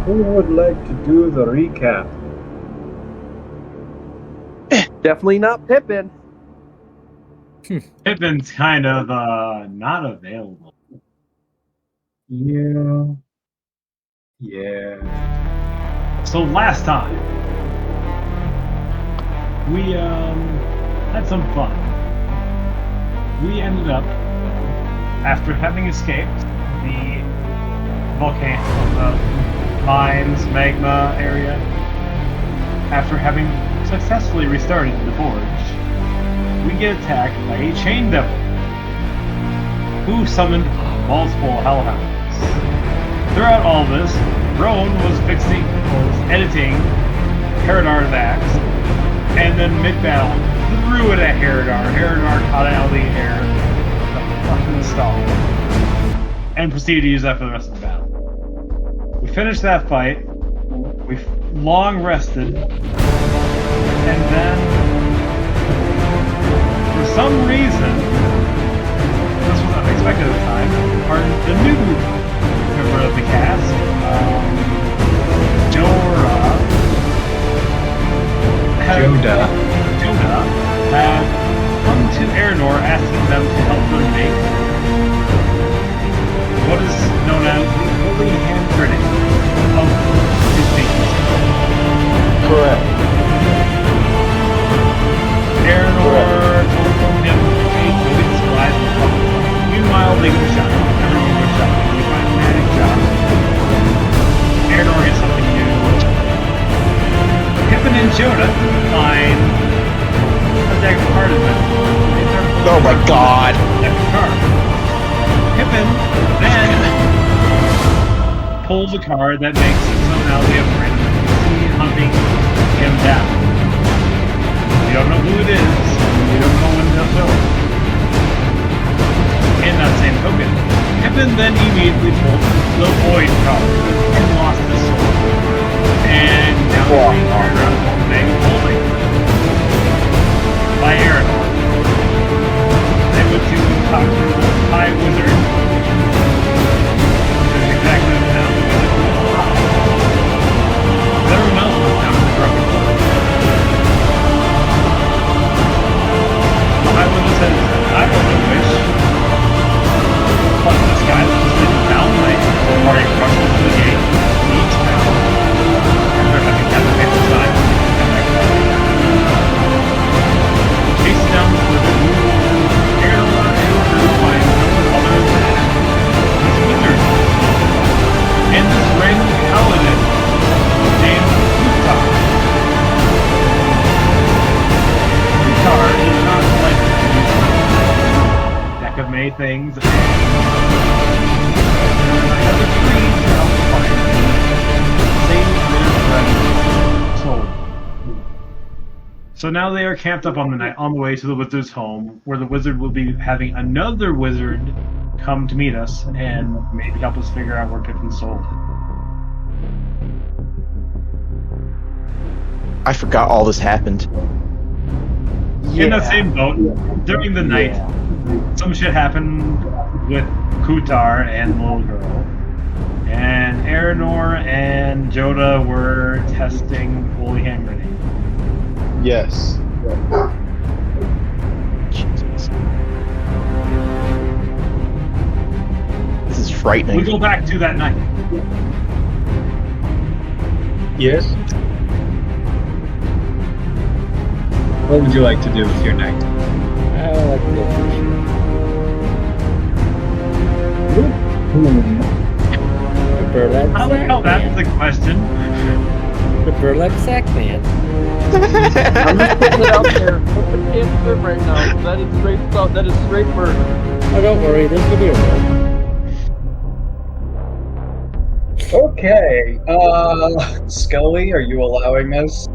Who would like to do the recap? Definitely not Pippin. Pippin's kind of not available. Yeah. So last time, we had some fun. We ended up, after having escaped the volcano, the mines, magma area, after having successfully restarted the forge, we get attacked by a chain devil who summoned multiple hellhounds. Throughout all this, Rowan was editing Heridar's axe, and then mid-battle threw it at Heridar. Heridar caught it out of the air, the fucking stall, and proceeded to use that for the rest of the battle. We finished that fight. We long rested, and then, for some reason, this was unexpected at the time, the new member of the cast, Joda, had come to Aranor asking them to help them make what is known as the holy handwriting of his things. Correct. Aranor told him to make supplies and trouble. Meanwhile, they go shopping. Everyone goes shopping. We find a magic shop. Aranor gets something new. Pippin and Joda find a deck of cards in them. Oh my god! Deck of cards. Pippin then pulls a card that makes it somehow the upgrade hunting him down. We don't know who it is. We don't know when they'll show it. In that same token, Pippin then immediately pulled the Void card and lost his sword. And now he's being turned around to make holding by Aranor. They went to talk to the High Wizard. Which is exactly what now the Wizard was. Everyone else was down to the broken sword. The High Wizard says, I only wish fuck this guy that's just been down like party rushes to the gate each town. And they're having to pay the sign. Chase down the wizard who Aranor and crew find no other than this wizard. And this random paladin named Kutar. Kutar is not like deck of many things. So now they are camped up on the way to the wizard's home, where the wizard will be having another wizard come to meet us and maybe help us figure out where Pippin's soul is. I forgot all this happened. In that same boat, during the night, some shit happened with Kutar and the little girl. And Aranor and Joda were testing Holy Hand Grenade. Yes. Jesus. This is frightening. We go back to that night. Yes? What would you like to do with your night? I like to go fishing. The burlap I like sack how that's man. the question. The burlap sack man. I'm just putting it out there. Put the answer right now. That is straight stuff. That is straight murder. Oh, don't worry. There's video there. Okay, Scully, are you allowing us?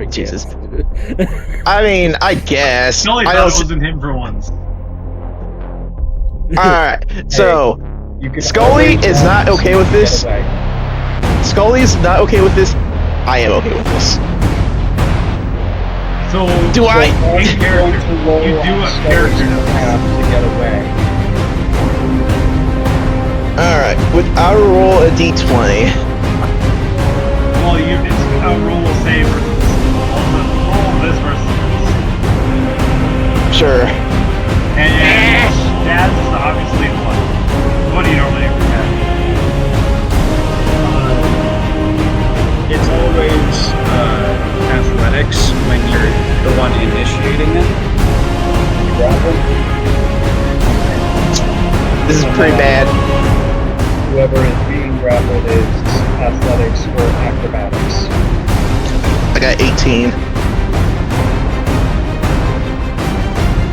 Jesus. I mean, I guess. Scully I thought don't. it wasn't him for once. Alright, so You can Scully always is not okay with this. get away. Scully's not okay with this. I am okay with this. So Do I? Going in character, to roll you do on a Scully's character now. path to get away. I'll roll a d20. Well, it's a roll of save versus roll this versus this. Sure. And that's obviously what do you normally have? It's always athletics when you're the one initiating it. You grapple. This is pretty bad. Whoever is being grappled is athletics or acrobatics. I got 18.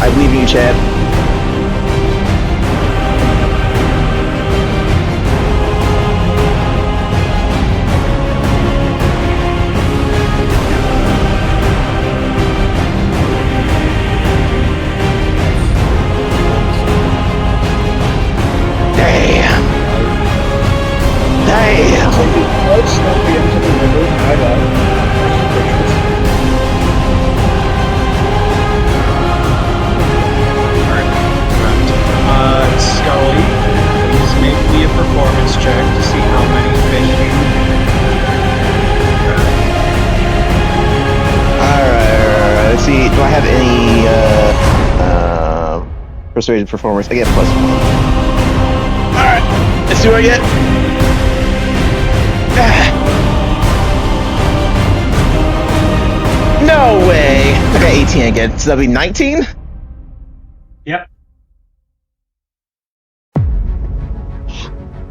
I believe in you, Chad. Damn. Let's not be into the river. I love. Scully, please make me a performance check to see how many fish you Alright. Let's see. Do I have any persuaded performance? I get +1. Alright. Let's see what I get. No way. I got 18 again. So that'll be 19? Yep.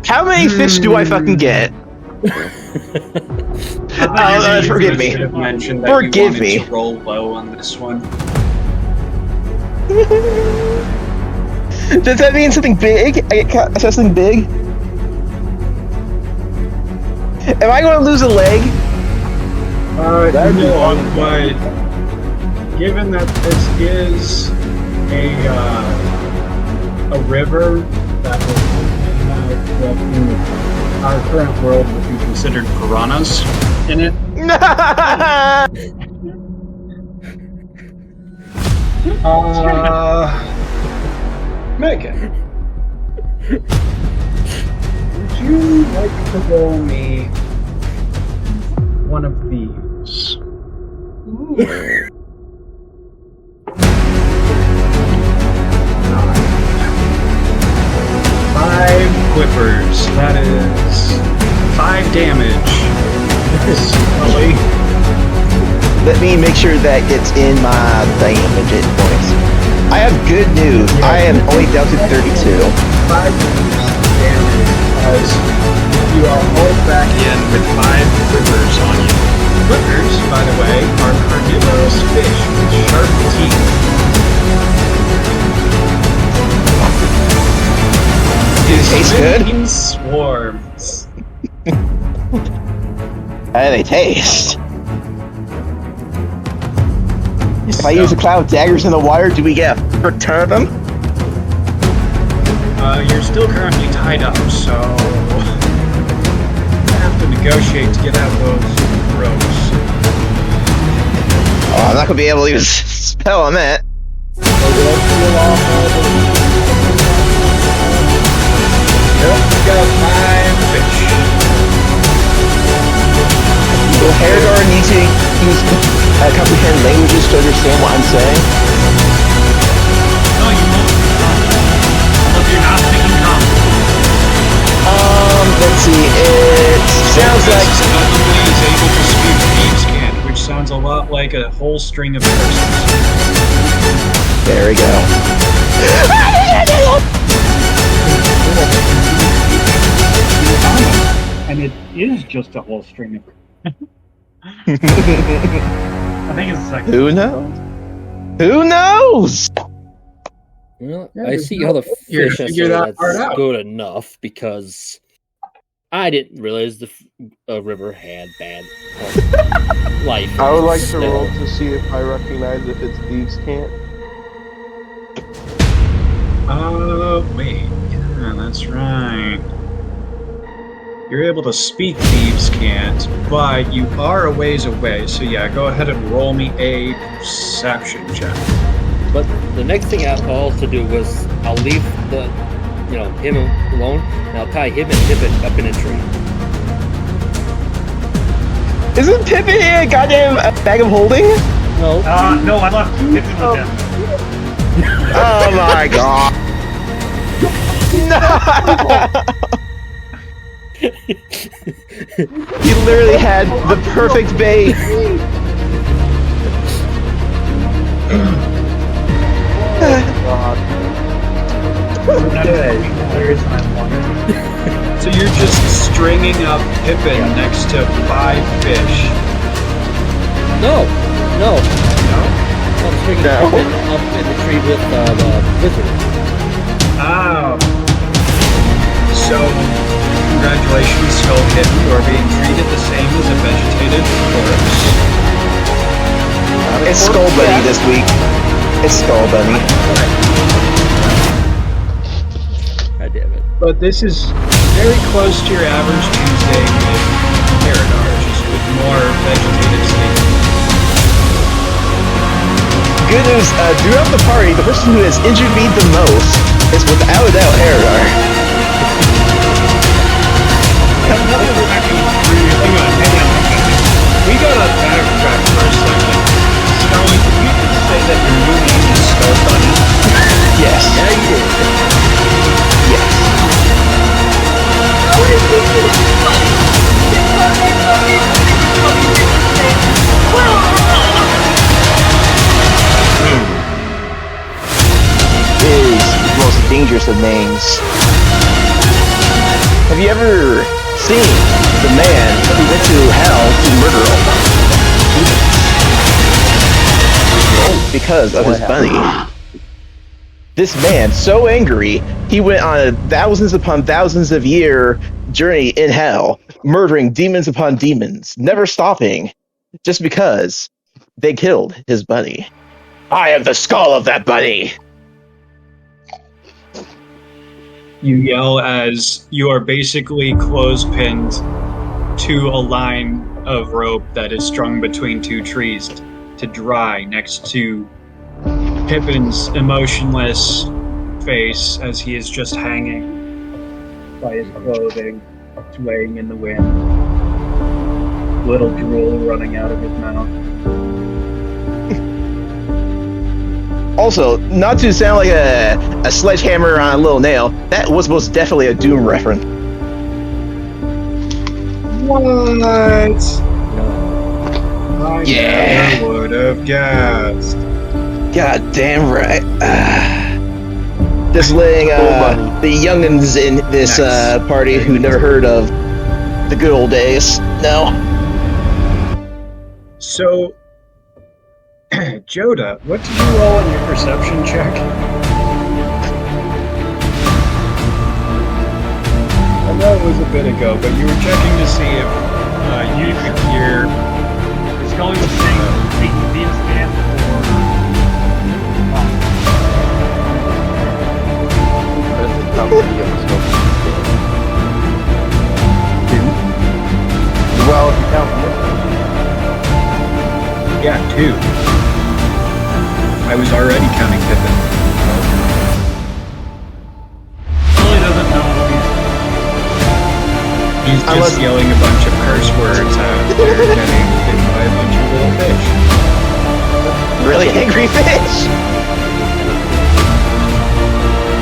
How many fish do I fucking get? Forgive me. have mentioned that Forgive you me. wanted to roll low on this one. Does that mean something big? I get something big? Am I going to lose a leg? But given that this is a river that in our current world would be considered piranhas in it. Megan, Would you like to roll me one of these? Five whippers. That is 5 damage. Scully. Let me make sure that gets in my damage points. I have good news. I am only down to 32. 5 damage as you are hauled back in with 5 whippers on you. Whippers, by the way, are carnivorous fish with sharp teeth. Tastes good? Swarms. How do they taste? If I use a cloud of daggers in the water, do we get a return of them? You're still currently tied up, so you have to negotiate to get out of those ropes. Oh, I'm not gonna be able to use a spell on that. Nope, you got 5 fish. Will Herodor need to use comprehend languages to understand what I'm saying? No, you won't. Unless you're not speaking common. Let's see. It sounds like Suddenly is able to speak thieves' cant, which sounds a lot like a whole string of curses. there we go. And it is just a whole string of. I think it's the second. Who knows? Who knows? Well, I see how the Here, fish figure that part that's out. good enough because I didn't realize the river had bad life. I would like to Still. roll to see if I recognize if it's thieves' cant. Wait. Yeah, that's right. You're able to speak thieves' cant, but you are a ways away, so yeah, go ahead and roll me a perception check. But the next thing I'll also do was I'll leave the him alone, and I'll tie him and Pippin up in a tree. Isn't Pippin a goddamn bag of holding? No. No, I left Pippin with him. Oh my god. No! You literally had the perfect bait. So you're just stringing up Pippin next to 5 fish. No. No? I'm swinging No. Pippin up in the tree with the wizard. Oh. So, congratulations, Skull Kitten. You are being treated the same as a vegetative corpse. It's Skull Bunny this week. It's Skull Bunny. God damn it. But this is very close to your average Tuesday with Paradar, just with more vegetative statements. Good news, throughout the party, the person who has injured me the most is without a doubt Eridar. We gotta backtrack for a second. Scully, did you just say that your new name is Skull Bunny? Yes. Yeah, you did. Yes. Is the most dangerous of names. Have you ever seen the man who went to hell to murder all humans? Because of his bunny. This man, so angry, he went on a thousands upon thousands of year journey in hell, murdering demons upon demons, never stopping, just because they killed his bunny. I am the skull of that bunny! You yell as you are basically clothespinned to a line of rope that is strung between 2 trees to dry next to Pippin's emotionless face as he is just hanging by his clothing, swaying in the wind. Little drool running out of his mouth. Also, not to sound like a sledgehammer on a little nail, that was most definitely a Doom reference. What? I Yeah. never would have guessed. God damn right. Just letting the youngins in this Nice. party who never heard of the good old days. No. So, Joda, what did you roll on your perception check? I know it was a bit ago, but you were checking to see if you could hear. It's going to sing the stand This is probably a scope. Well, if you count this. Yeah, 2. I was already counting Pippin. Really doesn't know what He's just Unless- yelling a bunch of curse words out there, getting bitten by a bunch of little fish. Really angry fish.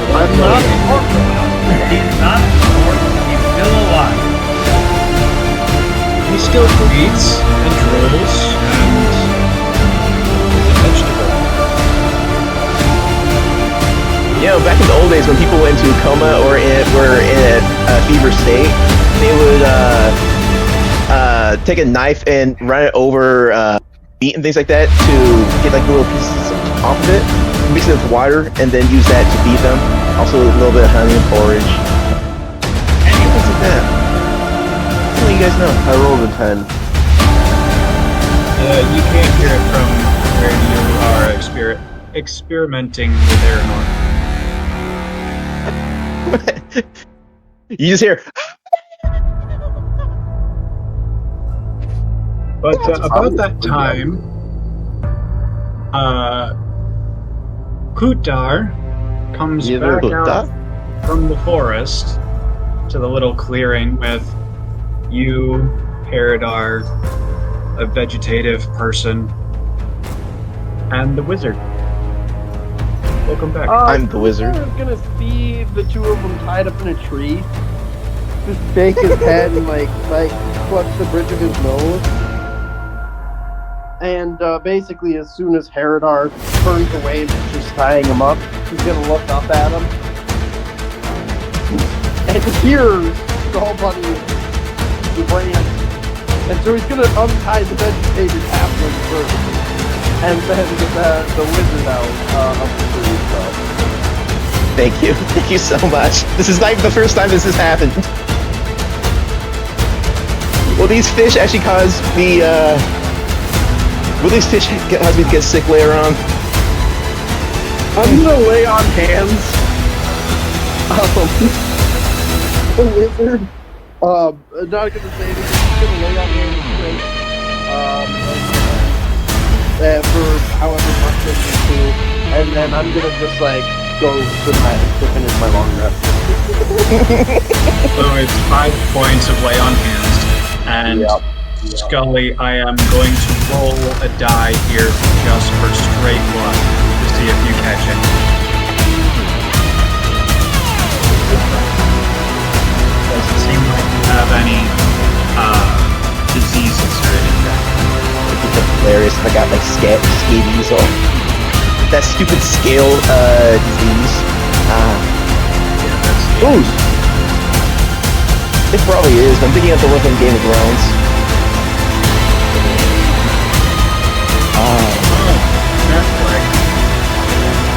He's not important. He's not important. He's still alive. He still breathes and drools and is a vegetable. You know, back in the old days when people went into a coma or were in a fever state, they would take a knife and run it over meat and things like that to get like little pieces off of it, mix it with water, and then use that to feed them. Also a little bit of honey and porridge. Things like that. I'll let you guys know. I rolled a 10. You can't hear it from where you are experimenting with Aramor. You just hear. But about that time, Kutar comes Either back Kutar? out from the forest to the little clearing with you, Herodar, a vegetative person, and the wizard. Welcome back. I'm the wizard. I was gonna see the two of them tied up in a tree. Just shake his head and like clutch the bridge of his nose. And basically, as soon as Herodar turns away and is just tying him up, he's gonna look up at him and hears Skullbunny's branch. And so he's gonna untie the vegetated halfling first, and then the wizard out of the tree. So. Thank you so much. This is like the first time this has happened. Will these fish actually cause me? Will these fish cause me to get sick later on? I'm gonna lay on hands. The wizard. Not gonna say anything. Just gonna lay on hands straight. For however much they need to, and then I'm gonna just like go to finish my long rest. So it's 5 points of lay on hands, and Scully, I am going to roll a die here just for straight luck to see if you catch it. Doesn't seem like you have any diseases or anything. It'd be hilarious if I got like scabies or that stupid scale disease. Ooh. It probably is. I'm thinking of the look in Game of Thrones.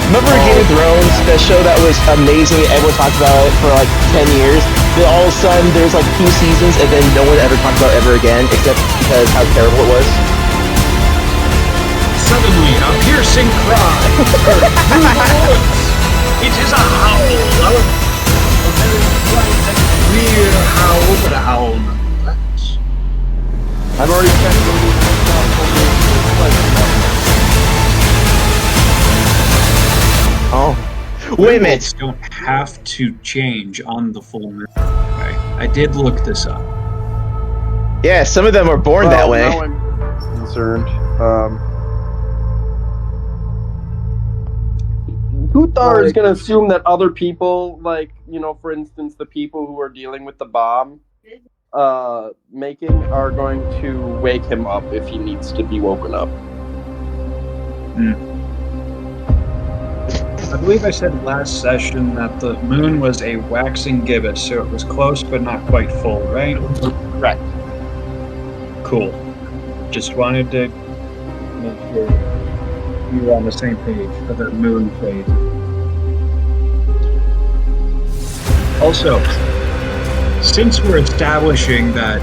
Remember in Game of Thrones, that show that was amazing, everyone talked about it for like 10 years, then all of a sudden there's like 2 seasons and then no one ever talked about it ever again, except because how terrible it was? Suddenly, a piercing cry heard through the woods. It is a howl. A very bright and clear howl, but a howl nonetheless. I've already spent Oh. Wait a minute. Don't have to change on the full moon. Okay. I did look this up. Yeah, some of them are born that way. Now I'm concerned. Huthar is gonna assume that other people, like, you know, for instance, the people who are dealing with the bomb making are going to wake him up if he needs to be woken up. I believe I said last session that the moon was a waxing gibbous, so it was close but not quite full, right? Right. Cool. Just wanted to make sure you were on the same page for the moon phase. Also, since we're establishing that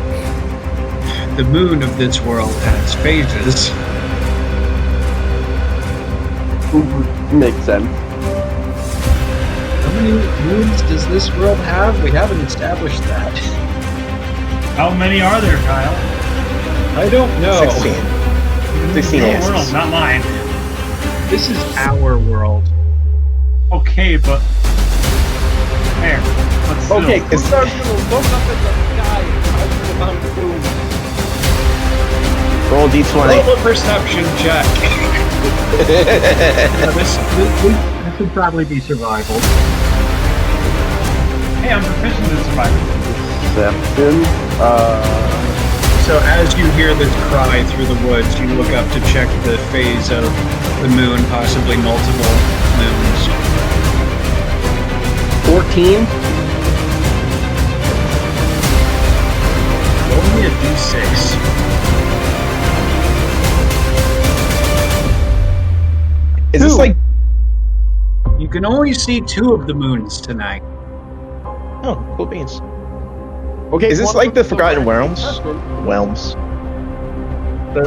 the moon of this world has phases, Makes sense. how many moons does this world have? We haven't established that. How many are there, Kyle? I don't know. 16 Your answers. world, not mine. This is our world. Okay, but fair. But still. Okay, Huthar's gonna look up at the sky and talking about the moon. Roll D20. Roll a perception check. This would probably be survival. Hey, I'm proficient in survival. Perception. So as you hear this cry through the woods, you look up to check the phase of the moon, possibly multiple moons. 14. Roll me a d6. Is this like... You can only see 2 of the moons tonight. Oh, cool beans. Okay. Is this one like of the them's Forgotten a Realms? perception. Realms.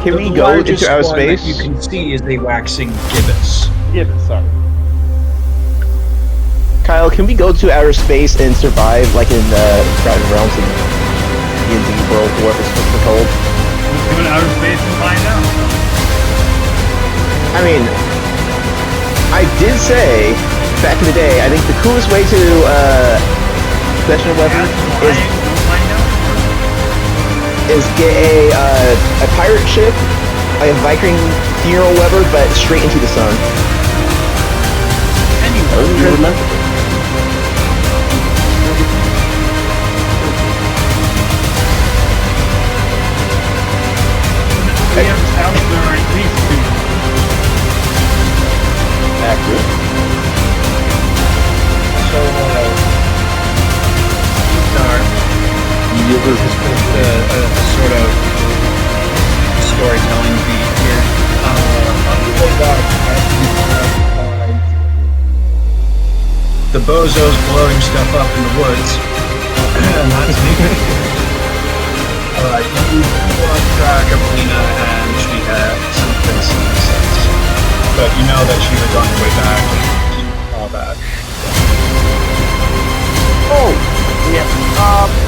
Can we go into outer space? That you can see is a waxing gibbous. Yeah, sorry. Kyle, can we go to outer space and survive like in the Forgotten Realms and D&D world, whatever it's supposed to be called? Let's go to outer space and find out. I mean, I did say back in the day, I think the coolest way to possession a weapon is get a pirate ship, like a Viking funeral weapon, but straight into the sun. Anyway, We have established there are at least two. accurate. So, Star, you were just a sort of storytelling beat here. The bozo's blowing stuff up in the woods. Not to me. You lost track of Lena and she had some instances. But you know that she was on her way back and all that. Oh, yeah.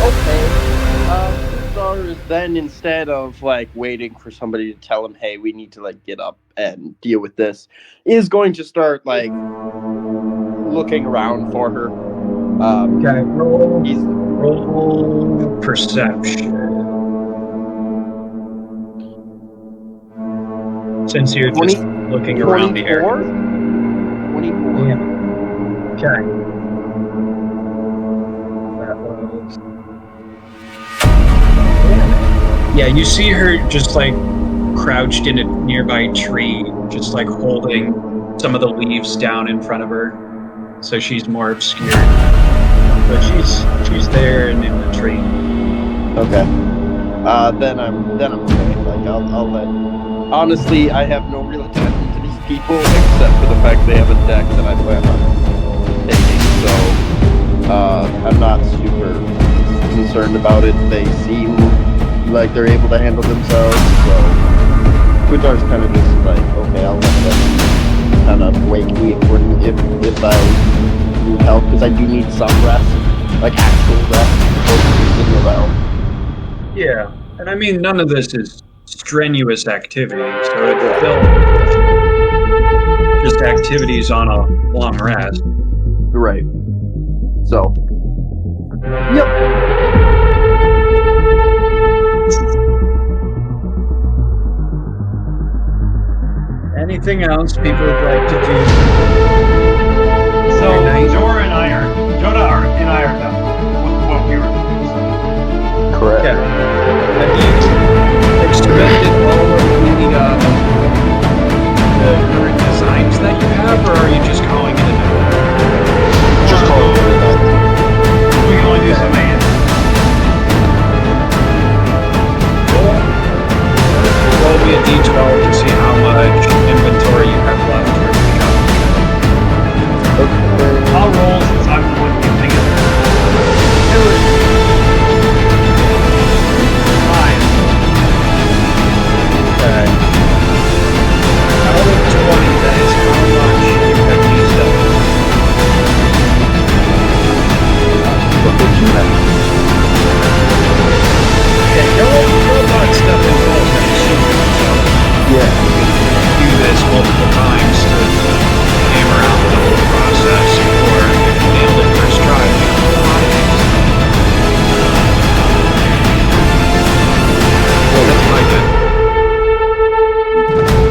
Okay. Stars then, instead of like waiting for somebody to tell him, "Hey, we need to like get up and deal with this," is going to start like looking around for her. Okay, roll He's perception. Since you're just looking around the area. 24? Yeah. Okay. That was... Yeah, you see her just like crouched in a nearby tree, just like holding some of the leaves down in front of her, so she's more obscured. But she's there and in the tree. Okay. Then I'm okay. Like I'll let. Honestly, I have no real attachment to these people except for the fact they have a deck that I plan on taking. So I'm not super concerned about it. They seem like they're able to handle themselves. So Quintar's kind of just like, okay, I'll let them kind of wake me if I need help, because I do need some rest, like actual rest, before sitting around. Yeah, and I mean, none of this is strenuous activity, so it's still just activities on a long rest. Right. So. Yep. Anything else people would like to do? So Jorah and I are done with what we were doing. So. Correct. Yeah. Have you experimented all of the current designs that you have, or are you just calling it a night? Just call it a night. We can only do so many. Roll me a d12 to see how much inventory you have left for the job. I'll roll since I'm the one using it. Do it. 5. Okay. Out of 20, that is how much you have used up. Yeah, you'll lock stuff in bulk, I'm assuming. So Yeah. you can do this multiple times to hammer out the whole process, or if you nailed it first try, you can do a lot of things. Well, that's my good.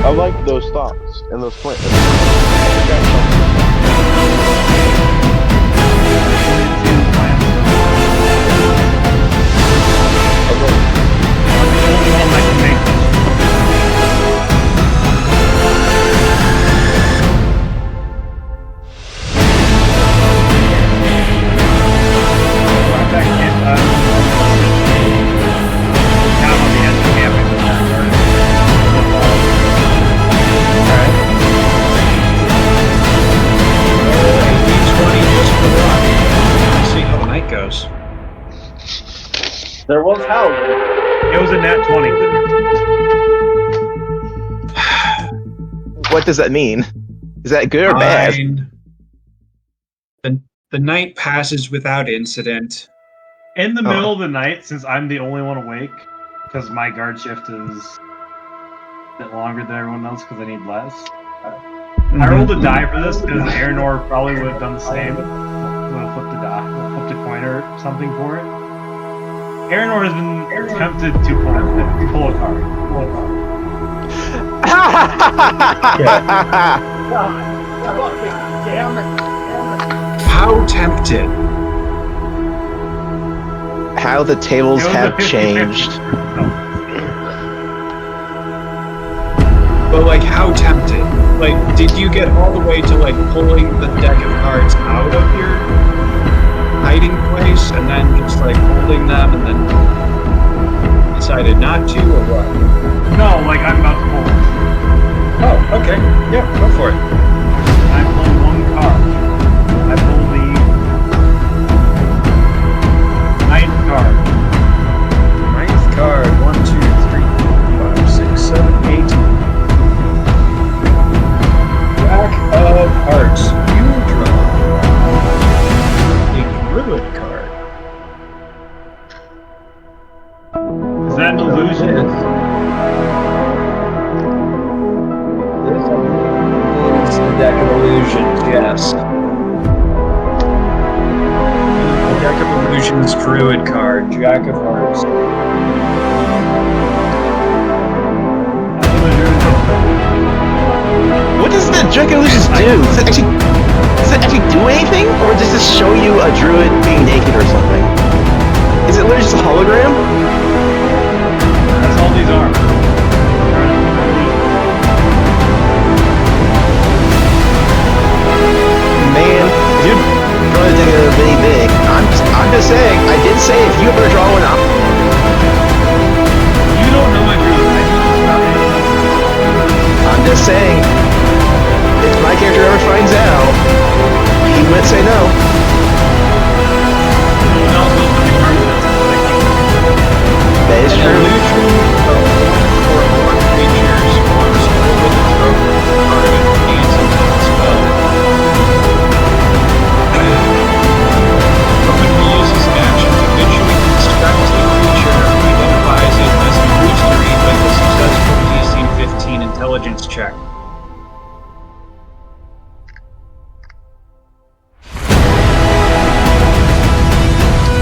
I like those thoughts and those plans. There was Howland. It was a nat 20. What does that mean? Is that good or bad? Fine. The night passes without incident. In the middle of the night, since I'm the only one awake, because my guard shift is a bit longer than everyone else because I need less. I rolled a die for this because Aranor probably would have done the same. Would have flipped a die, flipped a coin or something for it. Aranor has been tempted to pull a card. How tempted? How the tables have changed. But like, how tempted? Like, did you get all the way to like pulling the deck of cards out of your hiding place and then just like holding them and then decided not to, or what? No, like I'm about to pull. Oh, okay. Yeah, go for it. I pull one card. I pull the 9th card. 9th card. 1, 2, 3, 4, 5, 6, 7, 8. Jack of Hearts. You draw a Druid card. Is that an illusion? This is the deck of illusions, yes. The deck of illusions Druid card, Jack of Hearts. What does the Jack of Illusions do? Does it actually do anything? Or does this show you a druid being naked or something? Is it literally just a hologram? That's all these are. Man, if you're drawing a deck of mini big, I'm just saying, I did say if you ever draw one up. You don't know my druid. I do this about it. I'm just saying, if my character ever finds out, he wouldn't say no. No one else knows my card. That is true. Illusion of or more creatures spawns over the throat card and gains into the spell. Someone who uses an action to visually construct a creature identifies it as an illusory with a successful DC 15 intelligence check.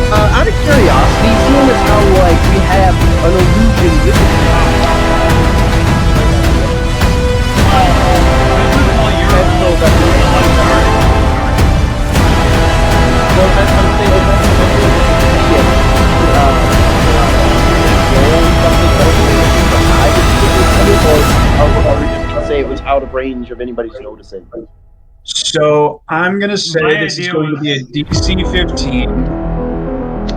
Out of curiosity, seeing as how like we have an illusion with the say it was out of range of anybody's noticing. So I'm gonna say My this is idea going to be a DC 15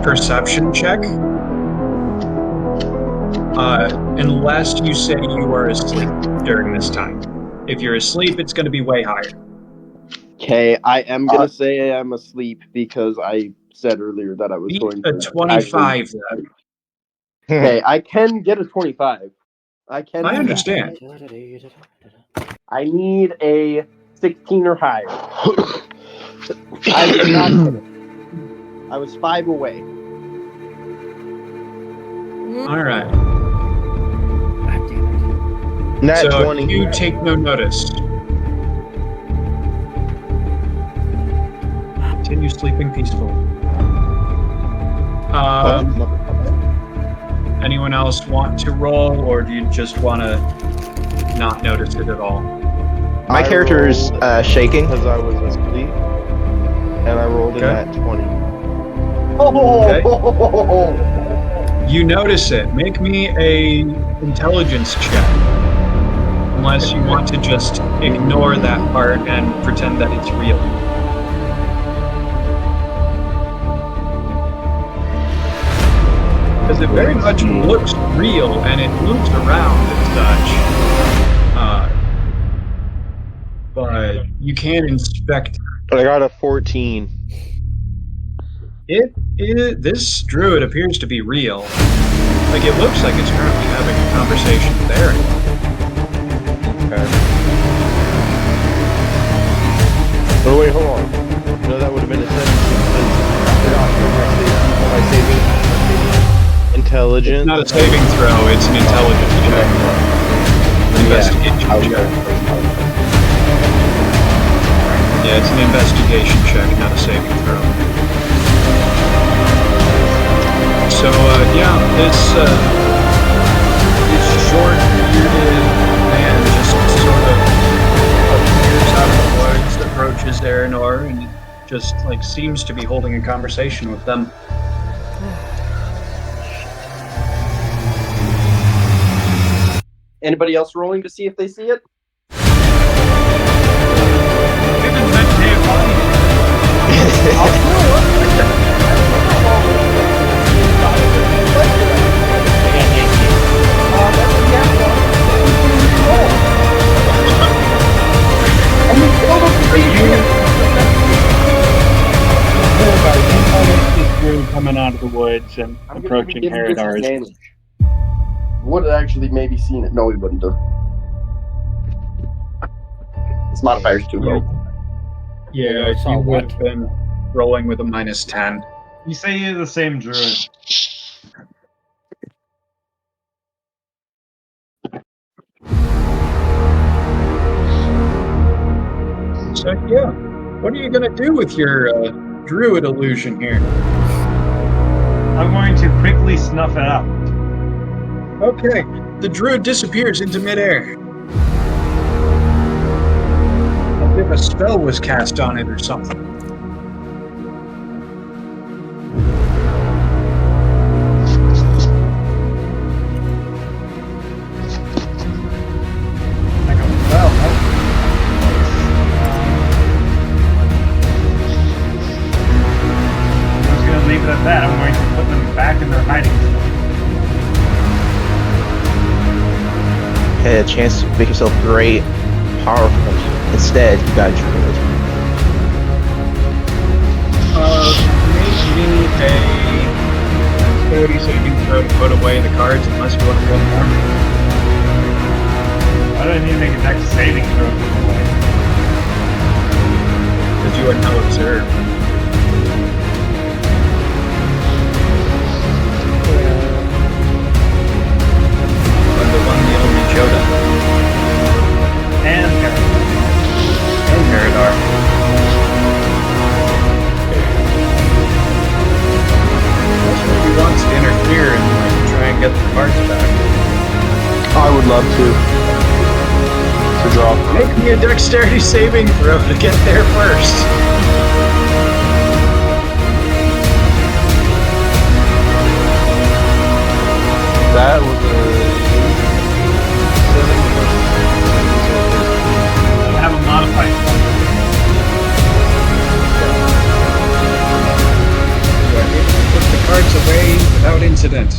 perception check. Unless you say you are asleep during this time. If you're asleep, it's going to be way higher. Okay, I am gonna say I'm asleep because I said earlier that I was Beat going a to 25 then. Okay, I can get a 25. I can. I understand. I need a 16 or higher. I did not hit it. I was 5 away. All right. Nat So 20. you take no notice. Continue sleeping peacefully. Anyone else want to roll, or do you just want to not notice it at all? My character is shaking. Because I was asleep, and I rolled in Okay. at 20. Okay. You notice it. Make me a intelligence check. Unless you want to just ignore that part and pretend that it's real. Because it very much looks real and it moves around and such. But you can't inspect But I got a 14. this druid appears to be real. Like, it looks like it's currently having a conversation with Aaron. Okay. Oh wait, hold on. No, that would have been a 17. Am I saving? Intelligence. It's not a saving throw, it's an intelligence check. Investigation check. Yeah, it's an investigation check, not a saving throw. So, this short, bearded man just sort of appears out of the woods, approaches Aranor, and just, seems to be holding a conversation with them. Anybody else rolling to see if they see it? Coming out of the woods and approaching Herodar. Would have actually maybe seen it. No, he wouldn't have. This modifier's too low. Yeah, you would have been rolling with a -10. You say you're the same druid. So, what are you going to do with your druid illusion here? I'm going to quickly snuff it out. Okay, the druid disappears into midair. As if a spell was cast on it or something. I go, well, I'm just going to leave it at that. I'm going to put them back in their hiding spot. Had a chance to make yourself great, powerful. Instead, you got druid. Maybe a 30 saving throw to put away the cards unless you want to go more. I don't need to make a next saving throw. Because you are now observed. The only Joda. And Herodar. That's what he wants to interfere and try and get the cards back. I would love to draw. Make me a dexterity saving throw to get there first. That was a 7. have a modified. Put the cards away without incident.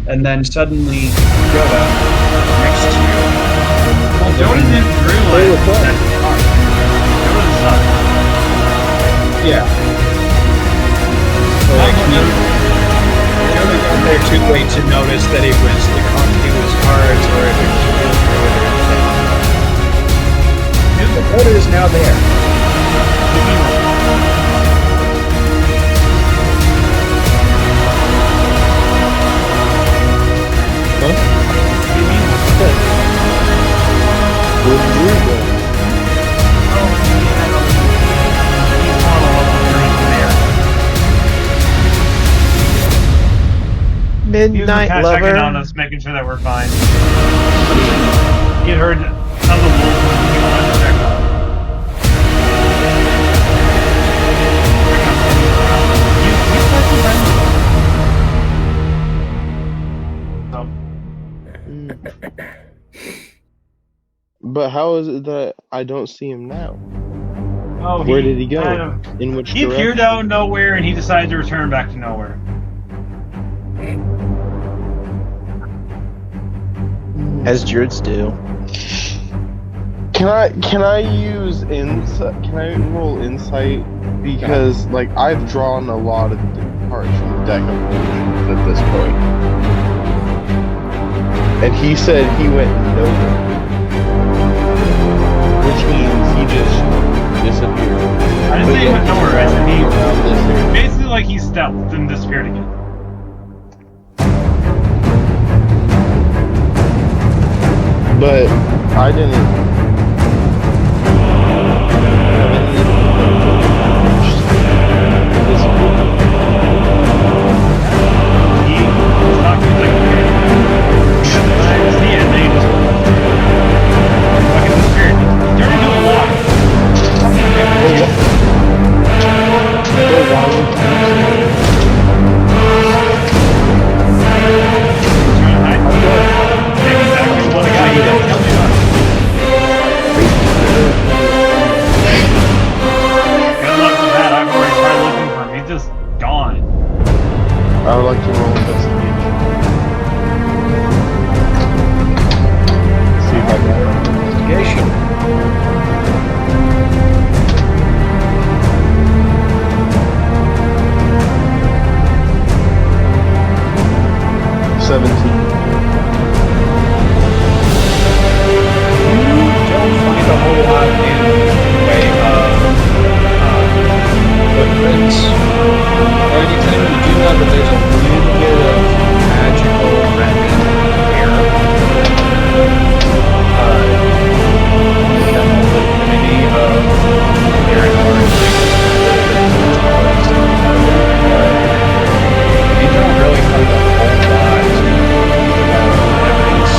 And then suddenly Yoda next to you. Well, Yoda didn't realize that Yoda's up. Yeah. So Yoda got there too late to notice that it was cards or if it was real druid or anything. The Yoda is now there. Midnight Checking lover. on us, making sure that we're fine. He had heard other wolves moving on the deck. But how is it that I don't see him now? Oh, Where did he go? In which He direction? appeared out of nowhere and he decided to return back to nowhere. As druids do. Can I use insight? Can I roll insight? Because I've drawn a lot of cards from the deck of illusions at this point, and he said he went nowhere, which means he just disappeared. I didn't say he went nowhere. I said around this area. he basically he stealthed and disappeared again. But I didn't. just gone. I would like to roll investigation. See if I can. Investigation. Don't find a whole lot in the way of footprints or anything. You do know that there's a little bit of magical remnant here. The community of Aranor you don't really find a whole lot of evidence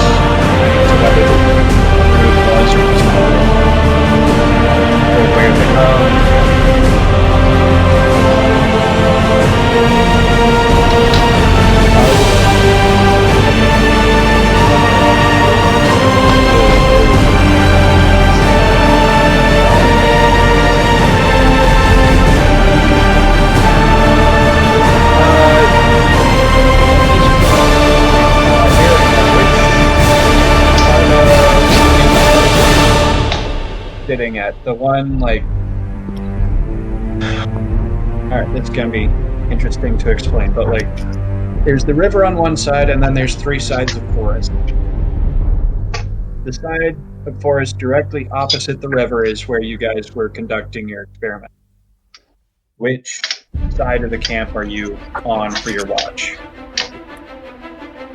to whether the group was or was not, or where they come. Sitting at the one like alright, it's gonna be interesting to explain, but like there's the river on one side and then there's three sides of forest. The side of forest directly opposite the river is where you guys were conducting your experiment. Which side of the camp are you on for your watch?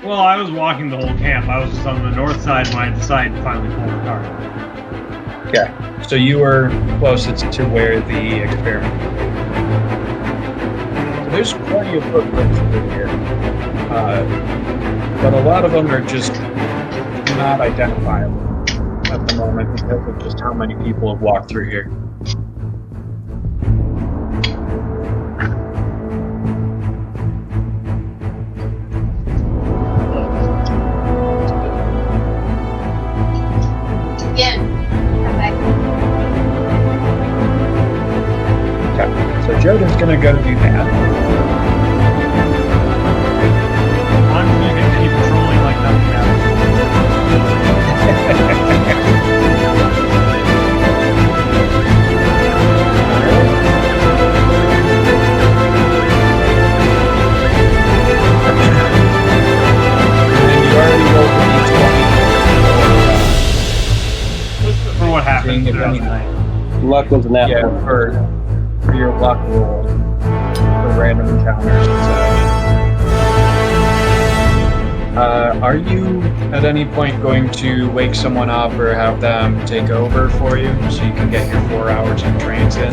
Well, I was walking the whole camp. I was just on the north side when I decided to finally pull the cart. Okay, so you were closest to where the experiment was. So there's plenty of footprints through here, but a lot of them are just not identifiable at the moment because of just how many people have walked through here. So Jordan's gonna go do that. I'm just gonna continue patrolling like nothing happens. And you already rolled the d20. For what happens Seeing if throughout the any- night. Luck was an Yeah, apple. for your luck roll for random encounters and such. Are you at any point going to wake someone up or have them take over for you so you can get your 4 hours of trance in?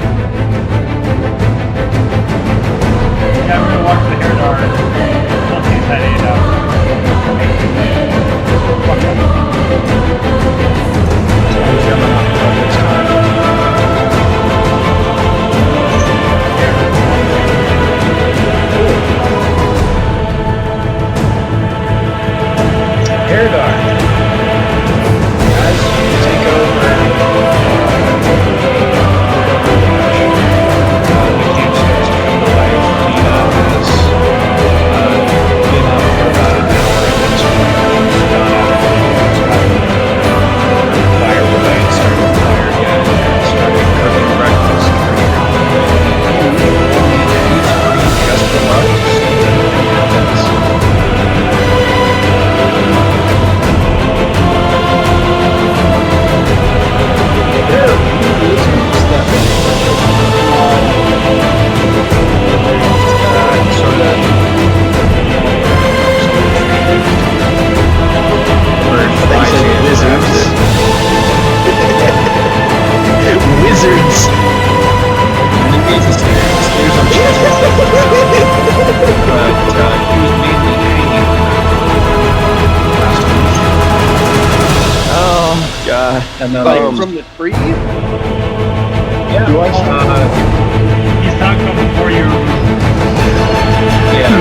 Yeah, we're gonna watch the Haradar once he's had 8 hours. I'm jumping off of this time. Haradar, as you take over the camp starts to come to life, Nina has been up for about an hour at this point, gone out for firewood and started the fire again, and started cooking breakfast. Just for luck, Wizards. Oh god. and then Like from the tree? yeah, Do I He's not coming for you. yeah.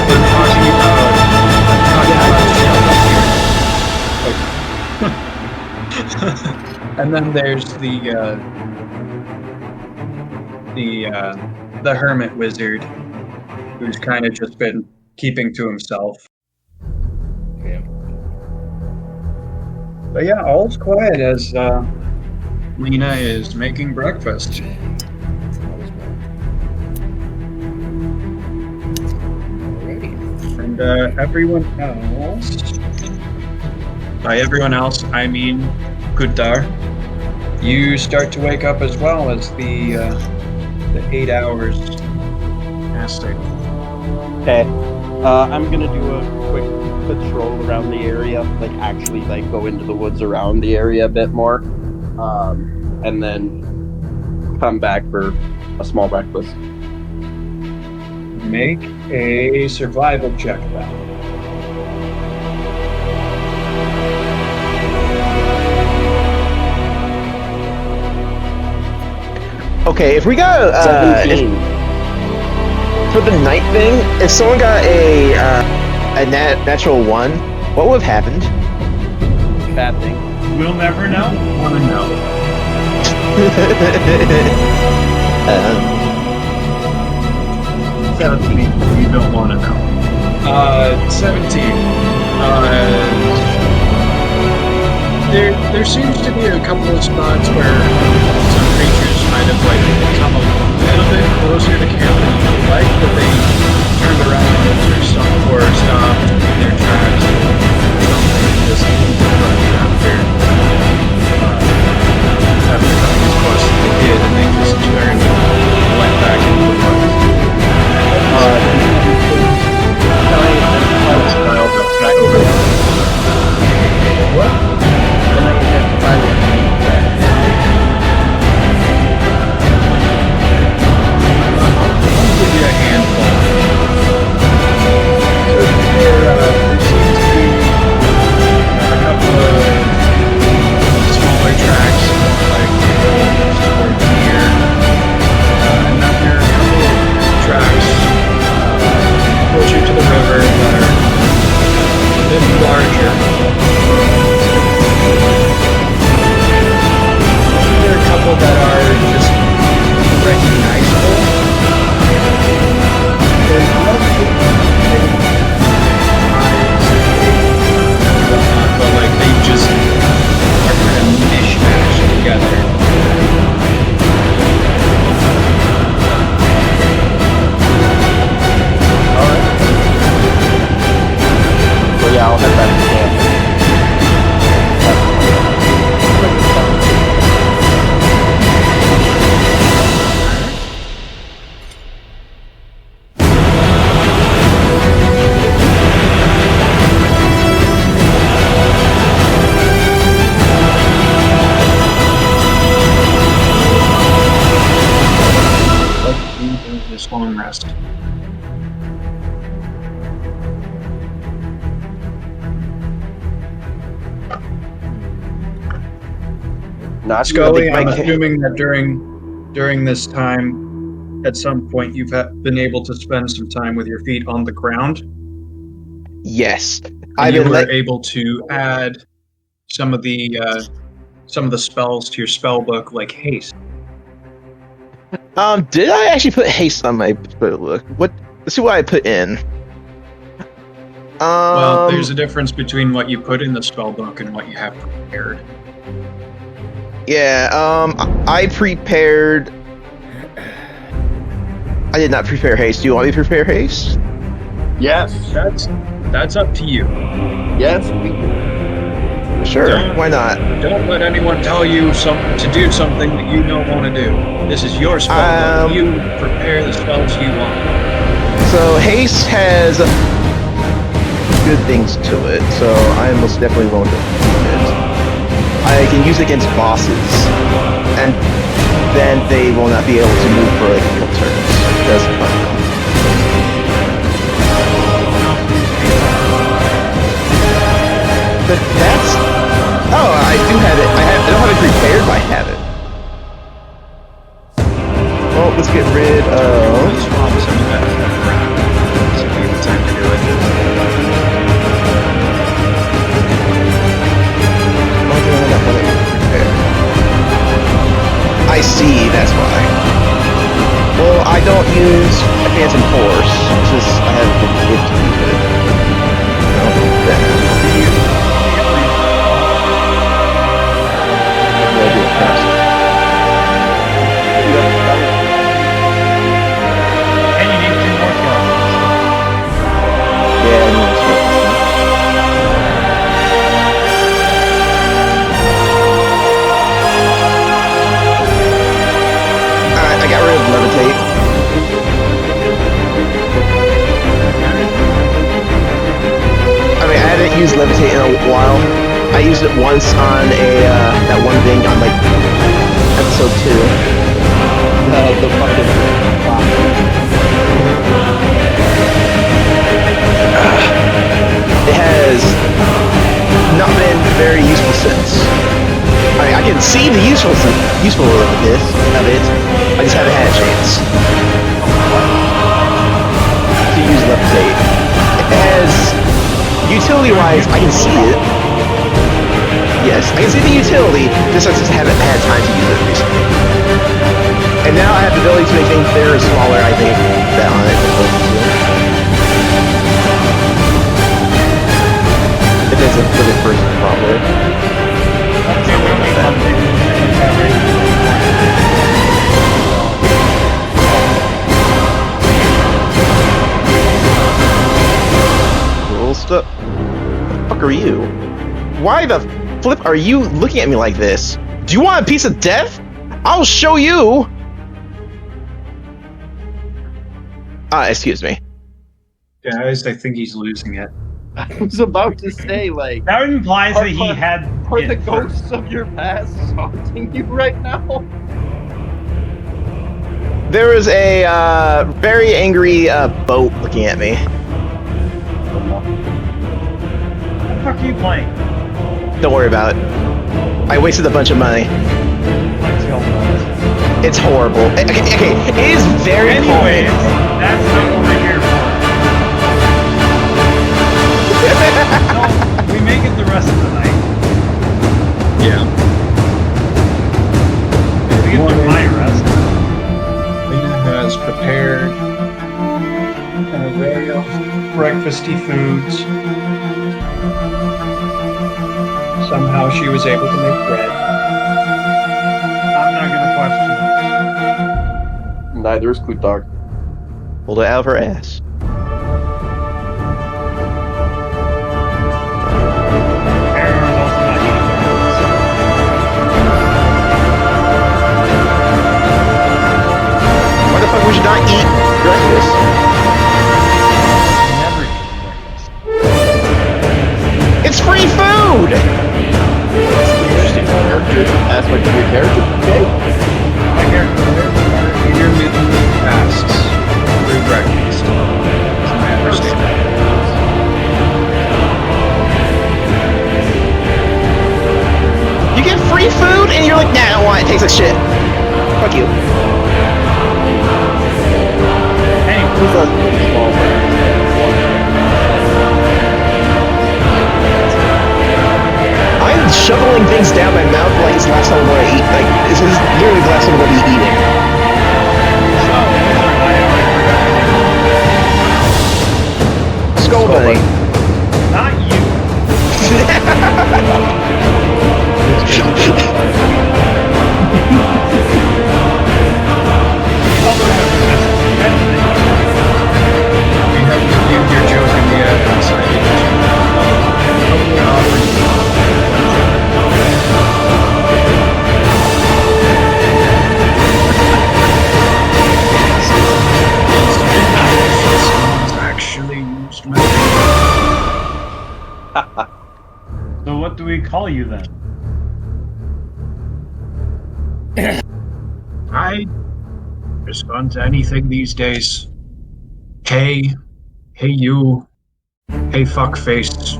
I'm talking about and then there's the the hermit wizard, who's kind of just been keeping to himself. Yeah. But yeah, all's quiet as Lena is making breakfast. And everyone else, by everyone else, I mean Gudar, you start to wake up as well as the 8 hours passing. Okay. I'm gonna do a quick patrol around the area, like actually like go into the woods around the area a bit more, and then come back for a small breakfast. Make a survival check then. Okay, if we got 17. for the night thing, if someone got a natural 1, what would have happened? Bad thing. We'll never know. Want to know? 17. You don't want to know. 17. There seems to be a couple of spots where some creatures might have like come a little bit closer to camp than you would like, but they turned around or stopped in their tracks. Something just after coming as close as they did, and they just turned and went back into the woods. What? I'll give you a handful. So there seems to be a couple of smaller tracks, like towards here. And then there are a couple of tracks closer to the river that are a bit larger. There are a couple that are just recognizable. There's nothing but like they just are kind of mishmashed together. Alright. Well, yeah, I'll head back to camp. Let's do this long rest. Not Scully, I'm Mike- assuming that during this time, at some point, you've been able to spend some time with your feet on the ground. Yes. And you were able to add some of the spells to your spell book, like haste. Did I actually put haste on my look? What? Let's see what I put in. Well, there's a difference between what you put in the spell book and what you have prepared. Yeah, I prepared. I did not prepare haste. Do you want me to prepare haste? Yes. That's up to you. Yes. Sure. Don't- Why not? Don't let anyone tell you to do something that you don't want to do. This is your spell book. You prepare the spells you want. So haste has good things to it, so I most definitely won't do it. I can use it against bosses, and then they will not be able to move for like a couple turns. That's fun. But that's... Oh, I do have it. I don't have it prepared, but I have it. Well, let's get rid of... Swap some of that around. So you have time to do it. I see, that's why. Well, I don't Phantom Force. This is, I have been able to use it. And you need 2 more skeletons. Yeah, I need to start this now. Alright, I got rid of Levitate. I mean, I haven't used Levitate in a while. I used it once on that one thing on like episode 2. The fucking It has not been very useful since. I mean, I can see the usefulness of it. I just haven't had a chance to use Levitate. It has utility-wise, I can see it. Yes, I can see the utility, just I just haven't had time to use it recently. And now I have the ability to make things bigger or smaller, I think, that on it. If it's a for the first properly. Cool stuff. What the fuck are you? Why the flip are you looking at me like this? Do you want a piece of death? I'll show you! Excuse me. Guys, I think he's losing it. I was about to say, like, That implies that he had. are the ghosts of your past haunting you right now? There is a very angry boat looking at me. What the fuck are you playing? Don't worry about it. I wasted a bunch of money. Let's go. It's horrible. Okay, it is very Anyways, cold. that's not what we're here for. So, we make it the rest of the night. Yeah. We get the my rest. Lena has prepared an array of breakfasty foods. Somehow she was able to make bread. I'm not gonna question it. Neither is Kutar. Pulled it out of her ass. Aaron was also not eating Why the fuck would you not eat breakfast? Never eating breakfast. It's free food! Interesting aspect of your character. Okay. My character intermittent fasts through breakfast. That's my understanding. You get free food and you're like, nah, I don't want it. It tastes like shit. Fuck you. I'm shoveling things down my mouth like it's the last time I want to eat. Like, this is literally the last time I'm going to be eating. Skull Bunny. Not you. We have reviewed your joke in the inside. Actually used my So what do we call you then? I respond to anything these days. Hey you, hey fuckface.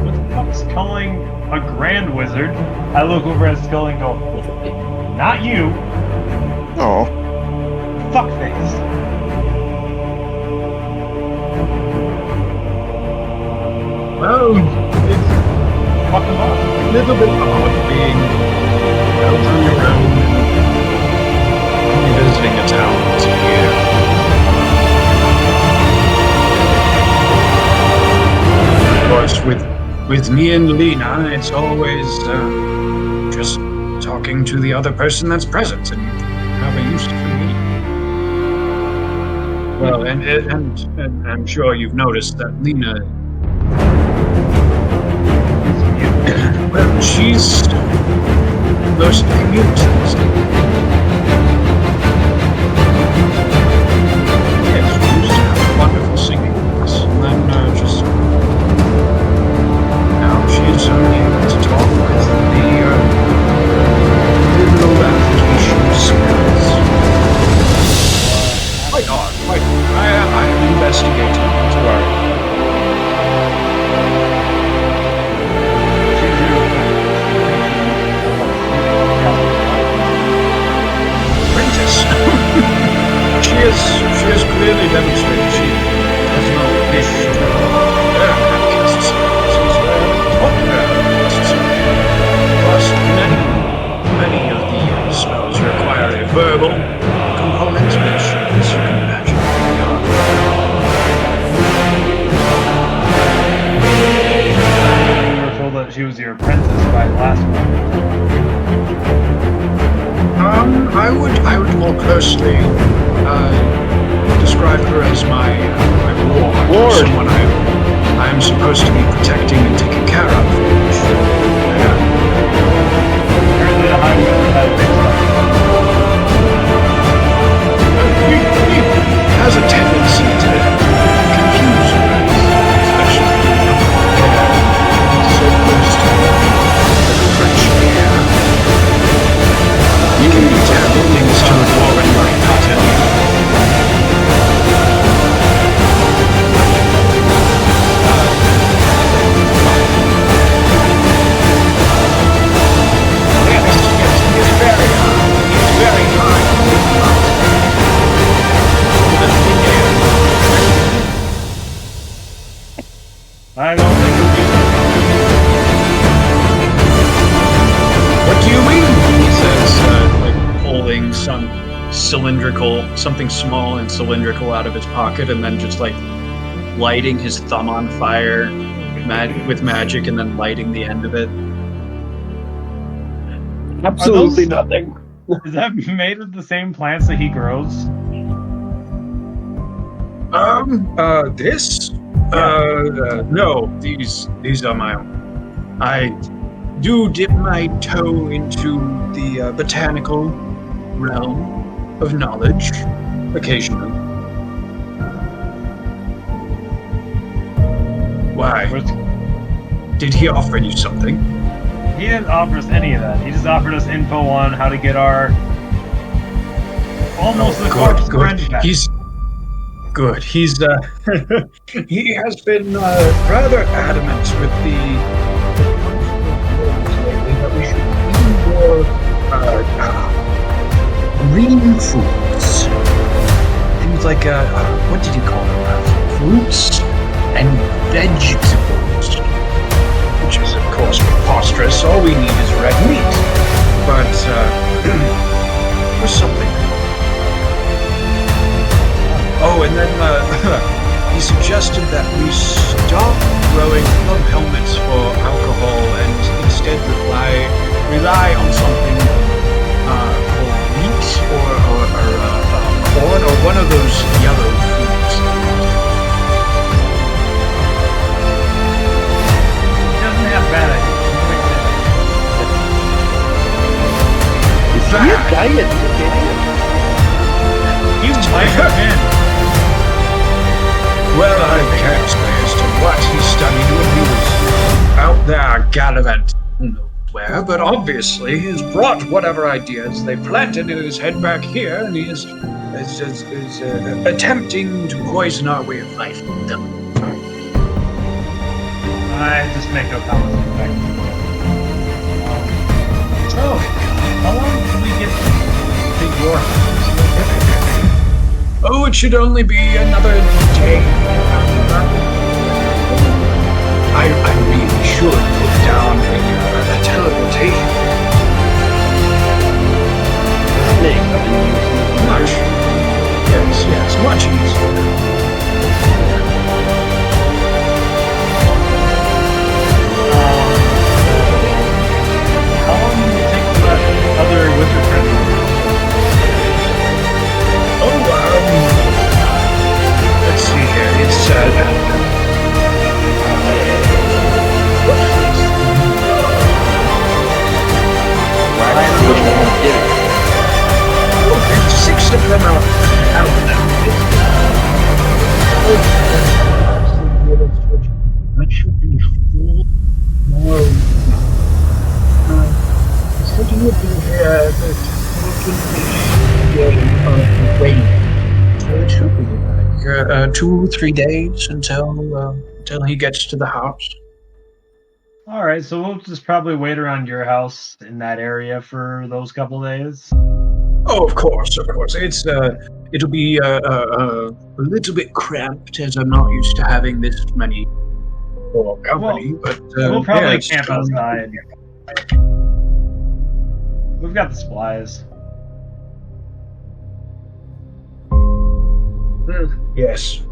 What the fuck's calling a grand wizard? I look over at Skull and go, not you, Oh. fuckface. Well, it's Fuck him up. a little bit odd being out on your own, only visiting a town once a year. with me and Lena, it's always just talking to the other person that's present, and rather used for me. Well, and I'm sure you've noticed that Lena. Well, she's mostly mute these days. Yes, she used to have a wonderful singing voice, and then just now she's only able to talk with the little application spells. Quite odd, quite odd. I am investigating into our She has clearly demonstrated she does not wish to learn Catcast spells. She's taught her Plus, many of the spells require a verbal component, which, as you can imagine, You were told that she was your apprentice by the last one. I would more closely describe her as my ward. Someone I am supposed to be protecting and taking care of. Apparently the highway had a big stuff. He has a tendency to confuse words, especially so close to the French air. You can be terrible things to a dwarven mind, I tell you. Yes, he is very high. He is very high. I don't think it'll be What do you mean? He says, pulling something small and cylindrical out of his pocket, and then just lighting his thumb on fire with magic, and then lighting the end of it. Absolutely nothing. Is that made of the same plants that he grows? This? No, these are my own. I do dip my toe into the botanical realm of knowledge occasionally. Why? Did he offer you something? He didn't offer us any of that. He just offered us info on how to get our almost the corpse friend back. He's good. He's he has been rather adamant with the that we should eat more green foods. Things like what did you call them? Fruits and vegetables. Which is, of course, preposterous. All we need is red meat. But, or something. Oh, and then, he suggested that we stop throwing club helmets for alcohol and instead rely on something called wheat or corn or one of those yellow foods. Bad idea. Is he a giant idiot? You might have been. Well, I can't say as to what he studied when he was out there gallivanting nowhere, but obviously he's brought whatever ideas they planted in his head back here, and he is attempting to poison our way of life with them. I just make no comments. How long did we get to your house? Oh, it should only be another day. I really should put down a teleportation. Much. Yes, much easier. 2-3 days until he gets to the house. All right, so we'll just probably wait around your house in that area for those couple days. Oh, of course. It'll be a little bit cramped as I'm not used to having this many company. But we'll probably camp outside. We've got the supplies. Yes.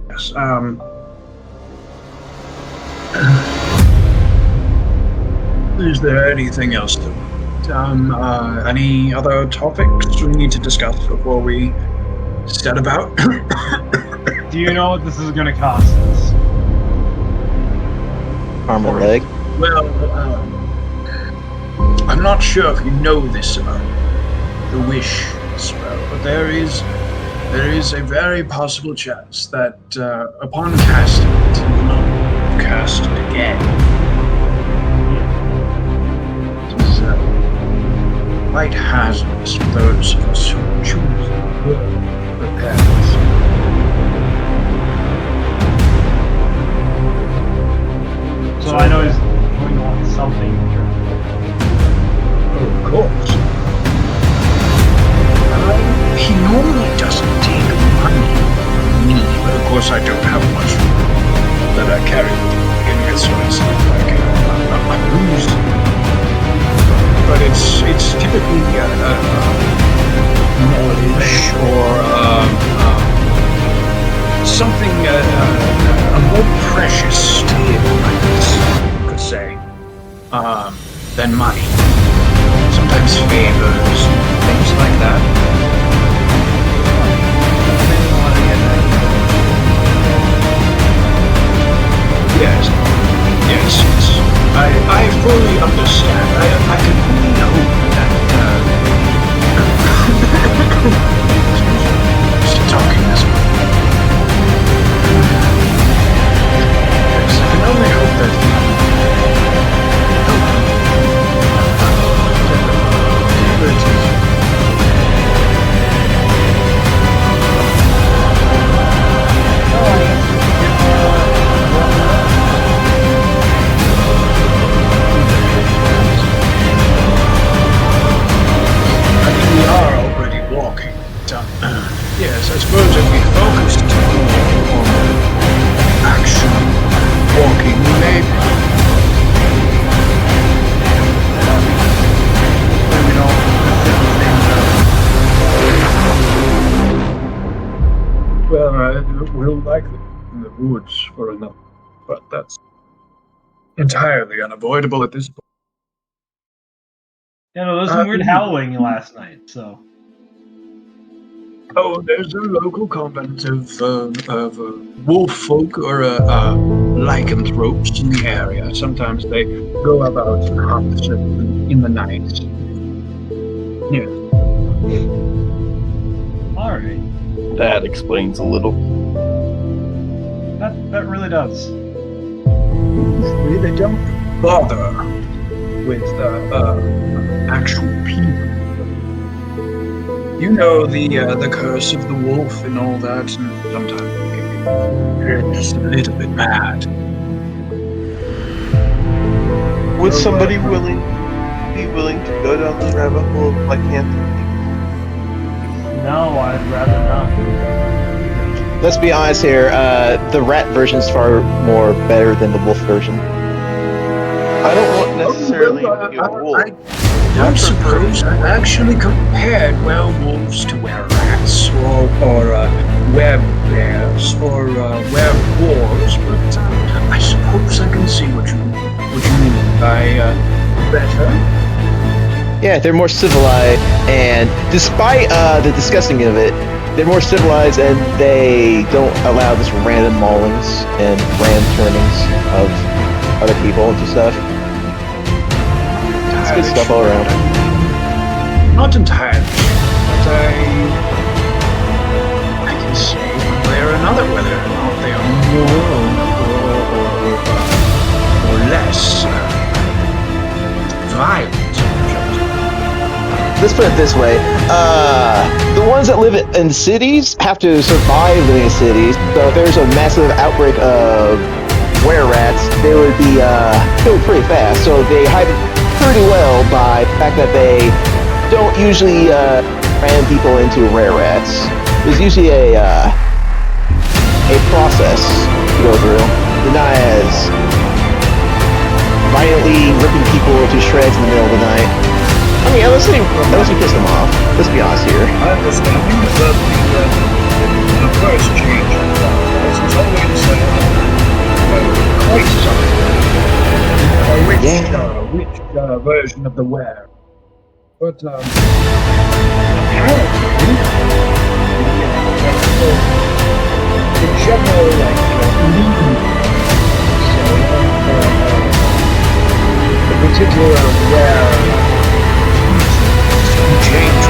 Is there anything else? Any other topics we need to discuss before we set about? Do you know what this is going to cost us? Arm and leg. Well, I'm not sure if you know this about the wish spell, but there is a very possible chance that upon casting it, you will not cast it again. It is quite hazardous for those of us who choose repairs. So I know he's going to want something. Oh, of course. He normally doesn't take money from me, but of course I don't have much that I carry with me, so it's not like I'm losing. But it's typically knowledge or something a more precious steel, I guess you could say, than money. Sometimes favors, things like that. Yes. I fully understand. I can only hope that still talking this way. Yes, I can only hope that yes, I suppose if we focused on actually walking, maybe. Well, we'll likely in the woods for enough, but that's entirely unavoidable at this point. Yeah, no, there was some weird howling last night, so. Oh, there's a local convent of wolf folk or lycanthropes in the area. Sometimes they go about and hunt in the night. Yeah. All right. That explains a little. That really does. They don't bother with actual people. You know the curse of the wolf and all that, and sometimes they're just a little bit mad. Would somebody be willing to go down the rabbit hole of lycanthropy? No, I'd rather not. Let's be honest here. The rat version is far more better than the wolf version. I don't want necessarily to be a wolf. I suppose I've actually compared werewolves to were-rats, or were-bears, or were-boars, but I suppose I can see what you mean by better. Yeah, they're more civilized, and despite the disgusting of it, they're more civilized, and they don't allow this random maulings and random turnings of other people and stuff. It's good stuff all around. Not entirely, but I can say one way or another whether or not they are more or less violent. Let's put it this way. The ones that live in cities have to survive living in cities. So if there's a massive outbreak of were-rats, they would be killed pretty fast. So they hide pretty well by the fact that they don't usually ram people into were-rats. There's usually a process to go through. They're not as violently ripping people to shreds in the middle of the night. I mean, unless we piss them off. Let's be honest here. My understanding is that the first change in Star Wars is always quite subtle. Which version of the were? But apparently, the general lead. The particular were changed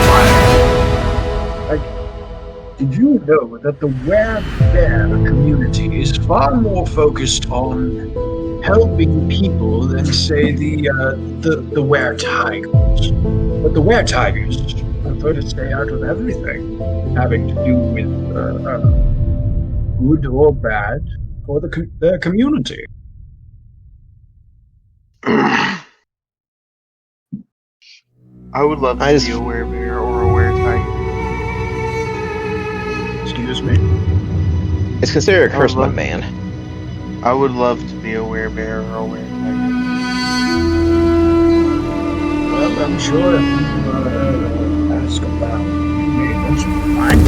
did you know that the were-bear community is far more focused on helping people than, say, the were-tigers? But the were-tigers prefer to stay out of everything having to do with good or bad for their community. I would love to be a were-bear or a were-tiger. Excuse me? It's considered a curse, my man. I would love to be a were-bear or a were-tiger. Well, I'm sure if you ask about me, that's fine.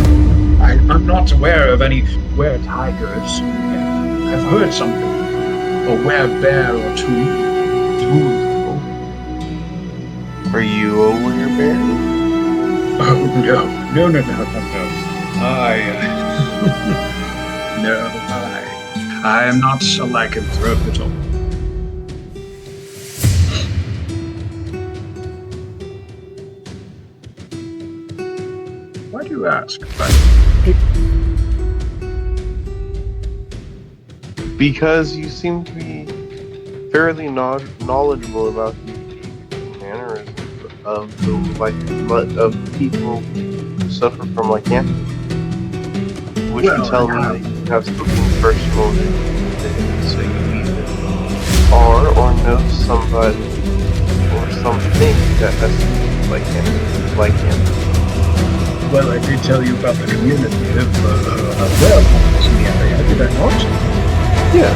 I'm not aware of any were-tigers. Yeah, I've heard something. A were-bear or two. Are you a were-bear? Oh, no. No. I am not a lycanthrope at all. Why do you ask? Because you seem to be fairly knowledgeable about the mannerisms of people who suffer from lycanthropy. Which you tell me that you have something personal to so you either are or know somebody or something that has lycanthropy. Well, I did tell you about the community of werewolves in the area, did I not? Yeah.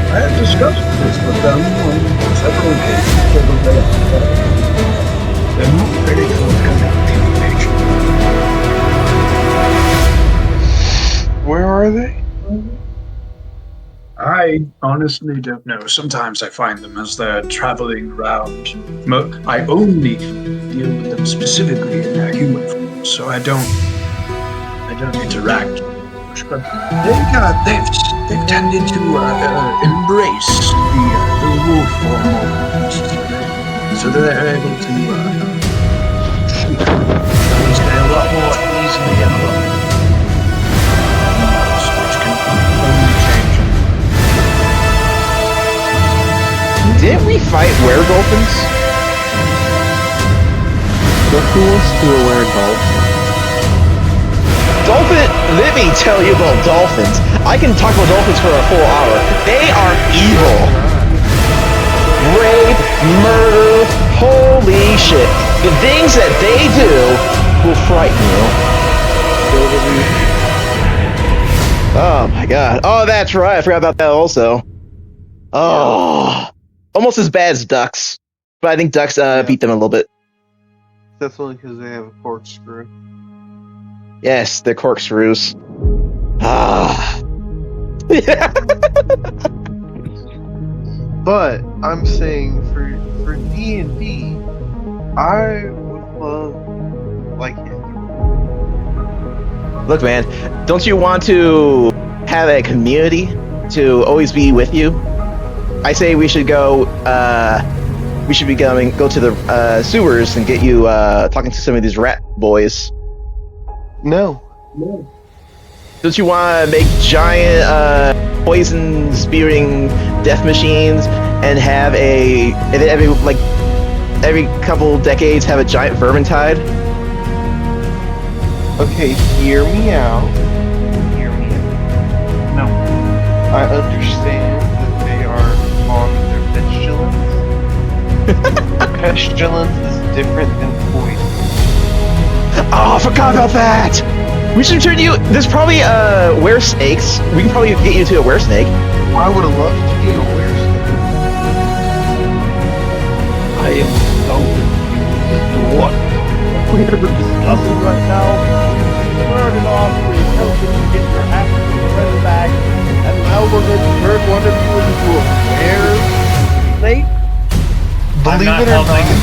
I have discussed this with them on several occasions, but they're not very forthcoming with information. Where are they? I honestly don't know. Sometimes I find them as they're traveling around. I only deal with them specifically in their human form, so I don't interact much. But they've tended to embrace the wolf form, so they're able to stay a lot more easily alone. Didn't we fight were-dolphins? But who wants to wear a dolphin? Let me tell you about dolphins. I can talk about dolphins for a full hour. They are evil. Rape, murder, holy shit. The things that they do will frighten you. Oh my god. Oh, that's right. I forgot about that also. Oh. Almost as bad as ducks. But I think ducks beat them a little bit. That's only because they have a corkscrew. Yes, they're corkscrews. Ah. Yeah. But I'm saying for D&D, I would love Look, man, don't you want to have a community to always be with you? I say we should go. We should be go to the sewers and get you talking to some of these rat boys. No. Don't you want to make giant poison spewing death machines and have then every couple decades have a giant vermintide? Okay, hear me out. Hear me out. No. I understand that they are on their pestilence. Pestilence is different than poison. Oh, I forgot about that! We should turn you... There's probably, were snakes. We can probably get you to a were snake. I would have loved to be a weresnake. I am so confused as to what we're discussing right now. We started off with helping you get your happy friend back, and now we're going to turn one of you into a snake? I'm not helping the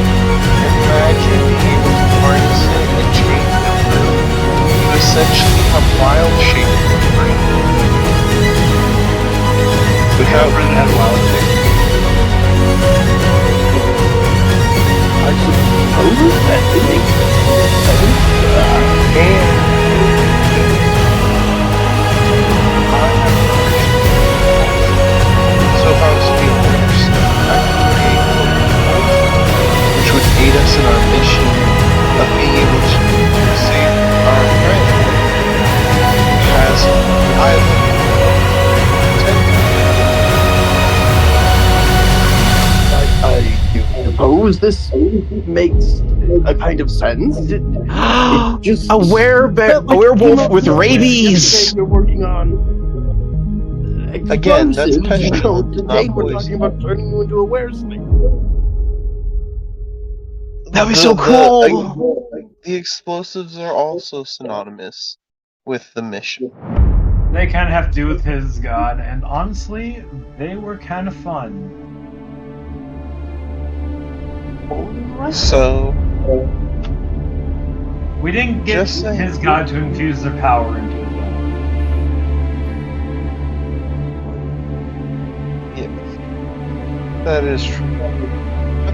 Imagine being able to harness it and change number. You essentially have wild shape in your brain. Without that wild shape. I suppose that it makes sense. and so if I was to be a nurse, I could create a poison, which would aid us in our mission of being able to save our friend who has island I suppose this makes a kind of sense. It just A werewolf with rabies! everything you're working on. Again, that's explosives. pestilence, Today not we're poison. talking about turning you into a weresnake. That'd be so cool! The explosives are also synonymous with the mission. They kind of have to do with his god, and honestly, they were kind of fun. So, We didn't get Just saying. his god to infuse their power into it, though. yes, that is true. But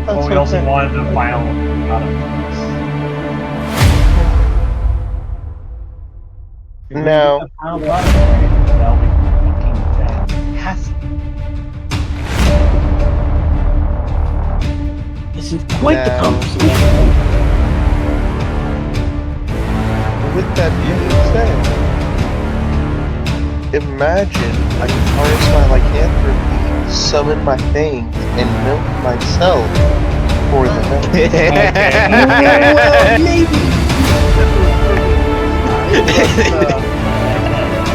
But that's we also okay. wanted the final god of things. If we Now- get the final god of things, that'll be fucking fantastic. This is quite the Now- conversation. With that being said, imagine I can harness my lycanthropy, summon my fangs, and milk myself for the milk. Well, maybe.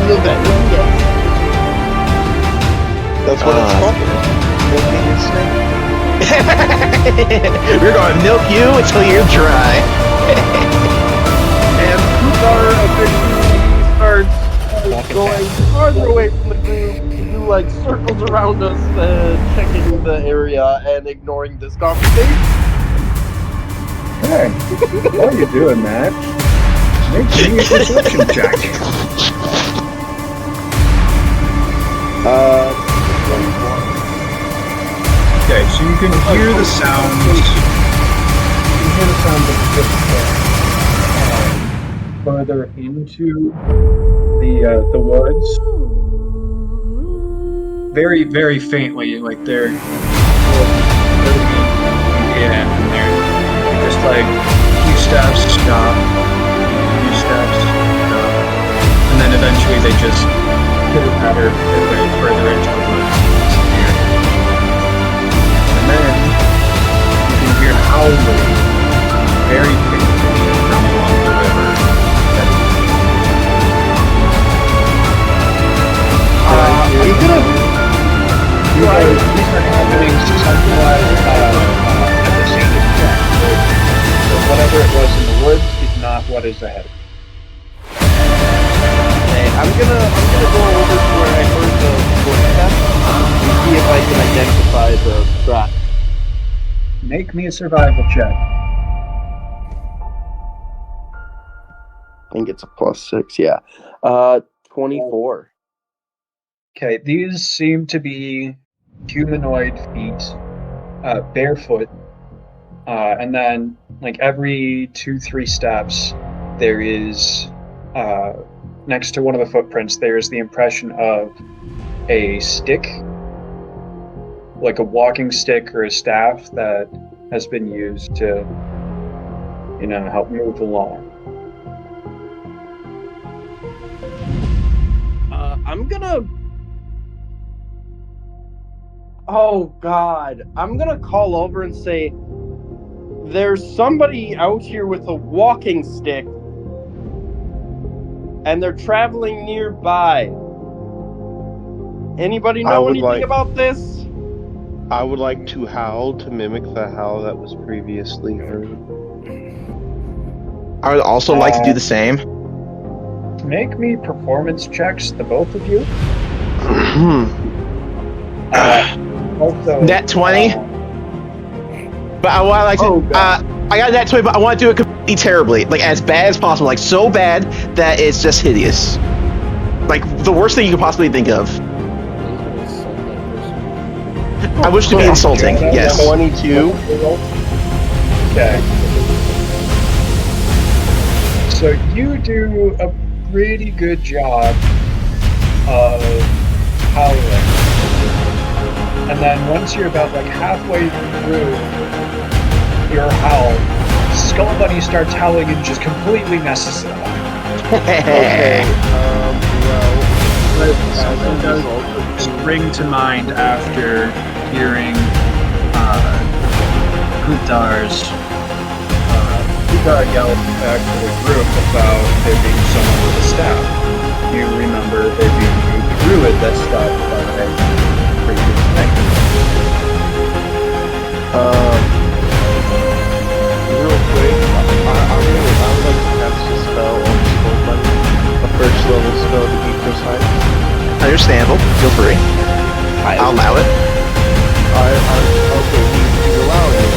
The venom, yes. That's what it's called. Milking a snake. We're gonna milk you until you're dry. And Kuthar eventually starts going farther away from the group to do like circles around us, checking the area and ignoring this conversation. Hey, what are you doing, Matt? Make me a perception check. Okay, so you can hear the sounds. You can hear the sounds of footsteps further into the woods. Very, very faintly, like they're yeah, and they're just like a few steps, stop, a few steps, stop, and then eventually they just pitter-patter their way further into the woods. And then you can hear howling very faintly from along the river. I'm gonna. You are happening something like at the scene of death. So whatever it was in the woods is not what is ahead. Okay, I'm gonna go over to where I heard the footsteps and see if I can identify the track. Make me a survival check. I think it's a +6, yeah. 24. Okay, these seem to be humanoid feet, barefoot, and then like every 2-3 steps there is next to one of the footprints, there's the impression of a stick, like a walking stick or a staff that has been used to, help move along. I'm gonna... Oh, God. I'm gonna call over and say, there's somebody out here with a walking stick, and they're traveling nearby. Anybody know anything about this? I would like to howl to mimic the howl that was previously heard. I would also like to do the same. Make me performance checks, the both of you. Also, Nat 20. But I want like to. I got that 20, but I want to do it completely terribly, like as bad as possible, like so bad that it's just hideous, like the worst thing you could possibly think of. I wish to be insulting. Yes. 22. Okay. So you do a pretty good job of howling. And then once you're about like halfway through your howl, Skull Bunny starts howling and just completely messes it up. Okay. Something does spring to mind after hearing Gutar yell back to the group about there being someone with a staff. You remember there being a druid that stopped by a previous thing. Real quick, I would like to cast a spell on Skull Bunny. A first level spell to be precise. Understandable. Feel free. I'll allow it. Okay, he's allowing it.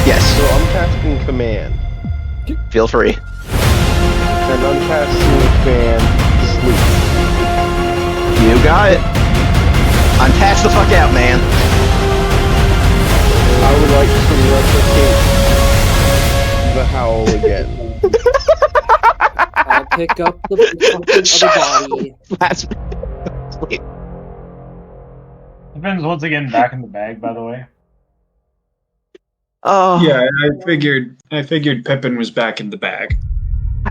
Yes. So I'm casting command. Feel free. And I'm casting command sleep. You got it. I'm passed the fuck out, man. I would like to replicate the howl again. I'll pick up the fucking other body. Pippin's once again back in the bag, by the way. Oh. Yeah, I figured Pippin was back in the bag.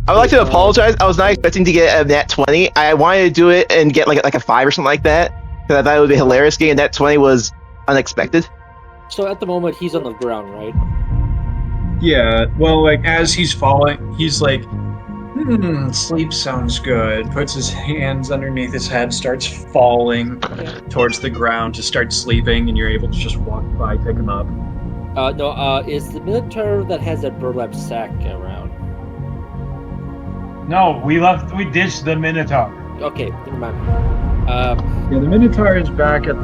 I would like to apologize. I was not expecting to get a nat 20. I wanted to do it and get like a 5 or something like that, because I thought it would be hilarious. Getting a nat 20 was unexpected. So at the moment, he's on the ground, right? Yeah, well, like, as he's falling, he's like, sleep sounds good. Puts his hands underneath his head, starts falling towards the ground to start sleeping, and you're able to just walk by, pick him up. Is the Minotaur that has that burlap sack around? No, we ditched the Minotaur. Okay, never mind. Yeah, the Minotaur is back at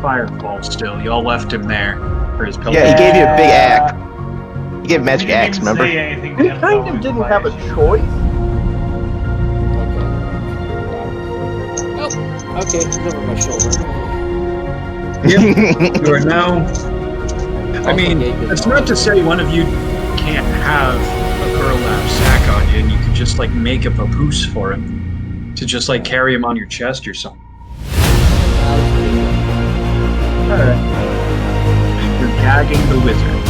Firefall still. Y'all left him there for his pillow. Yeah, he gave you a big axe. He gave magic axe, remember? He kind of didn't have a choice. Okay, it's over my shoulder. Yep, you are now... I mean, it's not to say one of you can't have a burlap sack on you and you can just, like, make a papoose for him. To just, like, carry him on your chest or something. Alright. You're gagging the wizard.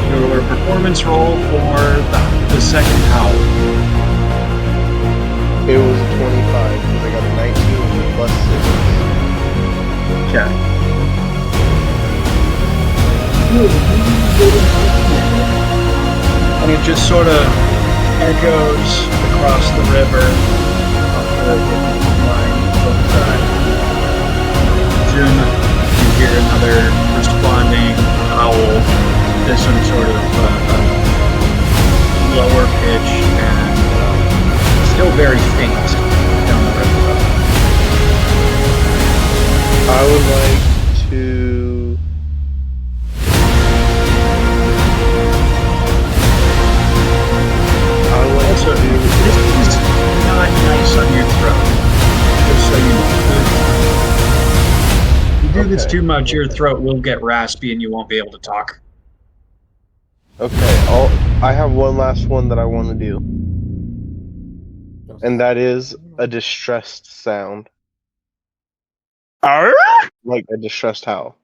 Your performance roll for the second howl. It was a 25, because I got a 19 plus 6. Okay. And it just sort of echoes across the river up the line outside. Soon you hear another responding howl. This one sort of lower pitch and still very faint down the river. I would like to... Also, this is not nice on your throat. Just so you know. If you do this too much, your throat will get raspy and you won't be able to talk. Okay, I have one last one that I want to do. And that is a distressed sound. Like a distressed howl.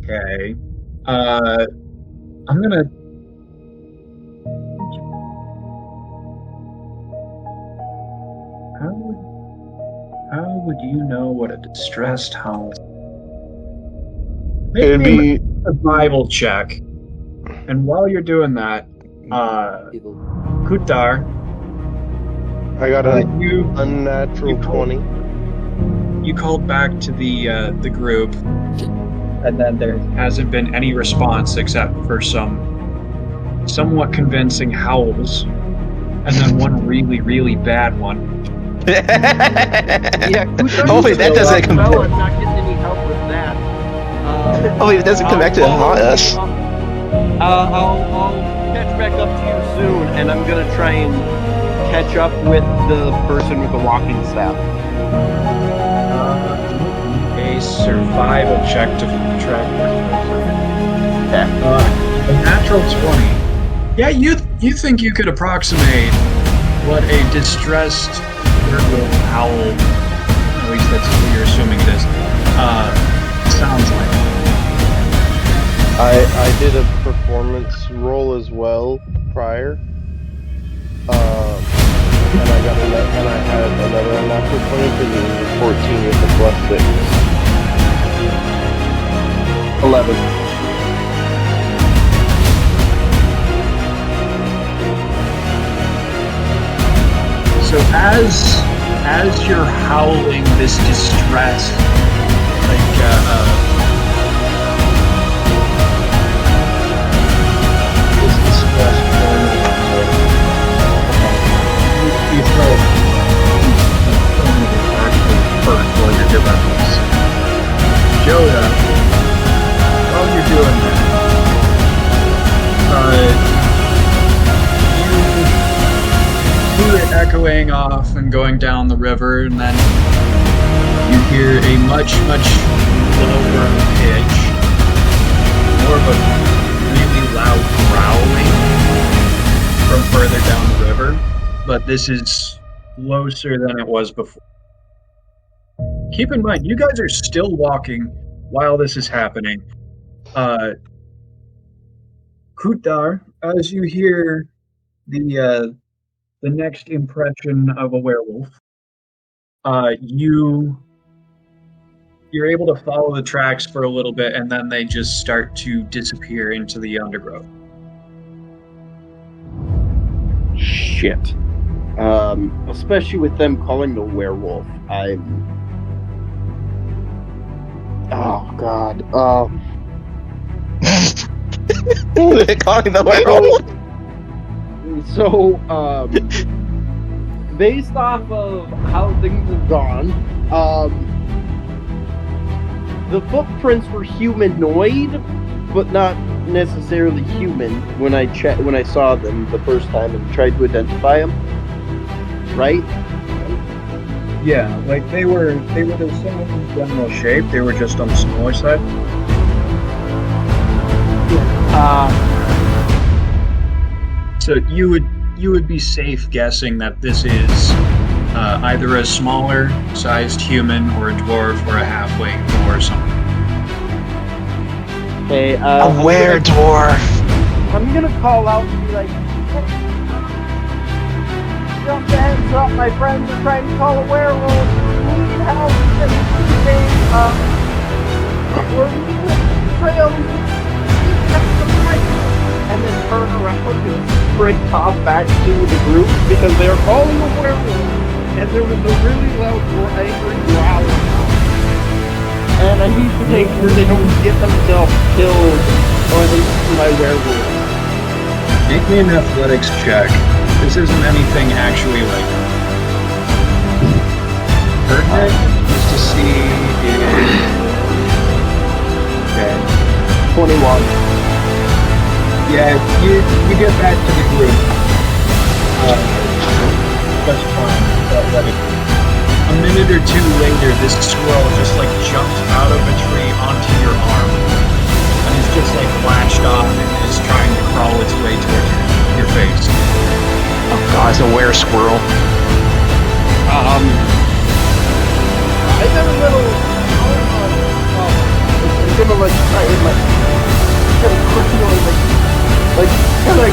Okay. I'm gonna. How would you know what a distressed howl is? It'd be a Bible check. And while you're doing that, Kutar, I got an unnatural 20. You called back to the group, and then there hasn't been any response except for some somewhat convincing howls, and then one really, really bad one. Yeah, hopefully that doesn't come. I'm not getting any help with that. Hopefully it doesn't come back to haunt us. I'll catch back up to you soon, and I'm gonna try and catch up with the person with the walking staff. A survival check to track that. A natural 20. Yeah, you think you could approximate what a distressed werewolf howl, at least that's what you're assuming it is, sounds like. I did a performance roll as well prior. And I had another unnatural 20 because it was a 14 with a +6. 11. So as you're howling this distress, like this distress, you throw actually hurt while you're doing this. Joda, while you're doing that, you hear it echoing off and going down the river, and then you hear a much, much lower pitch, more of a really loud growling from further down the river, but this is closer than it was before. Keep in mind, you guys are still walking while this is happening. Kutar, as you hear the next impression of a werewolf, you're able to follow the tracks for a little bit, and then they just start to disappear into the undergrowth. Shit. Especially with them calling the werewolf. Oh god. Calling the werewolf. So, based off of how things have gone, the footprints were humanoid, but not necessarily human when I saw them the first time and tried to identify them. Right? Yeah, like they were the same general shape. They were just on the smaller side. So you would be safe guessing that this is either a smaller sized human or a dwarf or a halfling or something. Okay, a were-dwarf. I'm gonna call out and be like, jump the heads up, my friends are trying to call a werewolf. We need help. We're leaving trails. And then turn around and sprint off back to the group because they're calling a werewolf. And there was a really loud, angry growl. And I need to make sure they don't get themselves killed or they see my werewolf. Make me an athletics check. This isn't anything actually like pertinent. Just to see if... Okay. 21. Yeah, you get back to the group. Just fine. A minute or two later, this squirrel just like jumped out of a tree onto your just like latched off and is trying to crawl its way toward your face. Oh god, it's a were-squirrel. I'm a little. I'm gonna like try and like kind of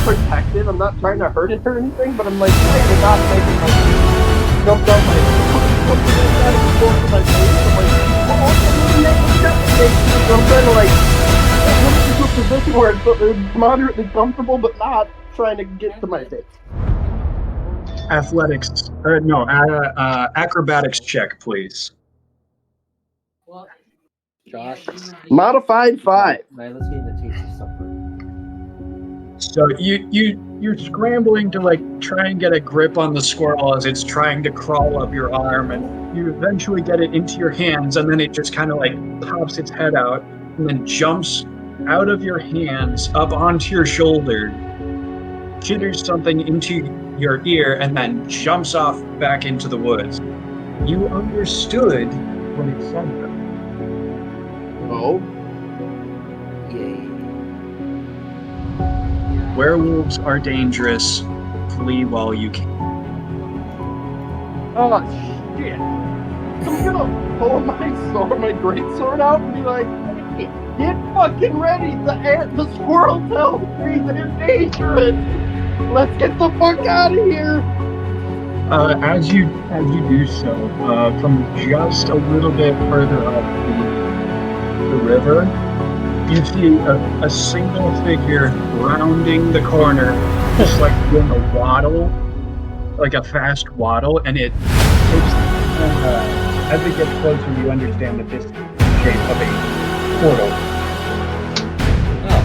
protect it. I'm not trying to hurt it or anything, but I'm like trying to not make it like jump down my I'm trying to like put it into a position where it's moderately comfortable, but not trying to get to my face. Acrobatics check, please. Josh. Modified 5. Man, let's get into taste of supper. So you're scrambling to like try and get a grip on the squirrel as it's trying to crawl up your arm, and you eventually get it into your hands, and then it just kind of like pops its head out and then jumps out of your hands up onto your shoulder, chitters something into your ear, and then jumps off back into the woods. You understood what it said though. Oh. Yay. Werewolves are dangerous. Flee while you can. Oh shit! I'm gonna pull my great sword out and be like, hey, get fucking ready! The squirrel tells me they're dangerous! Let's get the fuck out of here! As you do so, from just a little bit further up the river, you see a single figure rounding the corner, just like doing a waddle, like a fast waddle, and it takes, as it gets closer, you understand that this is the shape of a portal. Oh.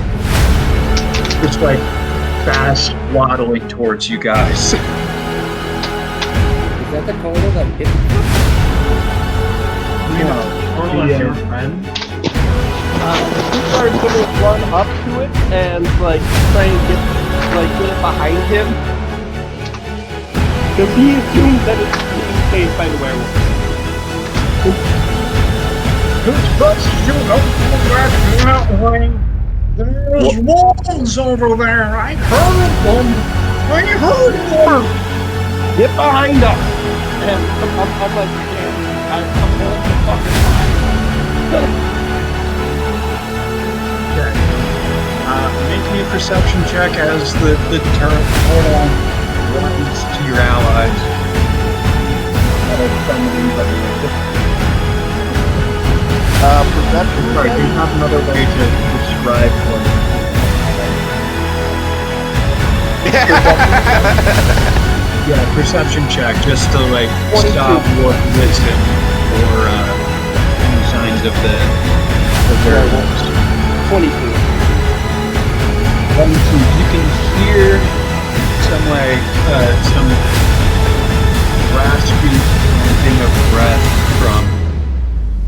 It's like fast waddling towards you guys. Is that the portal that hit Portal as your friend? Started to run up to it and like try and get it behind him. Because he assumes that it's being chased by the werewolf. There's wolves over there. I heard them. Get behind us! And I'm like, I'm pulling the fucking line. Make me a perception check as the portal runs to your allies. Perception. Sorry, do you have another way to describe what Yeah, perception check, just to like 22. stop or listen for any signs of the werewolves. 22. 22. You can hear some some raspy panting of breath from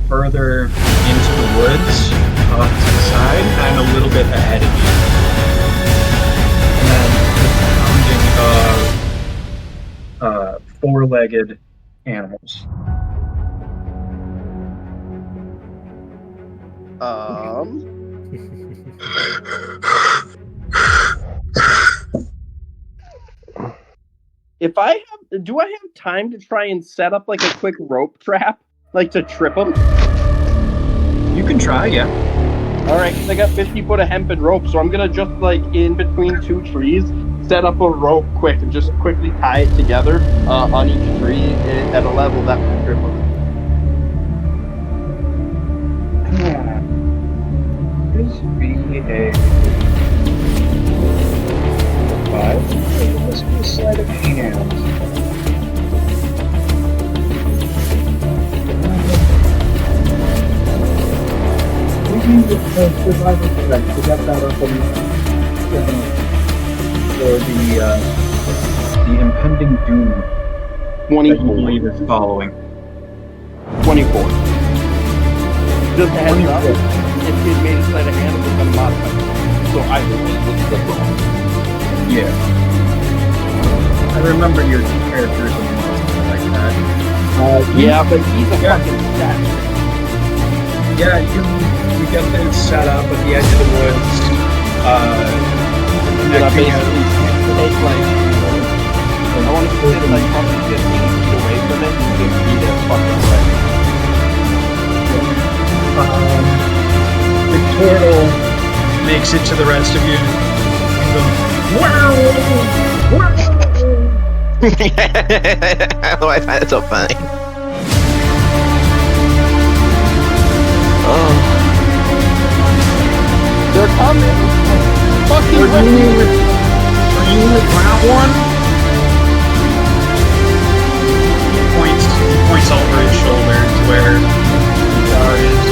further into the woods, off to the side, and a little bit ahead of you. And then the pounding of four-legged animals. Do I have time to try and set up like a quick rope trap, like to trip him? You can try, yeah. Alright, I got 50 foot of hempen rope, so I'm gonna just like in between two trees, set up a rope quick and just quickly tie it together on each tree at a level that will trip him. This be a 5. This be a sleight of hand. We need a survival check to get that up and for the impending doom that you 24. believe is following. 24. Just a heads up, if it made a sleight of hand, it was gonna modify it. So I was the wrong. Yeah. I remember your characters and like that. Yeah, but he's a fucking statue. Yeah, you get this set up at the edge of the woods. You're gonna basically take like, I want to sit like probably 15 feet away from it and just be there fucking away. The turtle makes it to the rest of you. Oh, I find it so funny. Oh. They're coming! Fucking Are you the ground one? He points over his shoulder to where Dar is.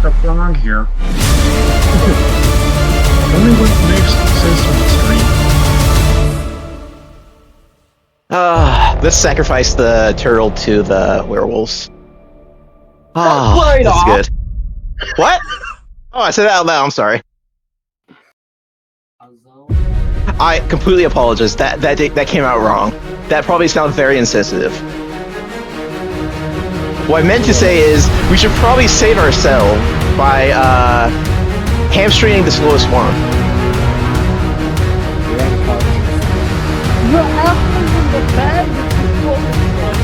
The frog here. Only what makes sense on the screen. Let's sacrifice the turtle to the werewolves. Right that's off. good. What? Oh, I said that out loud. I'm sorry. I completely apologize. That came out wrong. That probably sounds very insensitive. What I meant to say is, we should probably save ourselves by hamstringing the slowest one.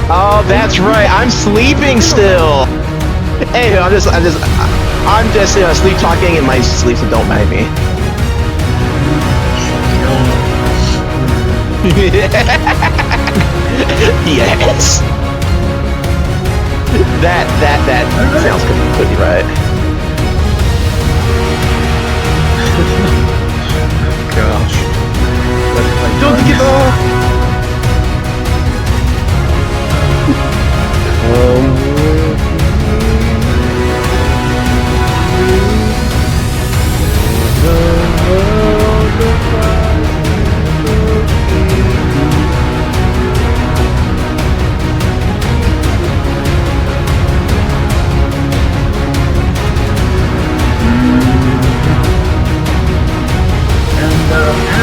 Oh, that's right. I'm sleeping still. Hey, I'm just sleep talking in my sleep, so don't mind me. Yes. That sounds completely right. Gosh. Don't give up!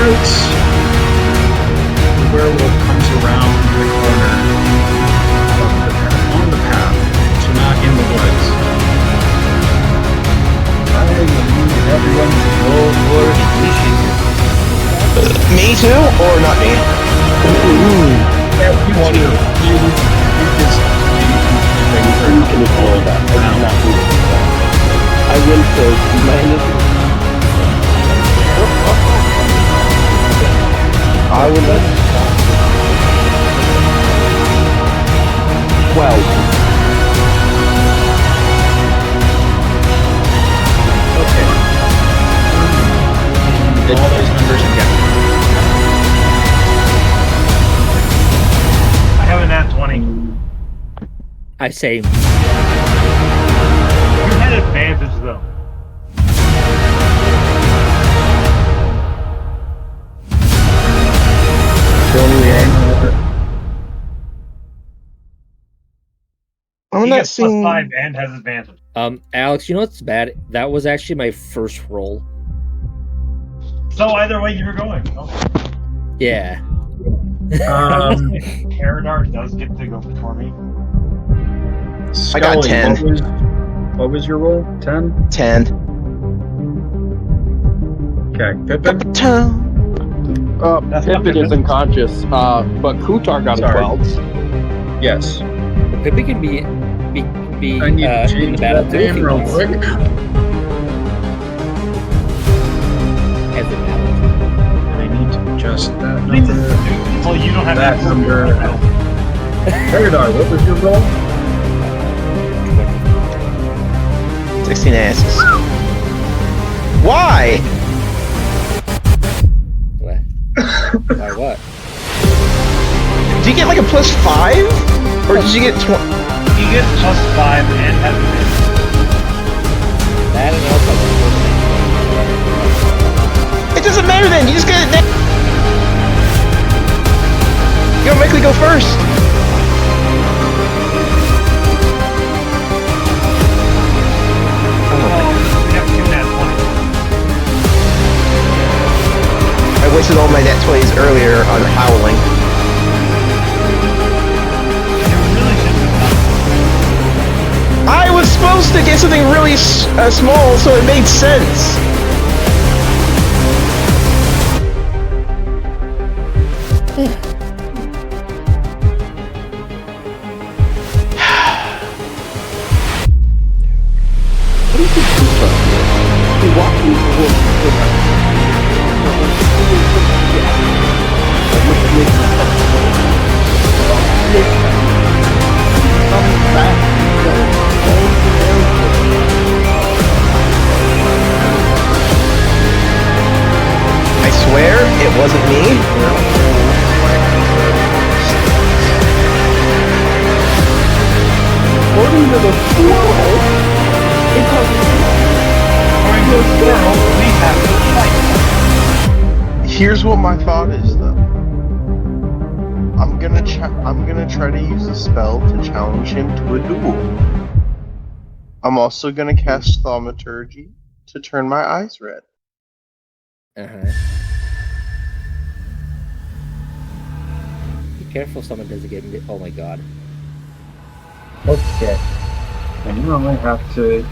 As the werewolf comes around the corner on the path, so not in the woods. I need everyone to go for initiative. Me too, or not me? Yeah, you want to. You just. You can ignore that. I will first. My initiative. I would let 12. Okay. All those numbers again. I have a nat 20. I say, You had advantage though. I'm He not gets seeing. +5 and has advantage. Alex, you know what's bad? That was actually my first roll. So either way you were going. Okay. Yeah. Herodar does get to go before me. I got Scully, 10. What was your roll? 10? 10. Okay. Pippin? Pippin is unconscious, but Kutar got a Sorry. 12. Yes. Pippi can be I need to in the change battle that too if name he real wants. quick. As a battle. I need to adjust that Please, number. well, you don't have That to number. Herodar, what was your roll? 16 asses. Why? What? Why what? Did you get like a +5? Or did you get 20? You get +5 and have advantage. That and also It doesn't matter then. You just gotta. You gotta make me go first. We have 2 nat 20s. I wasted all my net 20s earlier on howling. I was supposed to get something really small, so it made sense. I swear it wasn't me. According to the squirrel, According to the squirrel, we have to fight. Here's what my thought is, though. I'm gonna try to use a spell to challenge him to a duel. I'm also gonna cast Thaumaturgy to turn my eyes red. Be careful, someone doesn't get me. Oh my god. Okay. And now I have to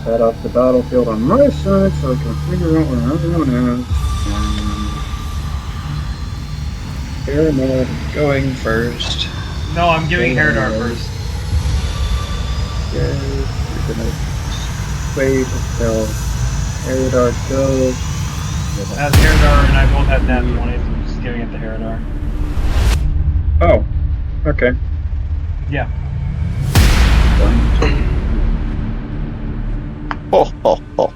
set up the battlefield on my side so I can figure out where everyone is. Pyramid going first. No, I'm giving Herodar first. Okay, we're gonna wait until Herodar goes. As Herodar and I both have nat 20s, I'm just giving it to Herodar. Oh, okay. Yeah. Oh, oh, oh.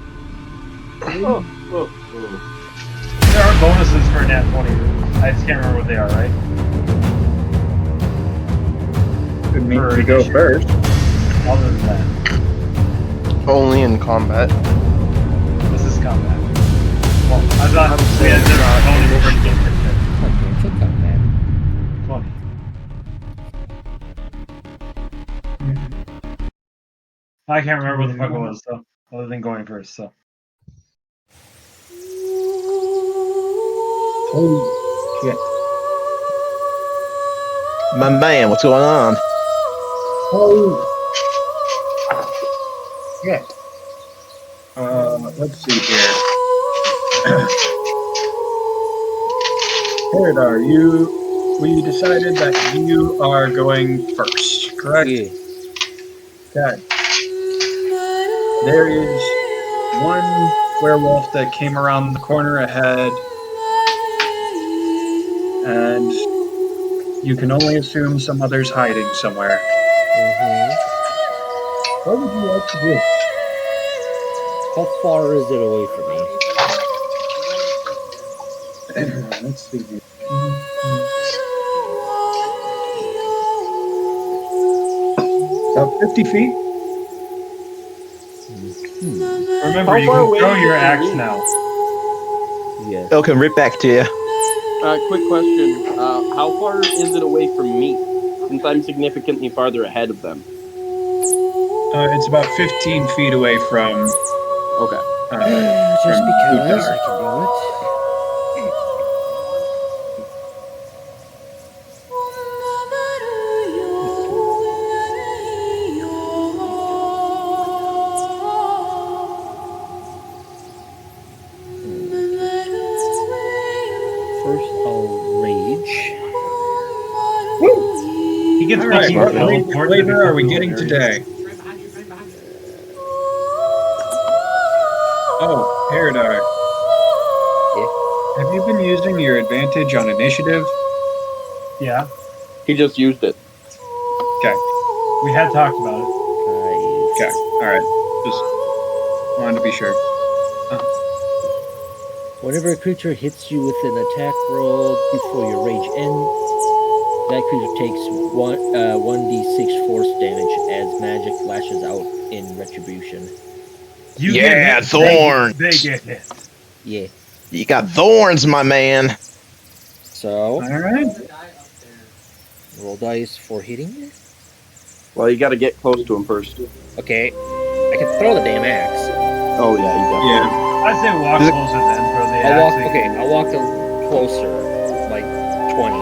There are bonuses for nat 20. I just can't remember what they are, right? Good mean to go first. Other than that, Only in combat. this is combat. Well, I thought we had different bonus for game Click on that. 20. I can't remember what the fuck it was, so other than going first, so. Holy shit. My man, what's going on? Holy shit. Let's see here. Herodar, we decided that you are going first, correct? Yeah. Okay. There is one werewolf that came around the corner ahead, and you can only assume some others hiding somewhere. What would you like to do? How far is it away from me? Let's see here. About 50 feet. Remember, you can throw your axe now. Yeah. It'll right back to you. quick question. How far is it away from me? Since I'm significantly farther ahead of them. It's about 15 feet away from. Okay. Just from because Utah. I can do it. First, I'll rage. He gets All right, fucking what teleported flavor are we before getting the today? Oh, Herodar. Have you been using your advantage on initiative? Yeah, He just used it. Okay, we had talked about it. okay, alright. Just wanted to be sure. Whenever a creature hits you with an attack roll before your rage ends, that creature takes 1d6 force damage as magic lashes out in retribution. You Yeah, get hit, thorns. They get hit. Yeah. You got thorns, my man. So, Alright. roll dice for hitting. Well, you got to get close to him first. Okay, I can throw the damn axe. Oh yeah, you got. Yeah. I'd say walk Is it- closer then for the I'll walk. actually- Okay, I'll walk a closer, like 20.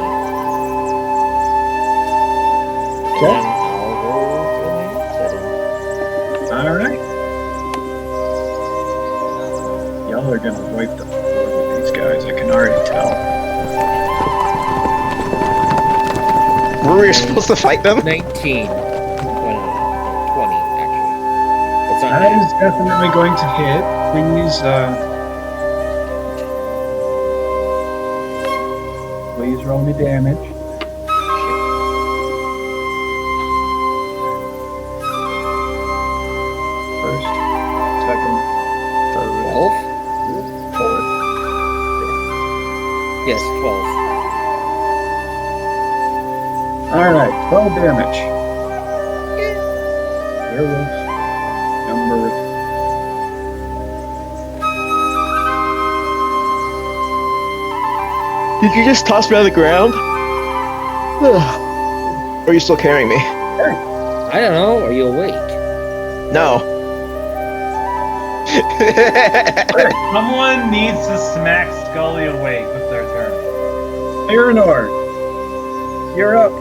And then I'll roll throw my axe at him. Alright. Y'all are gonna wipe the floor with these guys, I can already tell. Were we supposed to fight them? 19. Oh, no, 20 actually. That's not That is definitely going to hit. Please roll me damage. First, second, third, 12. fourth. Yes, 12. Alright, 12 damage. Werewolf number. Did you just toss me on the ground? Or are you still carrying me? I don't know. Are you awake? No. Someone needs to smack Scully awake with their turn. Aranor, you're up.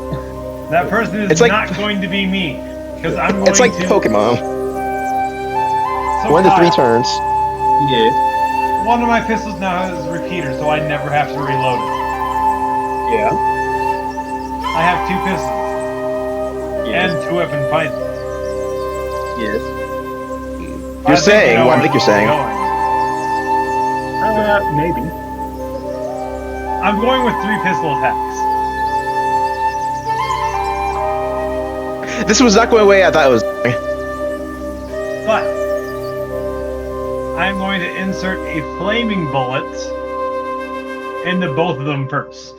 That person is It's like- not going to be me. Because I'm going It's like to... Pokemon. So 1 to 3 Kyle, turns. Yes. One of my pistols now has a repeater, so I never have to reload it. Yeah. I have 2 pistols. And 2 weapon fighters. Yes. I think saying, you know well, I where think you're this is saying. going. Maybe. I'm going with 3 pistol attacks. This was not going away. I thought it was. But I'm going to insert a flaming bullet into both of them first.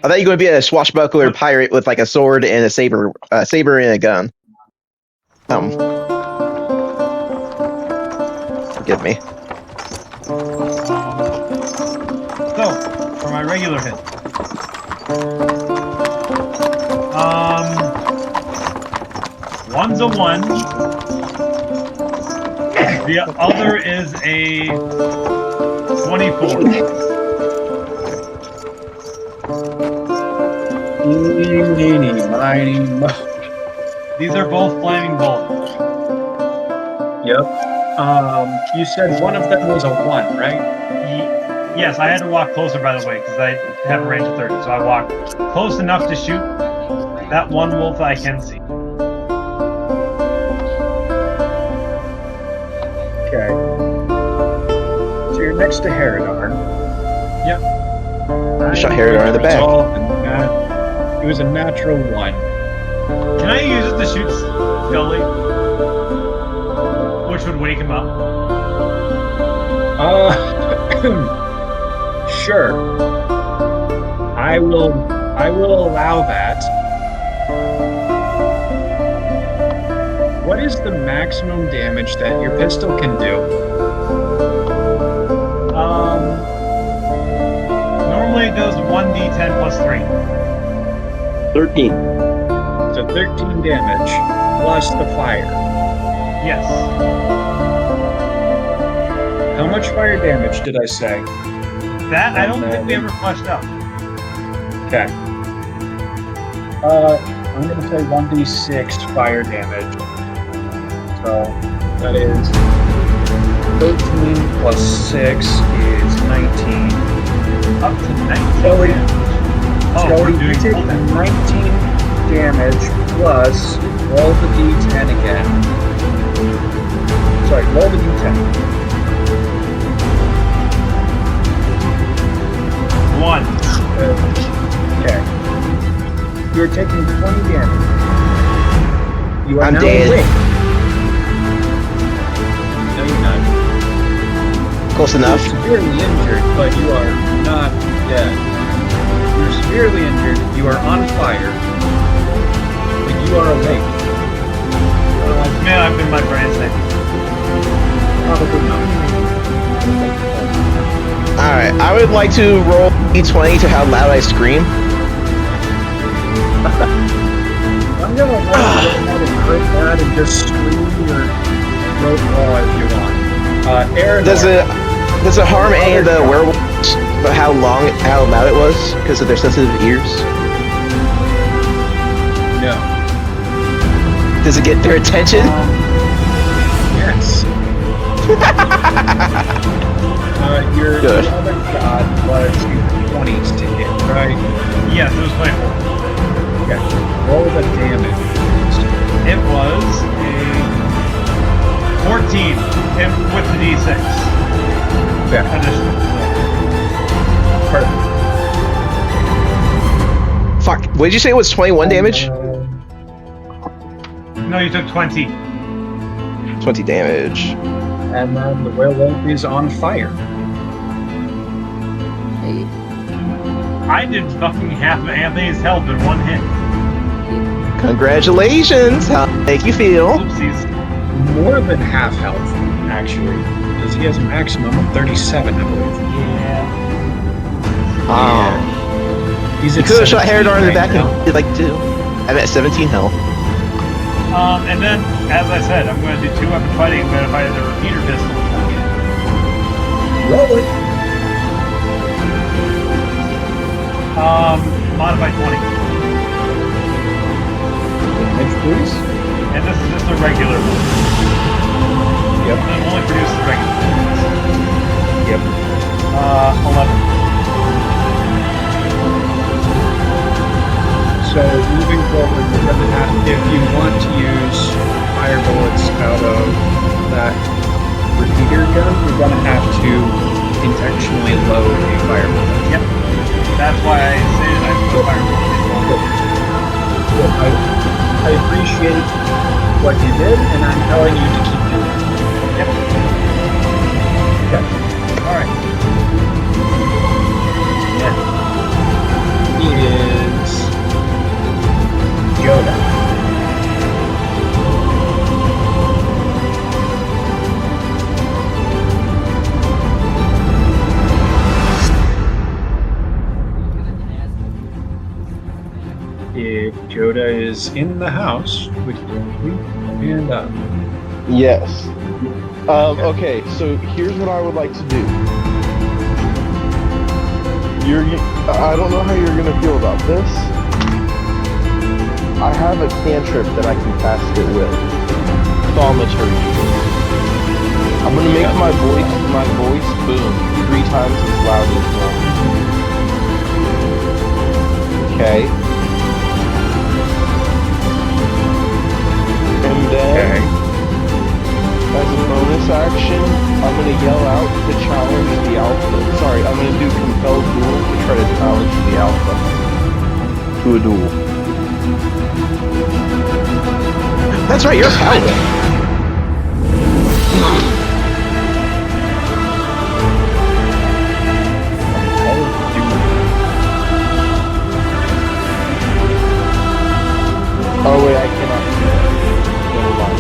I thought you were going to be a swashbuckler pirate with like a sword and a saber and a gun. Forgive me. So, for my regular hit. One's a 1. The other is a 24. Eeny, miny, mo. These are both flaming bullets. Yep. You said one of them was a 1, right? Yes, I had to walk closer, by the way, because I have a range of 30, so I walked close enough to shoot that one wolf I can see. Okay. So you're next to Herodar. Yep. You shot Herodar in the back. It was a natural 1. Can I use it to shoot Scully? Which would wake him up? Sure. I will allow that. What is the maximum damage that your pistol can do? Normally it does 1d10 plus 3. 13. So 13 damage plus the fire. Yes. How much fire damage did I say? That I don't think we ever fleshed out. Okay. I'm gonna say 1d6 fire damage. So that is 13 plus 6 is 19. Up to 19 Scully, damage. Oh, Scully, we're you doing take full damage. 19 damage plus roll the d10 again. Sorry, roll the d10. 1. Okay. You're taking 20 damage. You are I'm now dead. awake. No, you're not. Close enough. You're severely injured, but you are not dead. You're severely injured. You are on fire. But you are awake. May have been my brain saying. Probably not. I would like to roll d20 to how loud I scream. I'm gonna let you go ahead and crit that and just scream your throat wall if you want. Aaron, Does it harm any of the werewolves? But how loud it was because of their sensitive ears? No. Does it get their attention? Yes. Your Good. other god was 20s to hit, right? Yes, it was 24. Okay. Roll the damage. It was a 14 with the D6. Okay. Additional. Perfect. Fuck. What did you say it was 21 damage? No, you took 20. 20 damage. And then the werewolf is on fire. Hey, I did fucking half of Anthony's health in one hit. Congratulations! How make you feel? Oopsies. More than half health, actually. Because he has a maximum of 37, I believe. Yeah. He's You at could have shot 17 Herodar in the back now. and did like 2. I'm at 17 health. And then, as I said, I'm going to do 2 weapon fighting. I'm going to fight the repeater pistol. Roll it. Modified 20. Damage, please. And this is just a regular one. Yep. It only produces regular ones. Yep. 11. So moving forward, we're going to have, if you want to use fire bullets out of that repeater gun, you're going to have to intentionally load a fire bullet. Yep. That's why I say that I put fire I appreciate what you did, and I'm telling you to keep doing it. Yep. Okay. Alright. He is Yoda. If Yoda is in the house, would you please stand up? Yes. Okay, so here's what I would like to do. I don't know how you're gonna feel about this. I have a cantrip that I can cast it with. Thaumaturgy. I'm gonna make my voice boom 3 times as loud as normal. Okay. And then, as a bonus action, I'm gonna yell out to challenge the alpha. Sorry, I'm gonna do compelled duel to try to challenge the alpha to a duel. That's right, you're a paladin. Oh wait, I cannot do that. Never mind.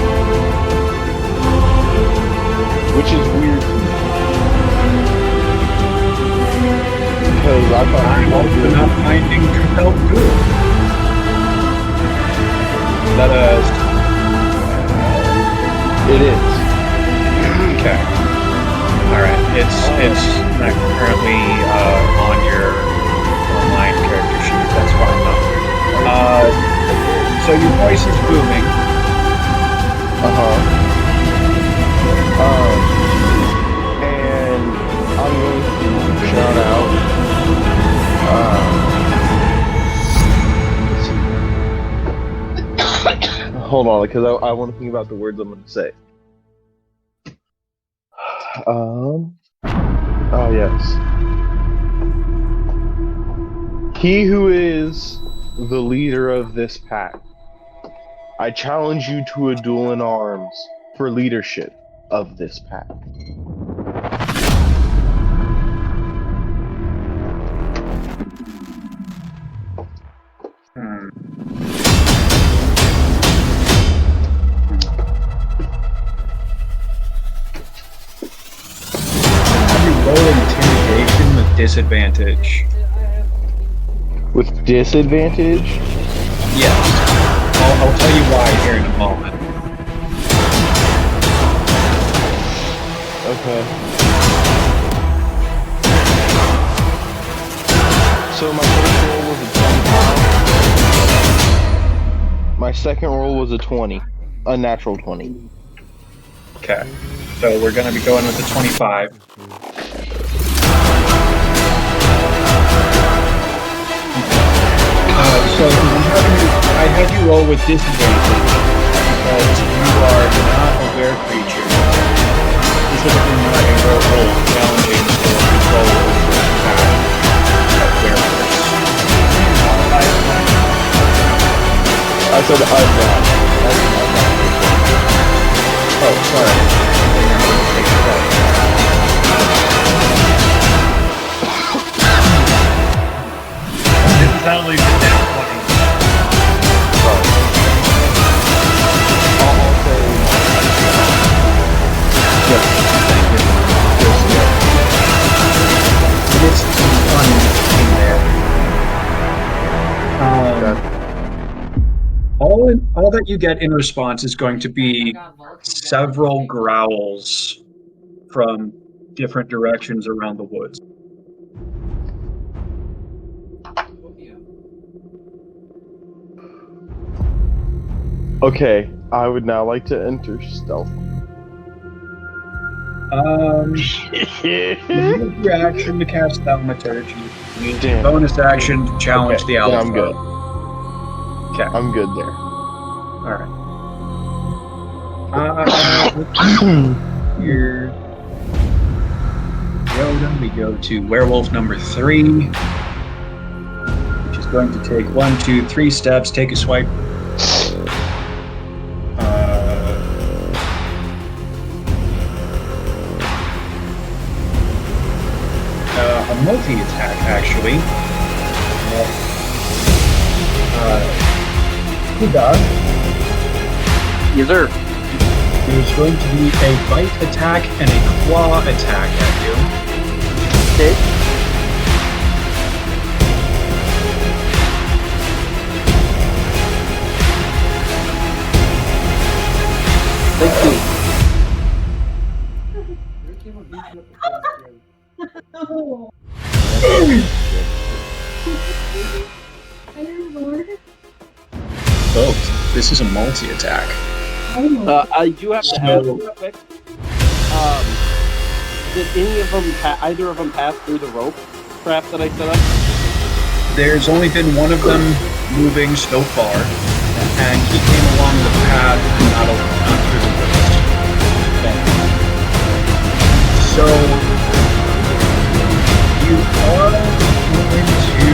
Which is weird to me. Because I thought I'm also not finding compelled duel. That it is. okay. All right. It's not currently on your online character sheet. That's fine though. So your voice is booming. And I'm going to shout out. Hold on, because I want to think about the words I'm going to say. Oh yes. He who is the leader of this pack, I challenge you to a duel in arms for leadership of this pack. Have you roll intimidation with disadvantage. With disadvantage? Yes. I'll tell you why here in a moment. Okay. So my first roll was a 25. My second roll was a 20. A natural 20. Okay. So we're going to be going with the 25. So I had you roll with disadvantage because you are not a were creature. Specifically not a roll challenging or control over the power of werewolves. I said I'm not. Oh, sorry. This is only the next 20. It's fun in there. All that you get in response is going to be several growls from different directions around the woods. Okay, I would now like to enter stealth. Use your action to cast Thaumaturgy. Use your Damn. bonus action to challenge Okay, the alpha. then I'm good. Okay. I'm good there. Alright. Here. Yoda, we go to werewolf number 3, which is going to take 1, 2, 3 steps, take a swipe. A multi-attack, actually. Good dog. Yes, sir. There's going to be a bite attack and a claw attack at you. Okay. Thank you. Both. This is a multi-attack. I do have to ask real quick. Did any of them, either of them pass through the rope trap that I set up? There's only been one of them moving so far, and he came along the path, not through the woods. So, you are going to...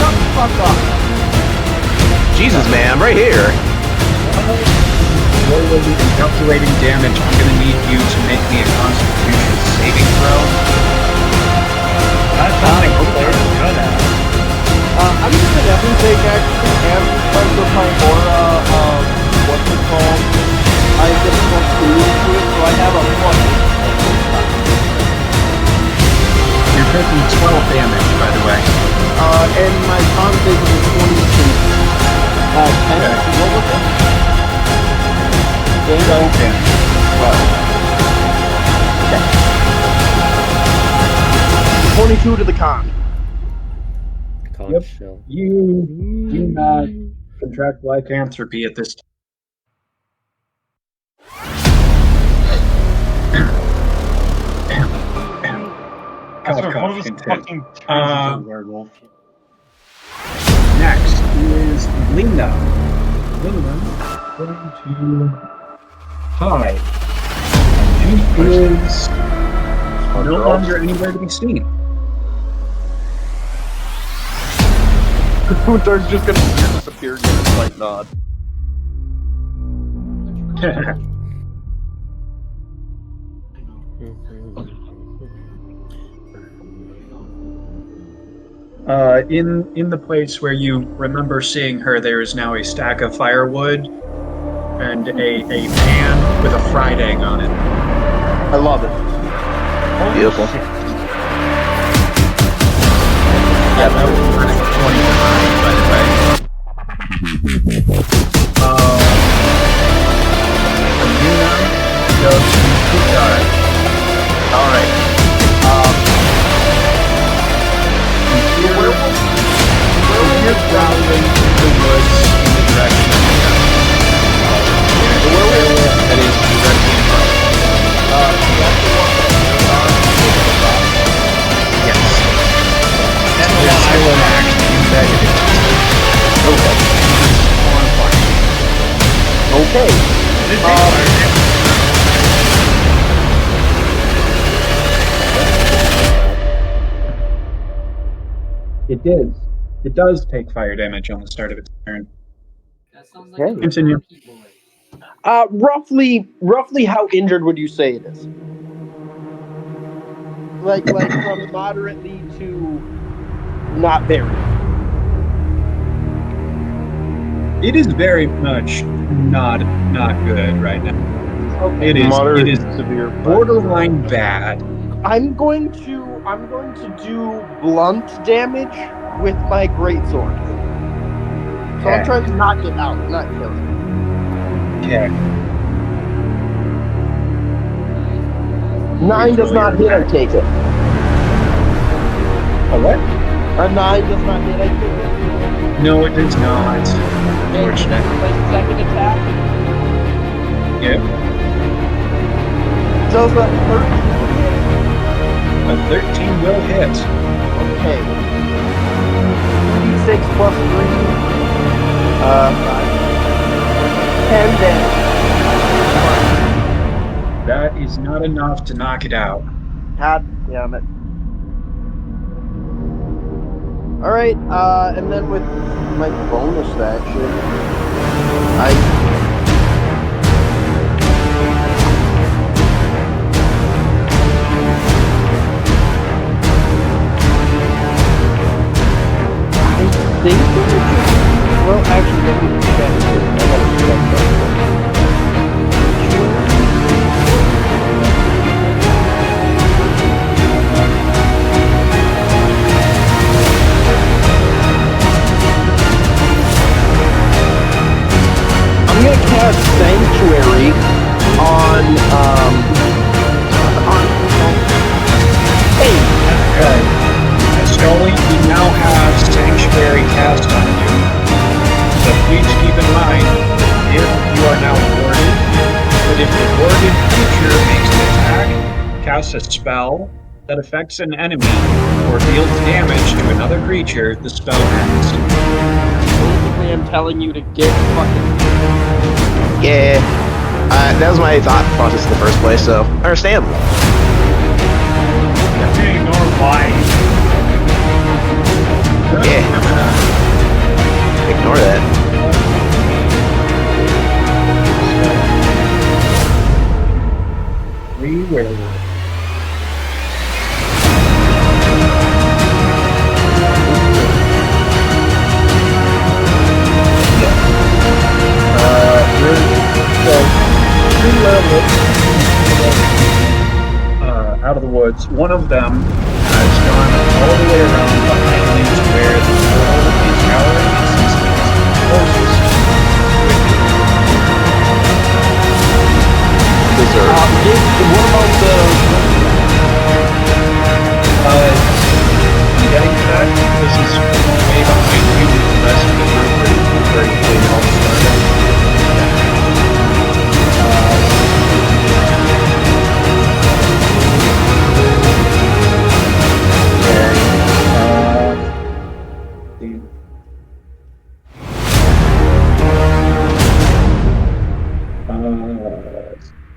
Shut the fuck up! Jesus, man, I'm right here. Rolling and calculating damage, I'm going to need you to make me a Constitution saving throw. That's something we're good at. I'm just gonna definitely take action and because of my aura, what's it called? I get plus 2 into it, so I have a plus 8. You're taking 12 damage, by the way. And my con save is 22. 10, Okay. what was it? 12 damage. Okay. 22 to the con. Yep. You do not contract lycanthropy at this time. That's Cough, one of us content. fucking turns into a werewolf. Next is Lena. Lena going to hide. She is no longer anywhere to be seen. There's just gonna disappear and get a slight nod. In the place where you remember seeing her, there is now a stack of firewood and a pan with a fried egg on it. I love it. Beautiful. Yeah, that was running 29, by the way. Yuna goes to Kuchar. Alright. You're prowling the woods in the direction of the werewolf that is directly in front of you. Yes. And there's still an action embedded in it. Okay. It did. It does take fire damage on the start of its turn. Okay. Continue. Roughly how injured would you say it is? Like from moderately to not very. It is very much not good right now. Okay. It is severe, borderline bad. I'm going to do blunt damage with my greatsword. So I'm trying to knock it out, not kill it. Okay. 9 does not hit, I take it. A what? A 9 does not hit, I take it. No, it does not. Unfortunate. My second attack. Yeah. Does that 13 hit? A 13 will hit. Okay. 2d6 plus 3. 10 damage. That is not enough to knock it out. God damn it. Alright, and then with my bonus action, I think well, actually, let me check this. I gotta check that. I'm gonna cast Sanctuary on hey. Okay. Scully, you now have Sanctuary cast on you. So please keep in mind, if you are now warded, that if the warded creature makes an attack, casts a spell that affects an enemy, or deals damage to another creature, the spell ends. Basically, I'm telling you to get fucking... Yeah. That was my thought process in the first place, so understandable. Ignore why. Yeah. Ignore that. Three werewolves. Out of the woods. One of them has gone all the way around behind you to where the portal is towering and sees closest. What about the... Getting to that, this is way behind you with the rest of the group where you played all the started.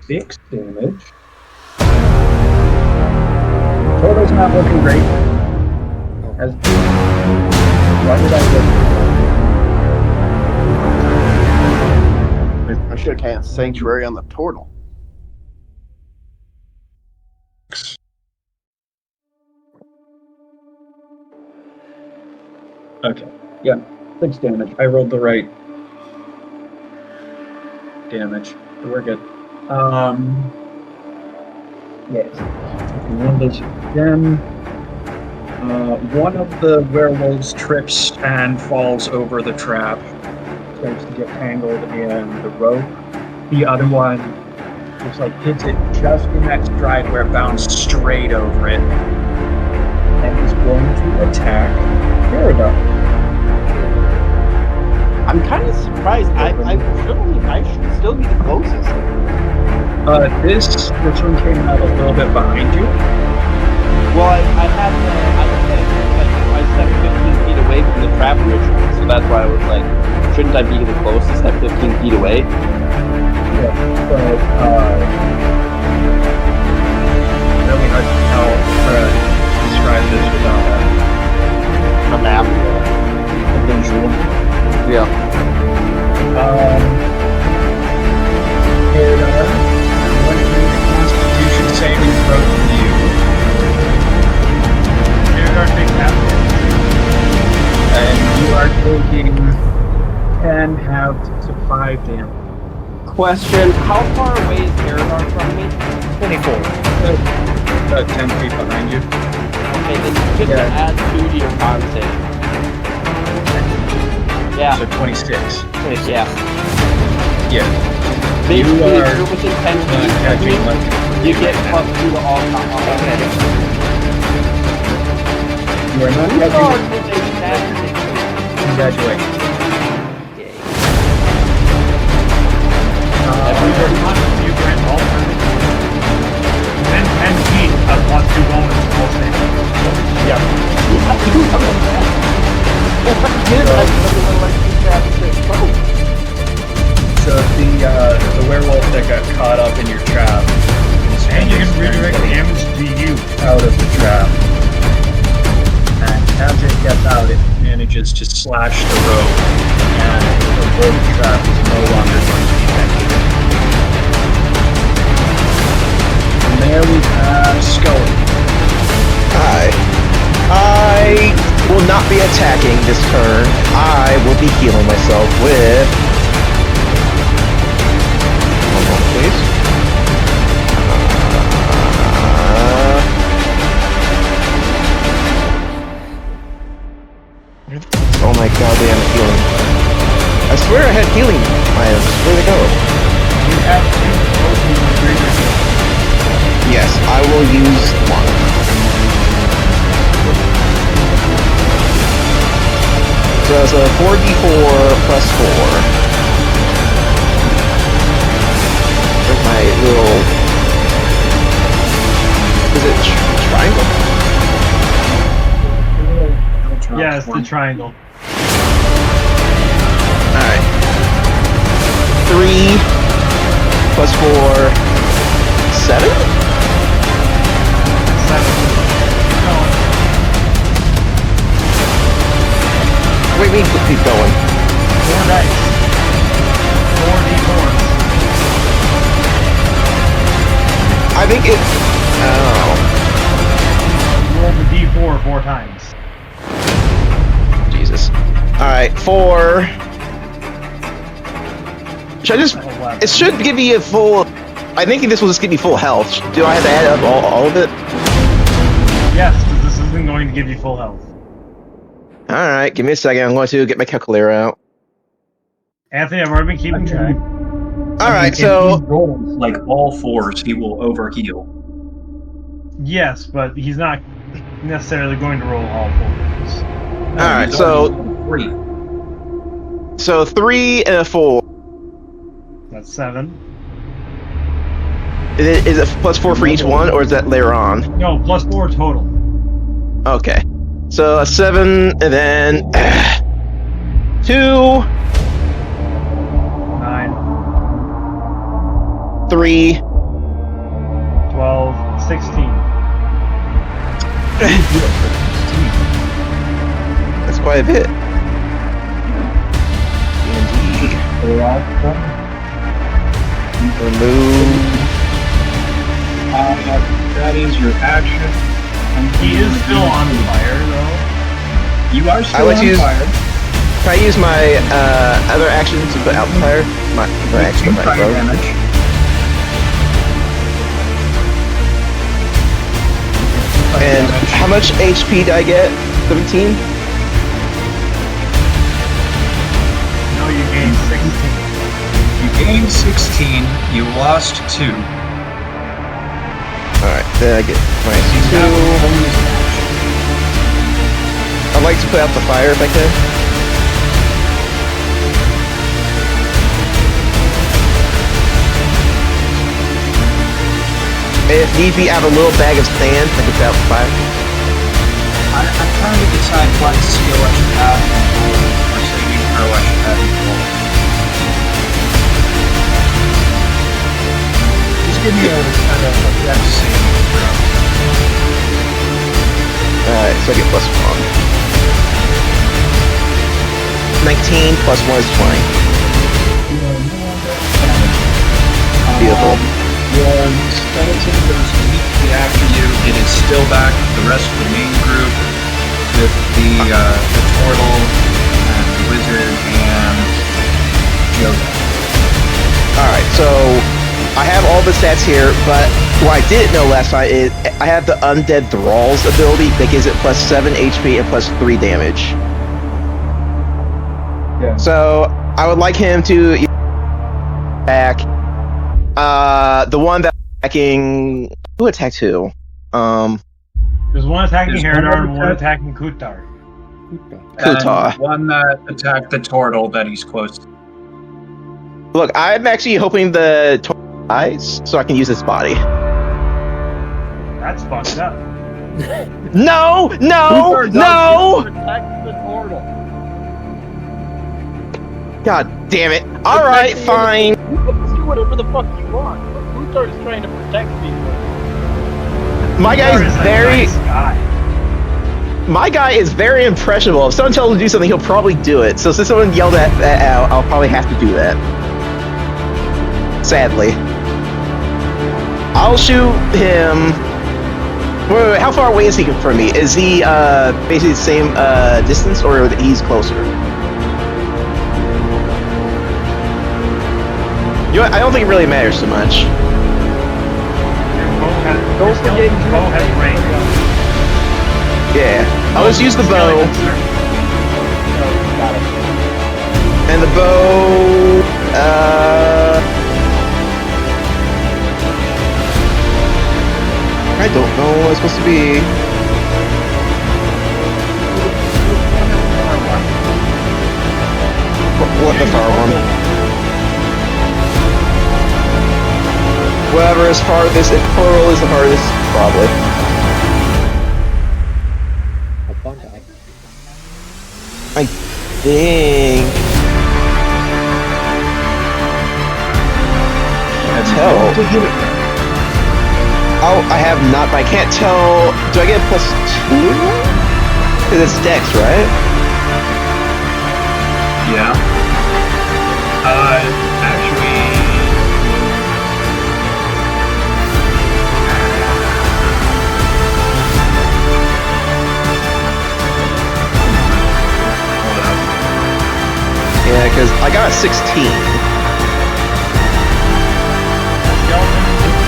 Six damage. Total's not looking great. Why did I should have cast Sanctuary on the turtle. Okay. Yeah. 6 damage. I rolled the right damage. We're good. Yes. And then One of the werewolves trips and falls over the trap, starts to get tangled in the rope. The other one just like hits it just in that stride where it bounced straight over it, and is going to attack Peridot. I'm kind of surprised. I should still be the closest. This one came out a little bit behind you. Well, I stepped 15 feet away from the trap originally, so that's why I was like, shouldn't I be the closest at 15 feet away? Yeah, but really hard to tell how to describe this without A map. a visual. Yeah. Peridot, what is the Constitution saving throw for you? Peridot takes half And you are taking 10 halved to 5 damage. Question: how far away is Peridot from me? 24. About 10 feet behind you. Okay, then you get to add 2 to your con save. Yeah. So 26. Yeah. Yeah. Basically, You if are you're within 10 not feet of catching me, much. you get +2 to all con. You are not Who catching. thought you did that? Congratulations. You grant all 10 feet of +2 bonus will save. Yeah. So the werewolf that got caught up in your trap, And you can redirect damage to you. out of the trap, and as it gets out, it manages to slash the rope, and the rope trap is no longer going to be effective. And there we have Scully. Hi. I will not be attacking this turn. I will be healing myself with... Hold on, please. Oh my goddamn healing. I swear I had healing items. Where'd they go? You have 2 potions of greater. Yes, I will use one. So it's a 4d4 plus 4. Where's my little... Is it triangle? Yeah, it's the triangle. Alright. 3 plus 4... 7? 7. No. Wait, we can keep going. 4 dice. 4 d4s. I think it... Oh. Roll the d4 4 times. Jesus. Alright, 4... Should I just... It should give me a full... I think this will just give me full health. Do I have to add up all of it? Yes, because this isn't going to give you full health. Alright, give me a second. I'm going to get my calculator out. Anthony, I've already been keeping track. Alright, If so... he rolls like all 4s, he will overheal. Yes, but he's not necessarily going to roll all 4s. Alright, so... 3. So 3 and a 4. That's 7. Is it plus 4 for each one, or is that later on? No, plus 4 total. Okay. So 7, and then... 2... 9, 3... 12, 16. That's quite a bit. Remove... That is your action. He is still on fire, though. You are still would on use- fire. Can I use my other action to put out the fire? My extra my fire bow? damage. And how much HP did I get? 17? No, you gained 16. You gained 16. You lost 2. Alright, then I get minus You 2. have a bonus action. I'd like to put out the fire if I could. If need be, I have a little bag of sand I can put out the fire. I'm trying to decide what skill I should have in gold or saving throw I should have in gold. Just give me a kind of a dex saving throw. Alright, so I get plus 1. 19 plus 1 is 20. Beautiful. Your skeleton goes immediately after you. It is still back with the rest of the main group with the turtle and the wizard and Yoda. Alright, so I have all the stats here, but what I didn't know last night is I have the Undead Thralls ability that gives it plus 7 HP and plus 3 damage. Yeah. So I would like him to back. The one that attacking who attacked who? There's one attacking There's Herodar one and one attacking Kutar. Kutar. And one that attacked the turtle that he's close to. Look, I'm actually hoping the turtle dies so I can use his body. That's fucked up. No! No! No! Protect the portal. God damn it! All right, fine. You can do whatever the fuck you want. Luthor is trying to protect people. My guy Kutar is a very. nice guy. My guy is very impressionable. If someone tells him to do something, he'll probably do it. So since someone yelled that out, I'll probably have to do that. Sadly. I'll shoot him. Wait, how far away is he from me? Is he basically the same distance, or he's closer? You know what? I don't think it really matters so much. Don't forget you bow has range. Yeah. I'll just use the bow. And the bow, I don't know what it's supposed to be. What the far one? Whatever is farthest, if Pearl is the farthest, probably. I think. Can't tell. Oh, I have not, but I can't tell. Do I get plus 2? Because it's Dex, right? Yeah. Actually. Yeah, because I got a 16. It's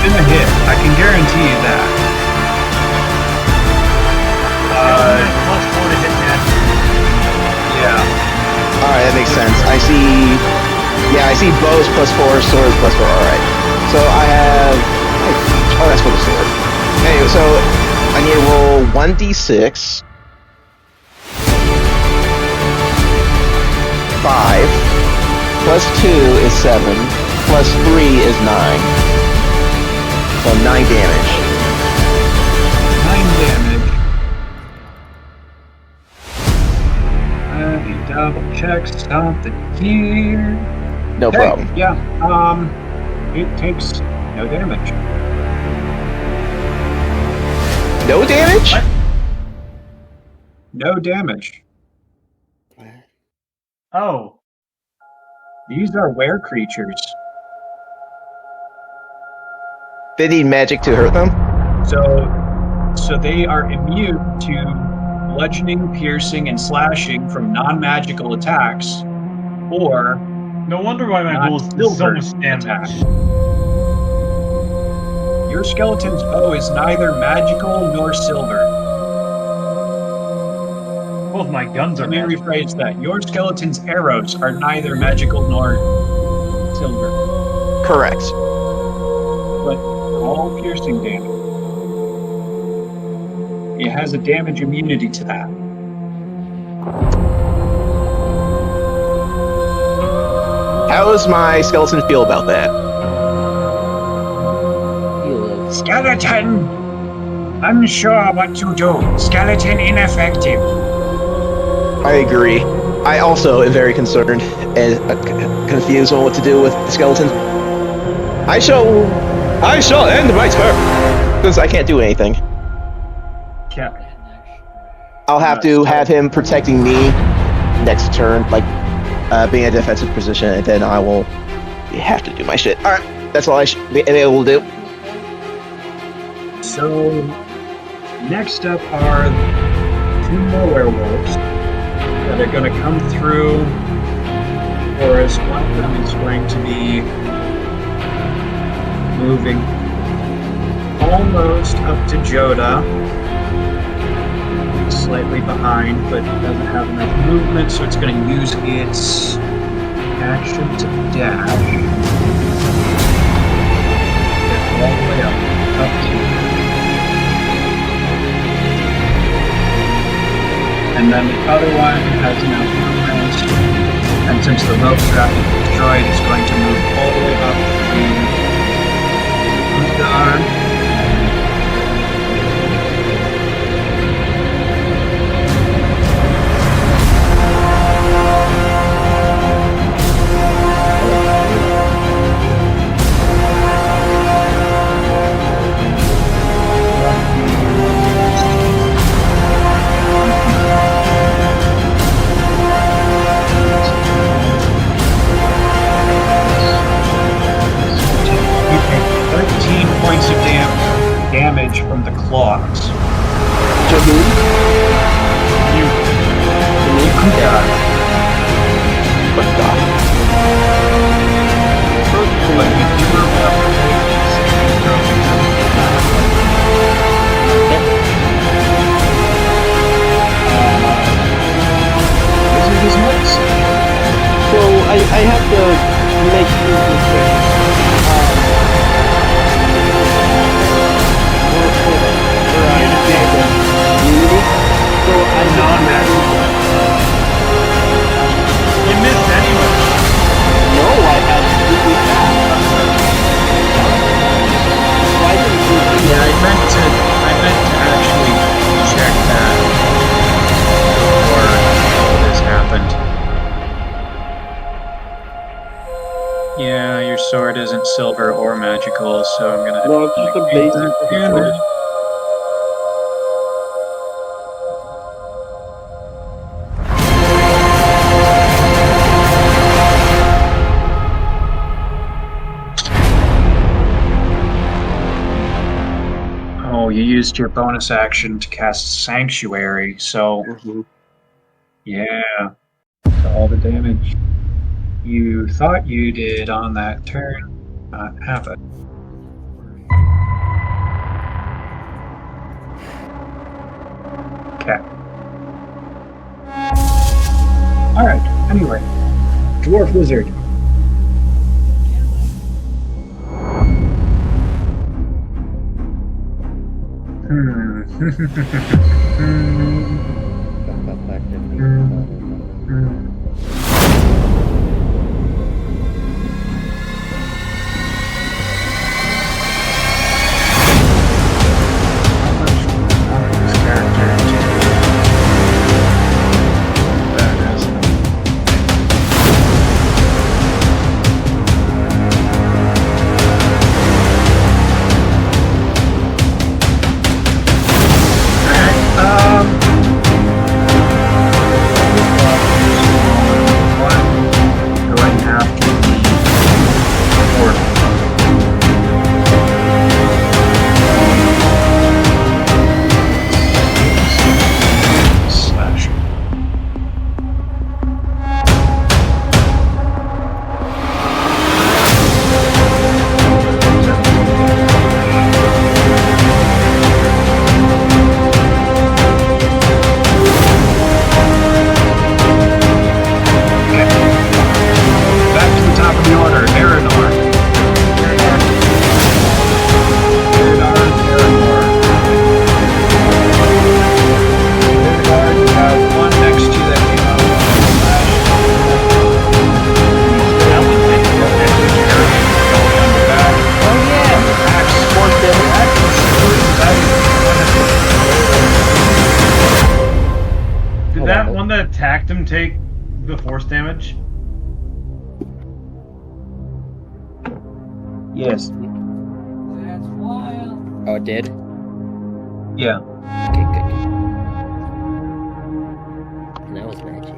gonna hit. I can guarantee you that. Plus 4 to hit that. Yeah. Alright, that makes sense. I see. Yeah, I see bows plus 4, swords plus 4. Alright. So I have. Oh, that's for the sword. Anyway, so I need to roll 1d6. 5. Plus 2 is 7. Plus 3 is 9. So 9 damage. 9 damage. Let me double check something here. No Okay, problem. Yeah. It takes no damage. No damage? What? No damage. Oh. These are were creatures. They need magic to hurt them? So they are immune to bludgeoning, piercing, and slashing from non-magical attacks, or No wonder why my not ghouls do so silver much damage. attacks. Your skeleton's bow is neither magical nor silver. Both my guns are Let me magical. rephrase that. Your skeleton's arrows are neither magical nor silver, Correct. but all piercing damage. It has a damage immunity to that. How does my skeleton feel about that? Skeleton! Unsure what to do. Skeleton ineffective. I agree. I also am very concerned and confused on what to do with the skeleton. I shall end my turn because I can't do anything. Yeah. I'll have to have him protecting me next turn, like being a defensive position, and then I will have to do my shit. All right, that's all I should be able to do. So, next up are 2 more werewolves that are going to come through forest. One of them is going to be moving almost up to Joda. Slightly behind, but doesn't have enough movement, so it's going to use its action to dash. Get all the way up to. And then the other one has enough movement, and since the rope trap is destroyed, it's going to move all the way up to Udar. Points of damage from the claws. To who? You. Yeah. What the? But if you were So I have to make sure So I'm non-magical. You missed anyway. No, I absolutely not. Why didn't you? Yeah, I meant to actually check that before all this happened. Yeah, your sword isn't silver or magical, so I'm gonna. No, it's just a basic sword. Oh, you used your bonus action to cast Sanctuary, so yeah, so all the damage you thought you did on that turn not happen. Okay. Alright, anyway. Dwarf Wizard. Did that one that attacked him take the force damage? Yes. Oh, it did? Yeah. Okay, good. And that was magic.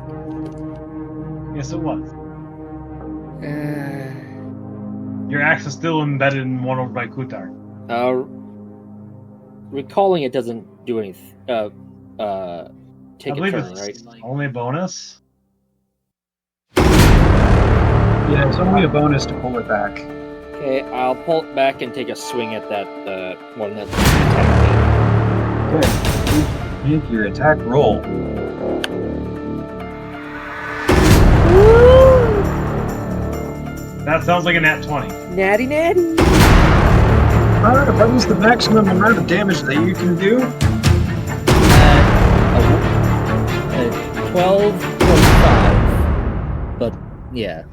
Yes, it was. Your axe is still embedded in one over by Kutar. Recalling it doesn't do anything. Take I a believe turn, it's right? only a bonus. Yeah, it's only a bonus to pull it back. Okay, I'll pull it back and take a swing at that one that's attacking Okay. Make your attack roll. That sounds like a nat 20. me. Natty. Alright, what is the maximum amount of damage that you can do? 12.5. But, yeah.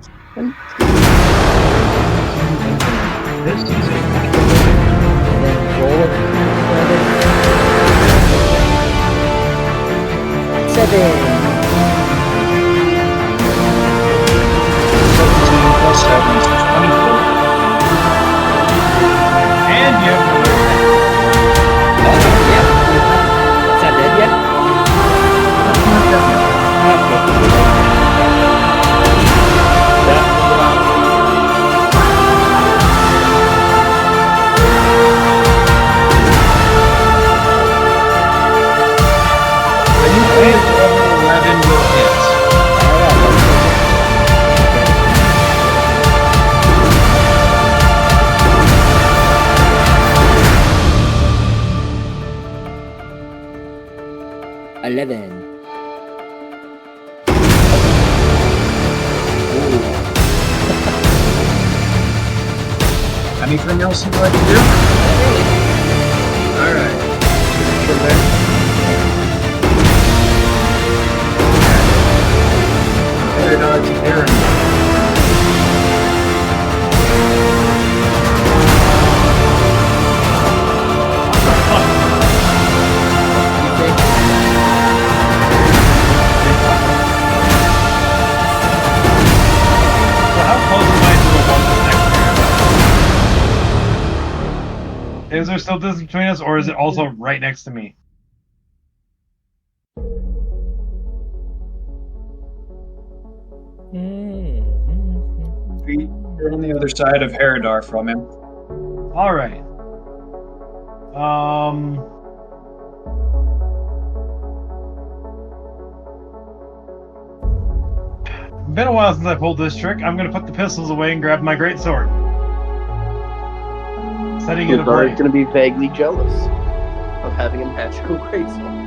This is And then roll it. 7. 17 plus 7 is 24. And you have another Yeah. It's not dead yet? Level 11 will hit. Anything else you'd like to do? Alright. Paradox Aaron. So how close am I to the one that's next to me? Is there still distance between us, or is it also right next to me? You're on the other side of Herodar from him. Alright. Been a while since I pulled this trick. I'm gonna put the pistols away and grab my great sword. Setting it Kutar is ablaze. going to be vaguely jealous of having a magical greatsword.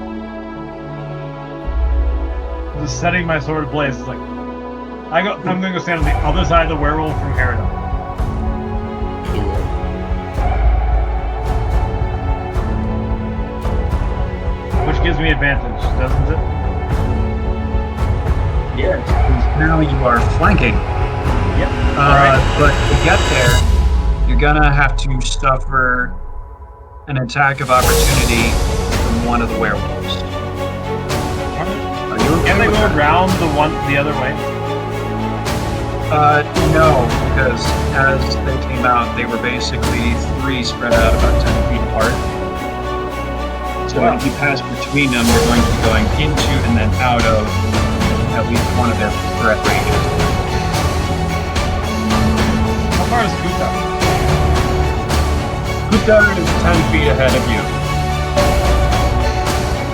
Just setting my sword ablaze. It's like I'm gonna go stand on the other side of the werewolf from Herodon. Which gives me advantage, doesn't it? Yeah, because now you are flanking. Yep. But to get there, you're gonna have to suffer an attack of opportunity from one of the werewolves. Are you okay Can they with go that? around the other way? No, because as they came out, they were basically 3 spread out about 10 feet apart. So if you pass between them, you're going to be going into and then out of at least one of their threat ranges. How far is Kuta? Kuta is 10 feet ahead of you.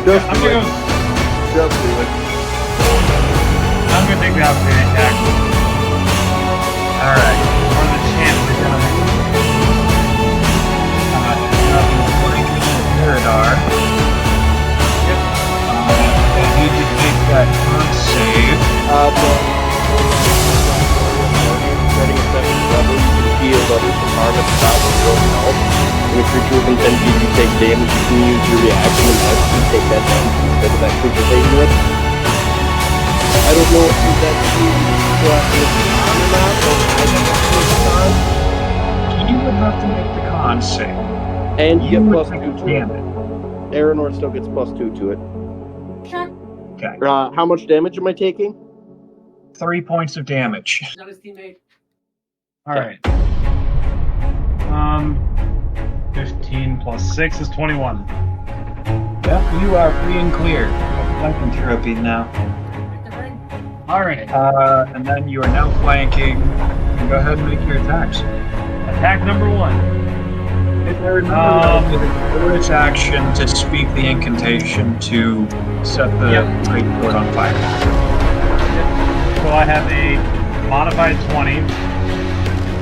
Just I'm do gonna it. Just do it. take the opportunity attack. Alright. Or the chance to kill him. Herodar. They need to make that con save. Setting a second level, you can heal others from harm at the top of your own health. When a creature within 10 feet you take damage, you can use your reaction and actually take that damage instead of that creature taking it. I don't know if you've actually gotten on or not, but I don't know if You would have to make the con save. and you You get would plus take 2 to damage. it. Aranor still gets plus 2 to it. Okay. How much damage am I taking? 3 points of damage. Not his teammate. All right. 15 plus 6 is 21. Yep, you are free and clear of flanking therapy now. All right. And then you are now flanking. You can go ahead and make your attacks. Attack number 1. Its action to speak the incantation to set the great sword on fire. So I have a modified 20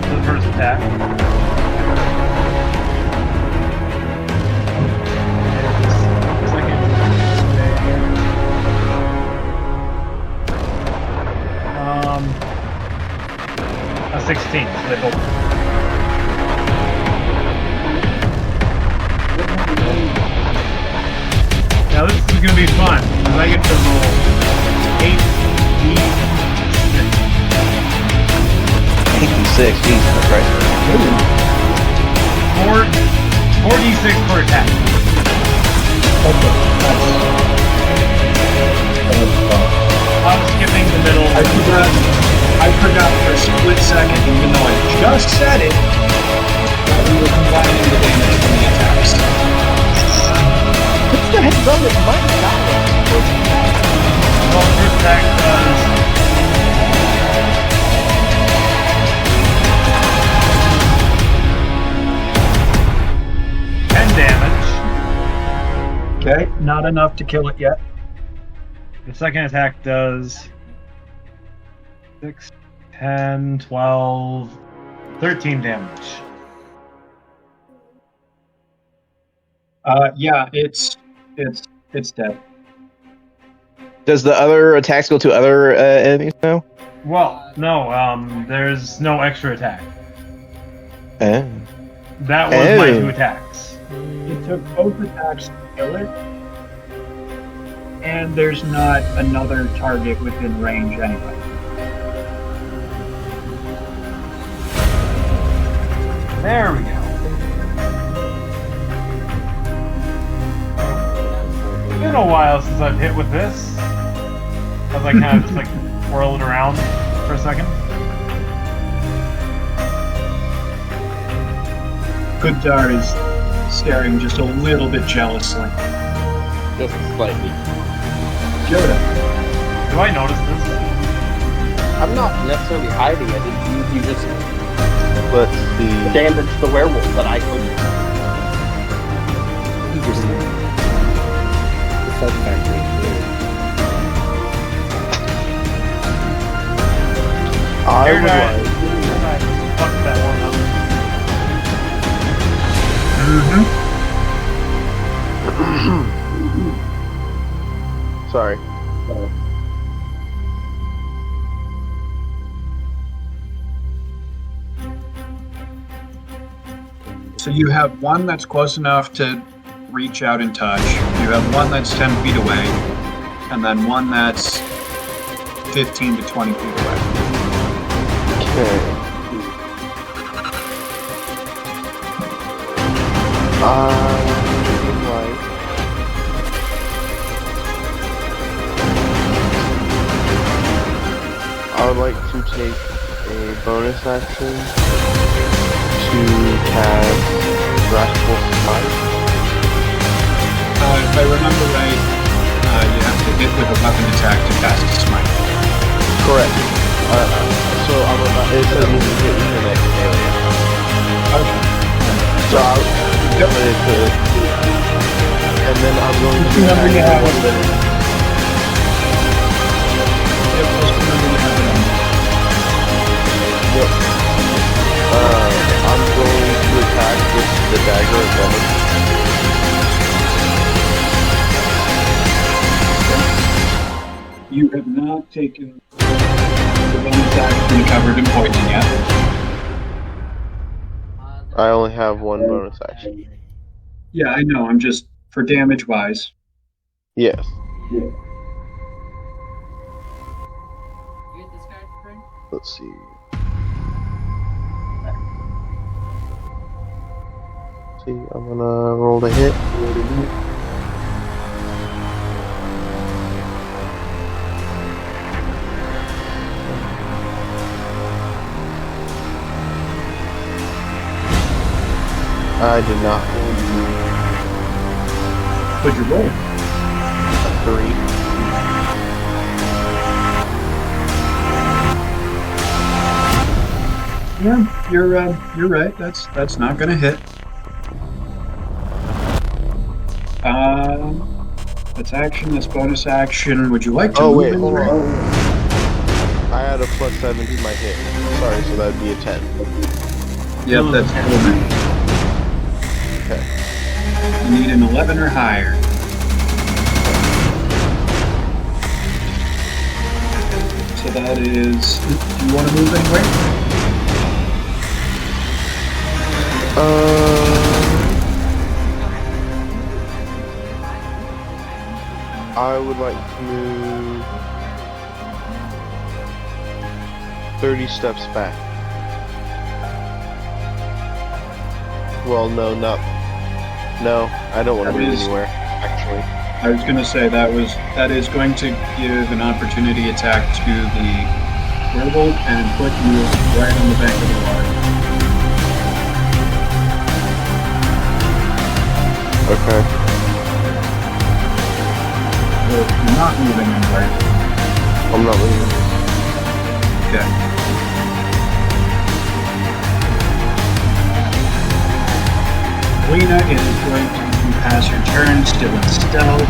for the first attack. A 16. So they both. Now this is going to be fun, because I get to roll 86, Jesus Christ. 4d6 per attack. I'm skipping the middle. I forgot for a split second, even though I just said it, that we were combining the damage from the attacks. What's the heads up? It's my God. Well, the first attack does 10 damage. Okay, not enough to kill it yet. The second attack does 6, 10, 12, 13 damage. Yeah, it's dead. Does the other attacks go to other enemies now? Well, no, there's no extra attack. Oh. That was my 2 attacks. It took both attacks to kill it, and there's not another target within range anyway. There we go. It's been a while since I've hit with this. As I kind of just like whirl it around for a second. Kuntar is staring just a little bit jealously. Just slightly. Yoda. Do I notice this? I'm not necessarily hiding it. You just Let's see. damaged the werewolf, but I couldn't. You just the Fun Factory. I would like. Fuck that one up. Sorry. So you have one that's close enough to reach out and touch. You have one that's 10 feet away, and then one that's 15 to 20 feet away. Okay. I would like to take a bonus action to cast Wrathful Smite. If I remember right, you have to hit with a weapon attack to cast a smite. Correct. So I'm about. It says you can hit with the next area. Okay. So I'll put it to, and then I'm going to. Remember you have one minute. Yep. I'm going to attack with the dagger of damage. You have not taken the bonus action covered in poison yet. I only have one bonus action. Yeah, I know. I'm just for damage wise. Yes. You get this guy, friend? Let's see. I'm gonna roll the hit. I did not. What'd you roll? 3. Yeah, you're right. That's not gonna hit. That's action. That's bonus action. Would you like to Oh move wait, in hold range? on. I had a +7 to my hit. Sorry, so that'd be a 10. Yep, that's movement. Okay. You need an 11 or higher. So that is. Do you want to move anywhere? I would like to move 30 steps back. Well, no, I don't want to move anywhere, actually. I was going to say that is going to give an opportunity attack to the werewolf and put you right on the bank of the water. Okay. So you're not moving anywhere. I'm not moving. Okay. Lena is going to pass her turn, still in stealth.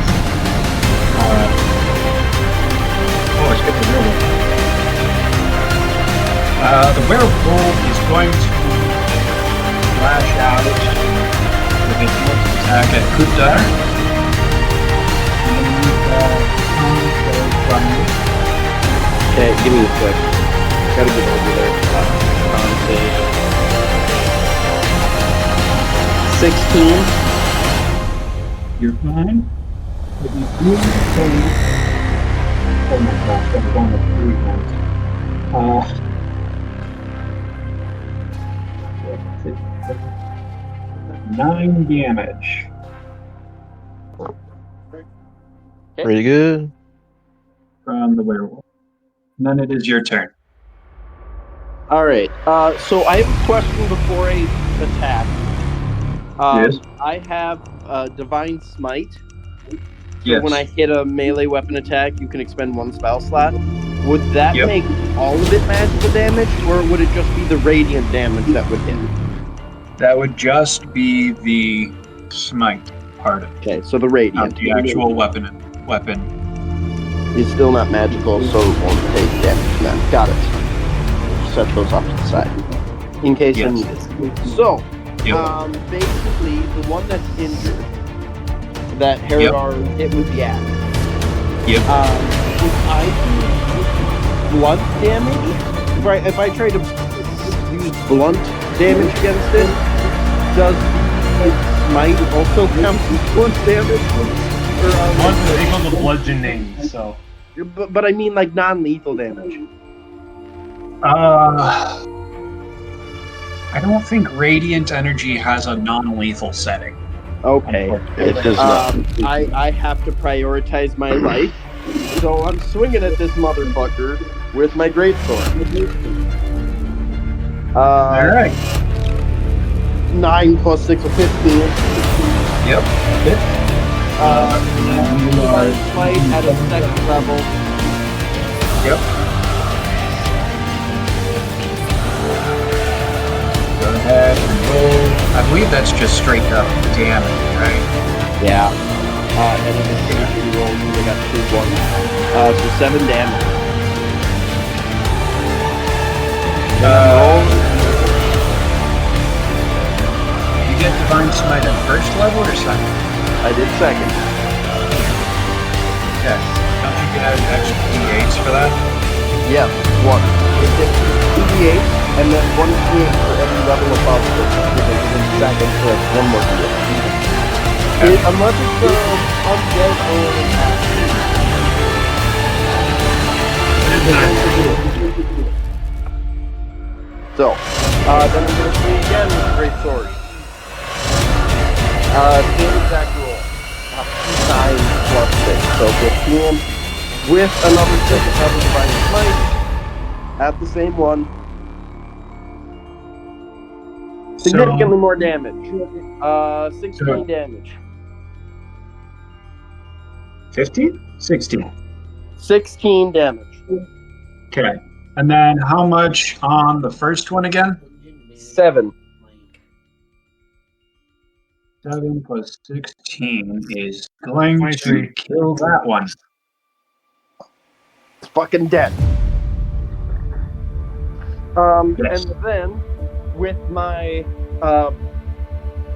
I skipped the werewolf. The werewolf is going to lash out with his multi attack at Kutar. Okay, give me a sec. Gotta get over there. 16. You're fine. But you do take... Oh my gosh, I'm going with 3 ones. 9 damage. Pretty good. From the werewolf. And then it is your turn. Alright, so I have a question before I attack. Yes. I have Divine Smite. So Yes. when I hit a melee weapon attack, you can expend 1 spell slot. Would that Yep. make all of it magical damage, or would it just be the radiant damage that would hit? That would just be the smite part of it. Okay, so the radiant. Not the actual weapon. Is still not magical, so it won't take damage then. Got it. Set those off to the side. In case I need it. So, Yep. basically, the one that's injured, that Herodar hit with the axe. Yep. If I do blunt damage, if I try to use blunt damage against it, does the smite also count as blunt damage? Blunt is equal to bludgeoning, so. But I mean like non-lethal damage. I don't think radiant energy has a non-lethal setting. Okay. It does not. I have to prioritize my life, so I'm swinging at this motherfucker with my greatsword. Alright. 9 plus 6 or 15. Yep. Hit. Divine Smite at a 2nd level. Yep. Go ahead and roll. I believe that's just straight up damage, right? Yeah. And in this case, we rolled, we got 2 1s. So 7 damage. You get Divine Smite at 1st level or 2nd? I did 2nd. Okay. Don't you get extra D8s for that? Yeah, 1. It's 2d8, and then 1 d8 for every level above it. Because in 2nd, so it's 1 more d8. Unless it's undead or So, then I'm going to swing again with the great sword. Same exact roll. 9 plus 6, so 15. With another 2nd level Divine Smite at the same one. Significantly more damage. 16 damage. 15? 16. 16 damage. Okay. And then how much on the first one again? 7. 7 plus 16 is going 23. to kill that one. It's fucking dead. Yes. And then, with my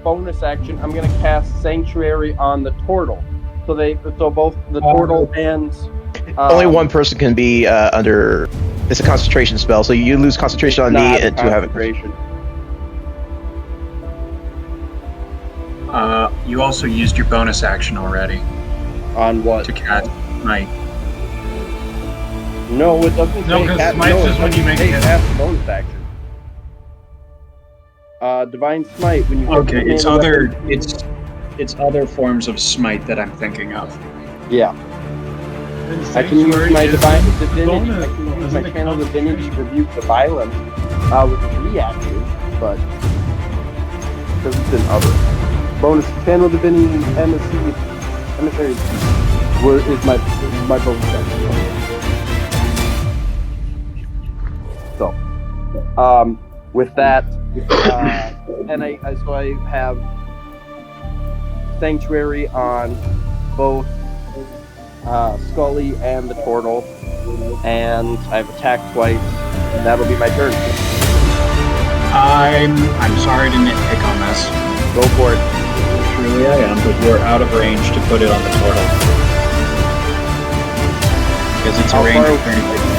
bonus action, I'm going to cast Sanctuary on the Turtle. So both the Turtle and... Only one person can be under... It's a concentration spell, so you lose concentration on me and to have it. You also used your bonus action already. On what? To cast Smite. No, it doesn't. No, because Smite is when you make it. Cast bonus action. Divine Smite when you. Okay, it's other forms of Smite that I'm thinking of. Yeah. I can use my divine divinity. I can use my channel divinity to rebuke the violence with a reaction, but because it's in other. Bonus channel divinity emissary is my bonus action. So, with that, and I have Sanctuary on both Scully and the Turtle, and I've attacked twice, and that'll be my turn. I'm sorry to nitpick on this. Go for it. Truly I am, but you're out of range to put it on the Turtle. Because it's a range of 30 feet.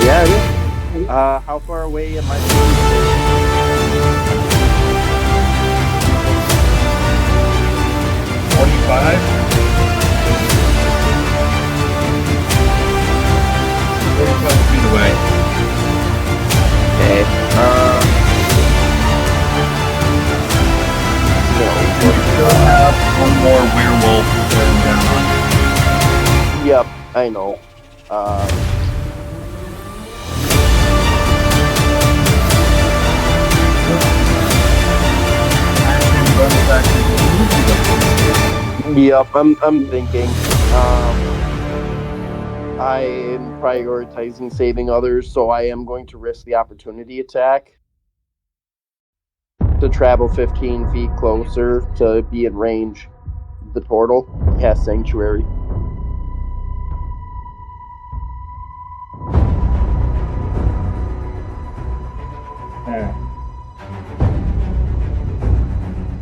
Yeah. How far away am I? 45? 45 feet away. Okay. We still have one more werewolf going down. Yep, I know. Yep, I'm thinking. I am prioritizing saving others, so I am going to risk the opportunity attack to travel 15 feet closer to be in range of the Turtle. Cast Sanctuary.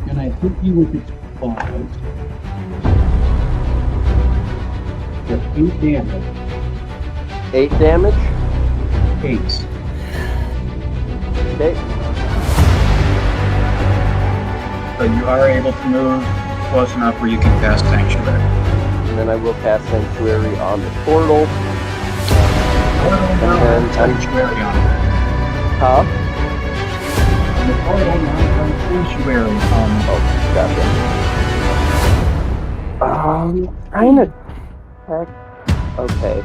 And I hit you with its claws. For 8 damage. 8 damage? 8. Okay. So you are able to move close enough where you can cast Sanctuary. And then I will cast Sanctuary on the Turtle. And then Sanctuary on it. Huh? And the Turtle now has Sanctuary on it. Oh, gotcha. Trying to attack. Okay.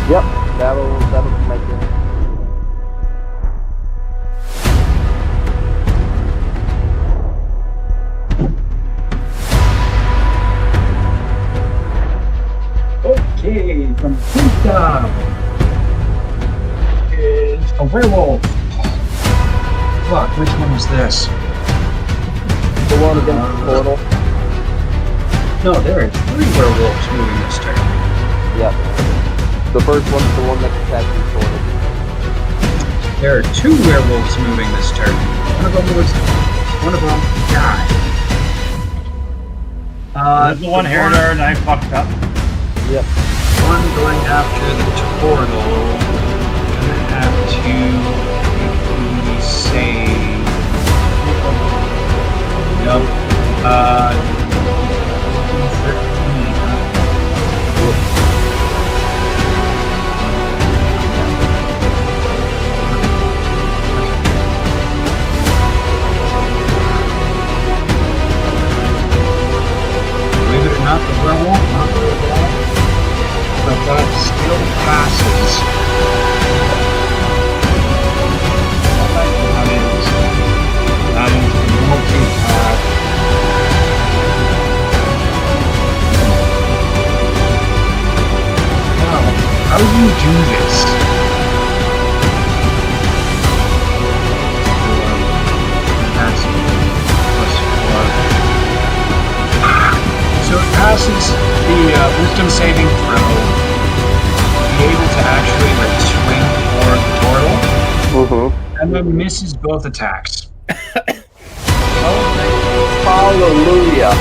Yep, that'll be my turn. Okay, from Punta is a werewolf. Fuck, which one was this? The one against the Turtle. No, there are 3 werewolves moving this turn. Yep. The first one's the one that attacks the Turtle. There are 2 werewolves moving this turn. One of them died. There's the one here there, and I fucked up. Yep. One going after the Turtle. Gonna have to save. Nope. 13. Believe it or not, the werewolf, not the werewolf. But that still passes. do this. That's +4. So it passes the wisdom saving throw. Be able to actually like swing for the turtle, and then misses both attacks. Hallelujah.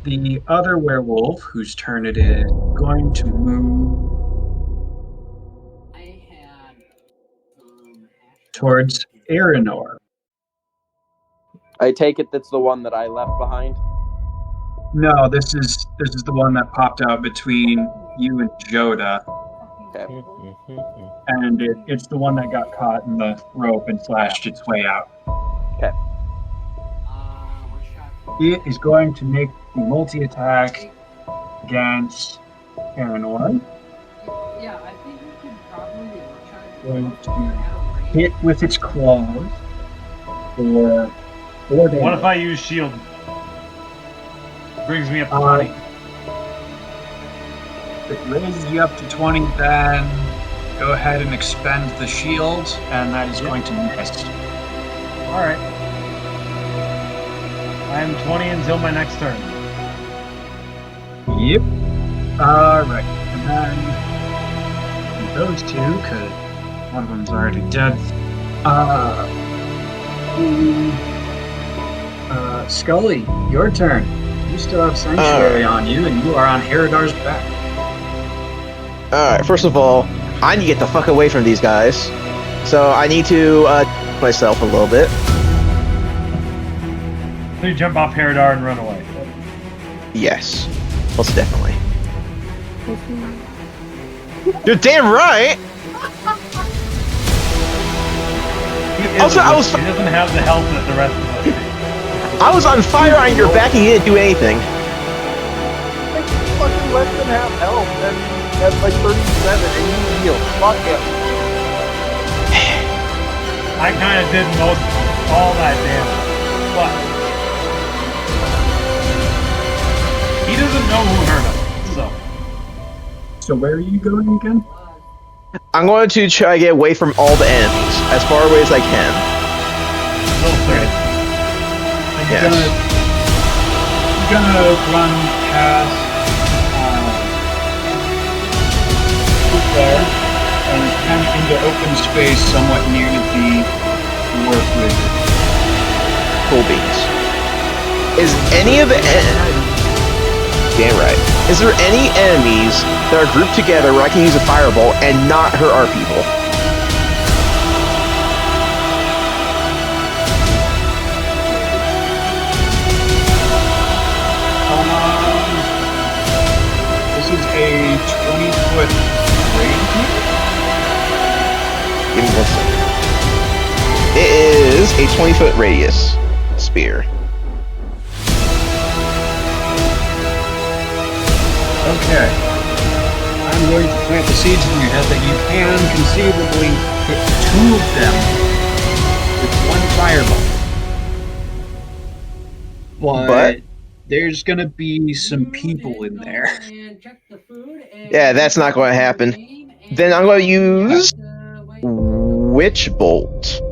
Then the other werewolf, whose turn it is, going to move towards Aeronor. I take it that's the one that I left behind. No, this is the one that popped out between you and Joda, Okay. and it's the one that got caught in the rope and slashed its way out. Okay. It is going to make the multi-attack against Aeronor. Yeah, I think we could probably Going to hit with its claws for 4 damage. What if I use shield? Brings me up to 20. If it raises you up to 20, then go ahead and expend the shield, and that is going to miss. Alright. I am 20 until my next turn. Yep. Alright. And then those two, because one of them's already dead. Scully, your turn. You still have Sanctuary on you, and you are on Heridar's back. Alright, first of all, I need to get the fuck away from these guys. So I need to myself a little bit. So you jump off Herodar and run away. Yes, most definitely. You're damn right! He Also, I was- He doesn't have the health that the rest of us do. I was on fire on your back and you didn't do anything. It's fucking less than half health, and that's like 37, and you heal. Fuck him. I kind of did all that damage, but he doesn't know who hurt him, so. So where are you going again? I'm going to try to get away from all the enemies, as far away as I can. You're gonna run past there and kind of into open space somewhat near the dwarf wizard. Cool beans. Is any of the damn right. Is there any enemies that are grouped together where I can use a fireball and not hurt our people? This is a 20-foot range. Give me 1 second. It is a 20-foot radius spear. Okay. I'm going to plant the seeds in your head that you can conceivably hit 2 of them with 1 fireball. But there's going to be some people in there. Yeah, that's not going to happen. Then I'm going to use Witch Bolt.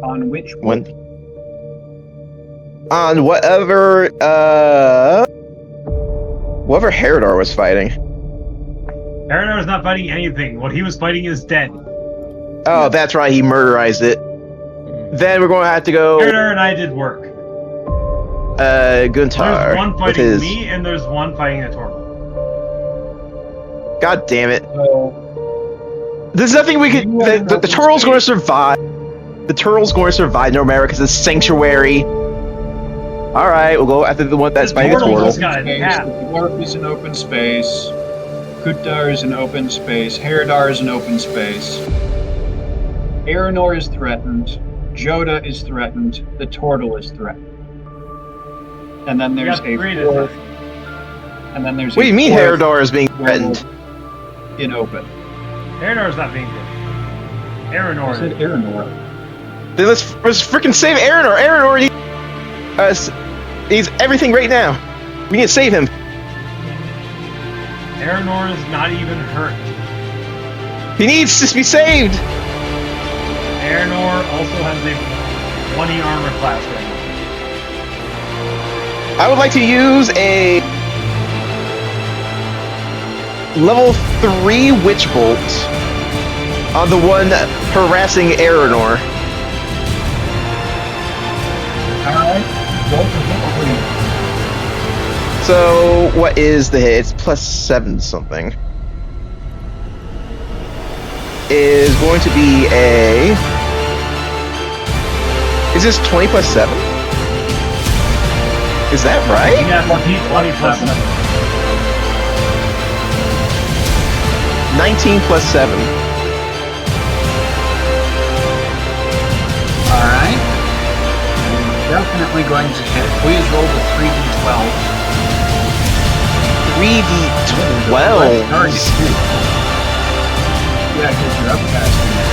On which one? On whatever Herodar was fighting. Herodar is not fighting anything. What he was fighting is dead. Oh, that's right. He murderized it. Then we're going to have to go. Herodar and I did work. Guntar. There's one fighting his... me, and there's one fighting the Torval. God damn it. There's nothing we could. The turtle's going to survive. The turtle's going to survive no matter because it's Sanctuary. Alright, we'll go after the one that's fighting the turtle. The dwarf is an open space. Kutar is an open space. Herodar is an open space. Aeronor is threatened. Joda is threatened. The turtle is threatened. And then there's a fourth. And then there's. What do you mean Herodar is being threatened? In open. Herodar is not being threatened. Aranor. I said Aranor. Then let's freaking save Aranor. Aranor needs everything right now. We need to save him. Aranor is not even hurt. He needs to be saved. Aranor also has a 20 armor class right now. I would like to use a level 3 Witch Bolt on the one harassing Aranor. Alright. Roll for hit, please. So, what is the hit? It's plus 7 something. Is going to be a... Is this 20 plus 7? Is that right? Yeah, 20 plus 7. 19 plus 7. Alright. Definitely going to hit. Please roll the 3d12. 3d12. Yeah, because you're upcasting it.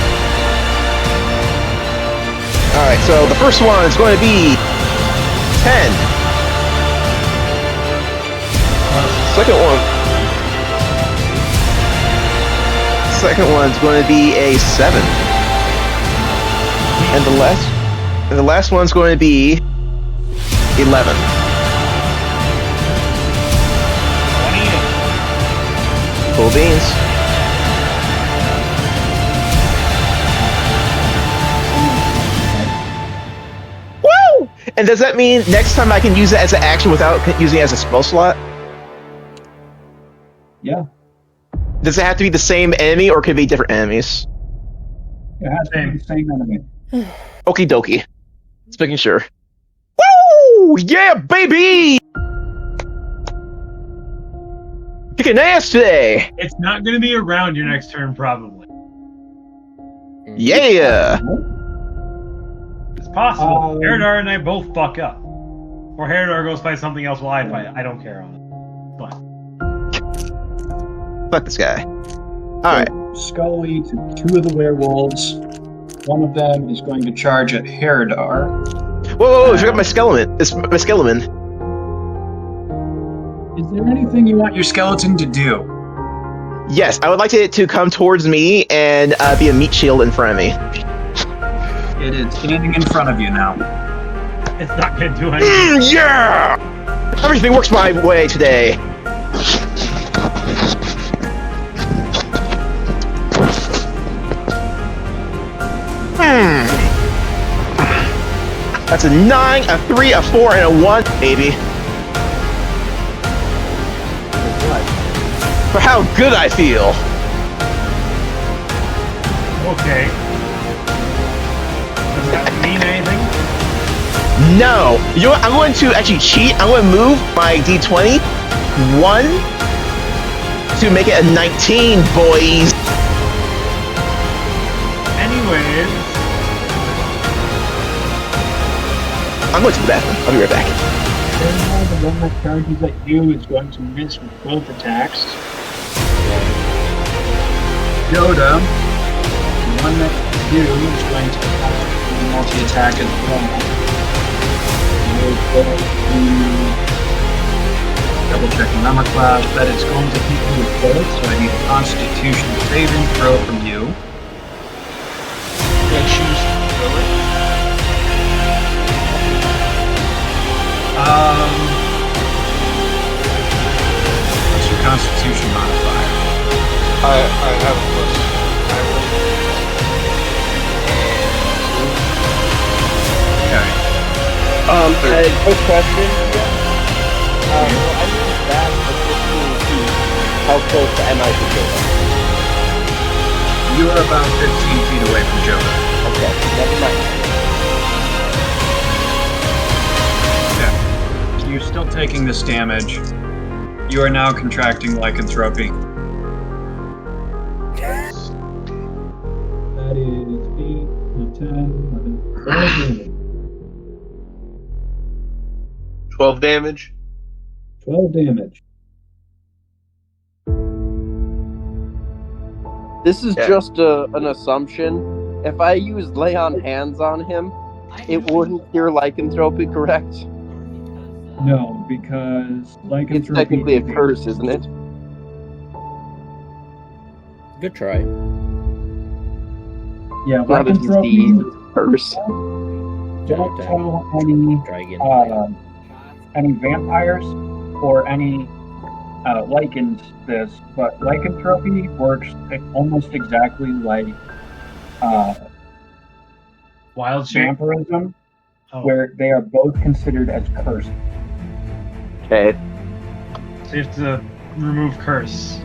Alright, so the first one is going to be 10. Second one's going to be a 7. And the last one's going to be 11. 28. Cool beans. Woo! And does that mean next time I can use it as an action without using it as a spell slot? Yeah. Does it have to be the same enemy, or could it be different enemies? It has to be the same enemy. Okie dokie. Just making sure. Woo! Yeah, baby! Kicking ass today! It's not going to be around your next turn, probably. Yeah! It's possible. Herodar and I both fuck up. Or Herodar goes fight something else while I fight it. I don't care on it. But fuck this guy. Alright. Skull eats 2 of the werewolves. One of them is going to charge at Herodar. Whoa, I forgot my skeleton. It's my skeleton. Is there anything you want your skeleton to do? Yes, I would like it to come towards me and be a meat shield in front of me. It is standing in front of you now. It's not going to do anything. Yeah! Everything works my way today. That's a 9, a 3, a 4, and a 1, baby. For how good I feel. Okay. Does that mean anything? No. You know what? I'm going to actually cheat. I'm going to move my D20 1 to make it a 19, boys. Anyways. I'm going to the bathroom. I'll be right back. The one that charges at you is going to miss with both attacks. Yoda, the one that you is going to multi-attack as well. Double checking armor class, that it's going to hit you with both, so I need a Constitution saving throw from you. Can I choose to throw it? What's your Constitution modifier? I have a plus. Okay. Quick question. I use that for 15 feet. How close am I to Joda? You are about 15 feet away from Joda. Okay, never mind. Okay. So you're still taking this damage. You are now contracting lycanthropy. That is 8, 10, 11, 12 damage. 12 damage. This is just an assumption. if I used lay on hands on him, it wouldn't cure lycanthropy, correct? No, because lycanthropy... It's technically a curse, isn't it? Good try. Yeah, Not a lycanthropy... disease, it's a curse. Don't tell Try again. any vampires or any lycans this, but lycanthropy works almost exactly like Wild shape. vampirism, Oh. where they are both considered as cursed. Okay. So you have to remove curse.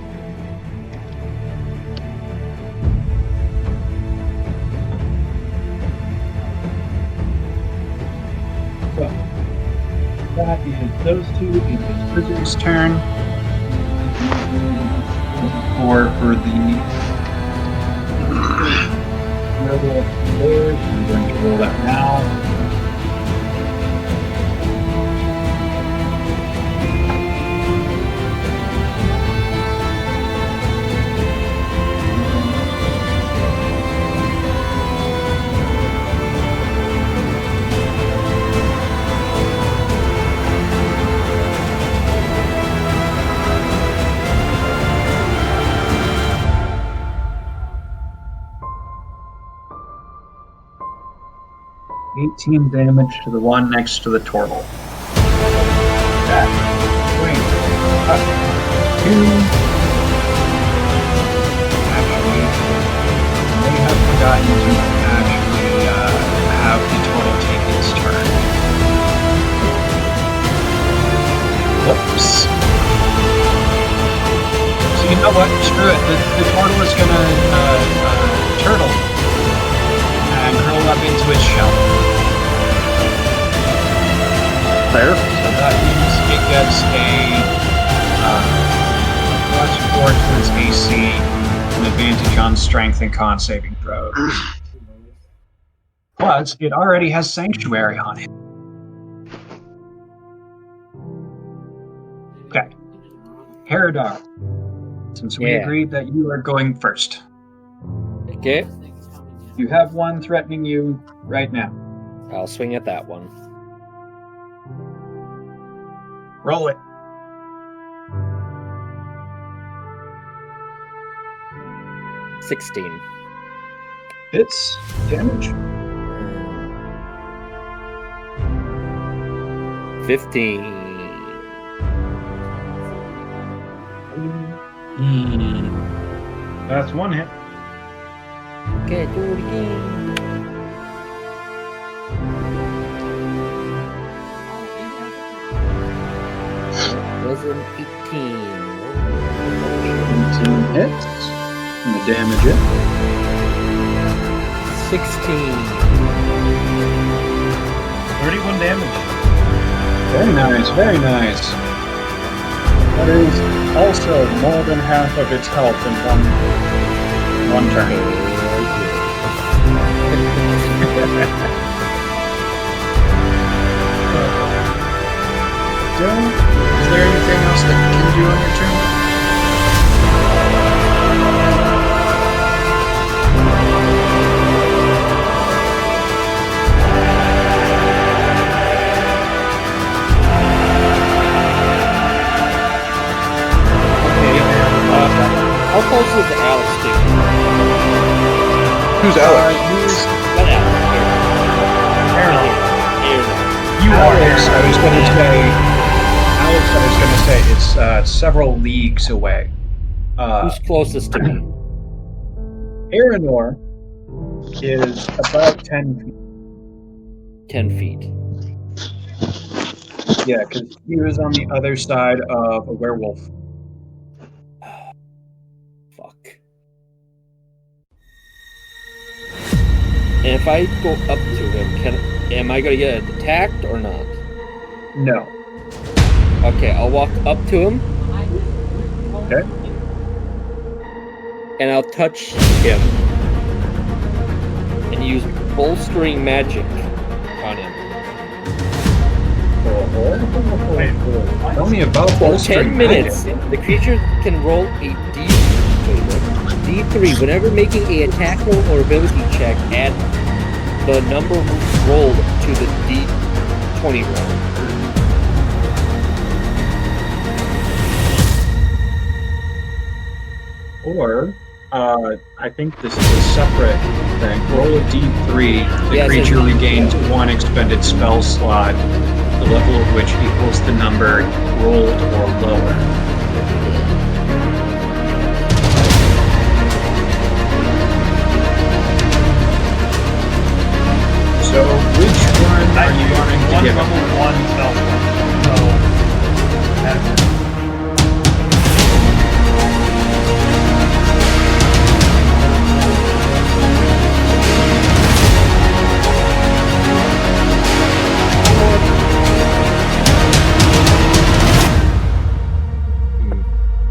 So that is those two. It is Blizzard's turn. Or for the werewolf players, I'm going to roll that now. $18 damage to the one next to the turtle. That swing. Two. Actually, may have forgotten to actually have the turtle take its turn. Whoops. So you know what? Screw it. The turtle is gonna turtle and curl up into its shell. Fair. So that means it gets a +4 to its AC, an advantage on strength and con saving throws. Plus, it already has Sanctuary on it. Okay. Herodar, since we agreed that you are going first. Okay. You have one threatening you right now. I'll swing at that one. Roll it. $16. Hits. Damage. 15. That's one hit. Okay, do it again. Was an 18. 18 hits. And the damage it. 16. 31 damage. Very nice, very nice. That is also more than half of its health in one turn. Is there anything else that you can do on your turn? How close is Alex to? Who's Alex? Not Alex. You are Alex. I was going to say it's several leagues away. Who's closest to me? Aranor is about 10 feet. 10 feet. Yeah, because he was on the other side of a werewolf. Fuck. And if I go up to him, am I going to get attacked or not? No. Okay, I'll walk up to him. Okay. And I'll touch him. And use bolstering magic on him. Only about For 10 minutes, the creature can roll a D3. Whenever making a attack roll or ability check, add the number rolled to the D20 roll. Or, I think this is a separate thing. Roll a d3. The creature regains 1 expended spell slot, the level of which equals the number rolled or lower. So, which one are you wanting to give level 1 spell slot. So, that's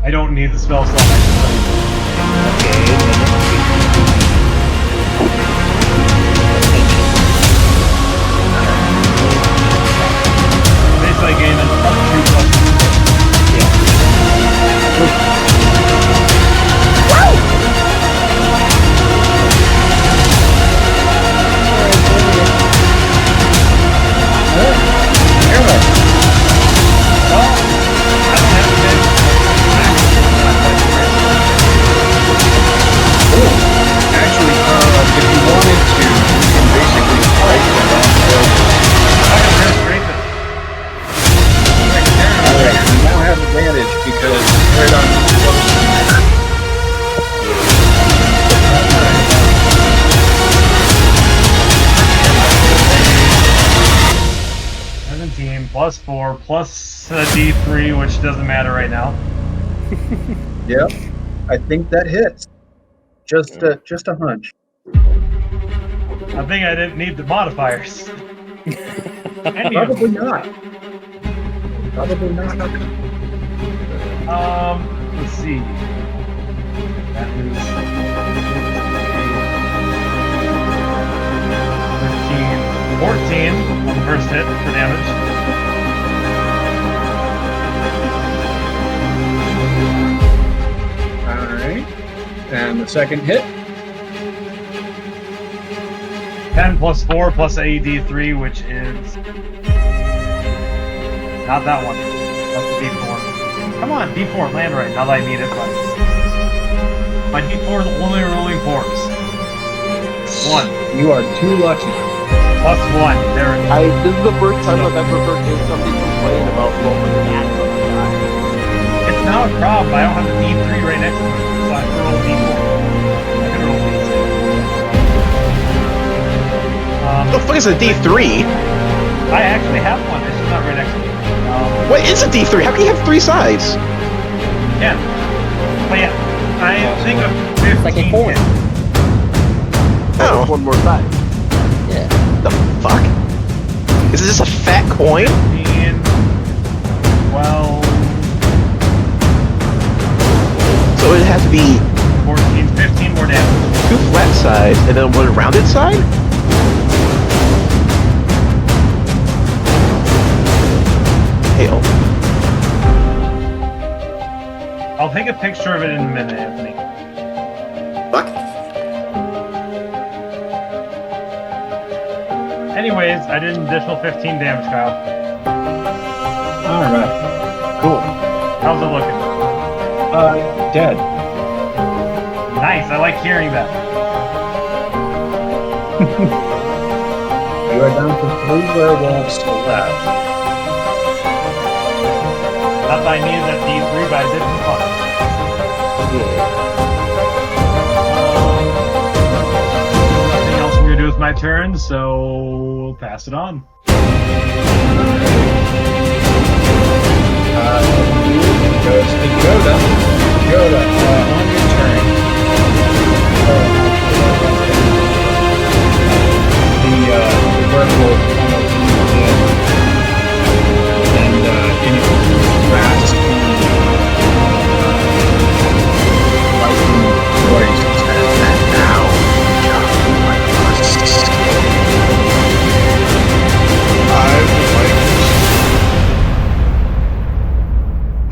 I don't need the spell slot. Basically, gain an up to Actually, if you wanted to, you can basically break them off. Alright, you now have advantage because right on close. 17 plus 4 plus D3, which doesn't matter right now. Yep, I think that hits. Just a hunch. I think I didn't need the modifiers. Probably not. Probably not. Let's see. That is 13, 14 on the first hit for damage. Alright. And the second hit. 10 plus 4 plus AD3, which is not that one. That's the D4. Come on, D4, land right now that I need it, but my D4 is only rolling 4s. 1. You are too lucky. Plus 1. There it is. This is the first time I've ever heard somebody complain about rolling that on the die. It's not a problem. I don't have the D3 right next to it, so I can roll D4. I can roll D6. What the fuck is a D3? I actually have one. It's just not right next to me. What is a D3? How can you have 3 sides? Yeah. But yeah, I think a 15 like a coin. Oh. One more side. Yeah. The fuck? Is this a fat coin? 15, 12, So it'd have to be 14, 15 more damage. 2 flat sides and then 1 rounded side? Hell. I'll take a picture of it in a minute, Anthony. Fuck. Anyways, I did an additional 15 damage, Kyle. Alright. Cool. How's it looking? Dead. Nice, I like hearing that. You are down to 3 werewolves left. Not that I needed that D3, but I did some fun. Nothing else I'm going to do with my turn, so we'll pass it on. Goes to Yoda. Yoda, on your turn. The werewolf almost dead. And in its grasp, lightning voice says that now, John, I I would like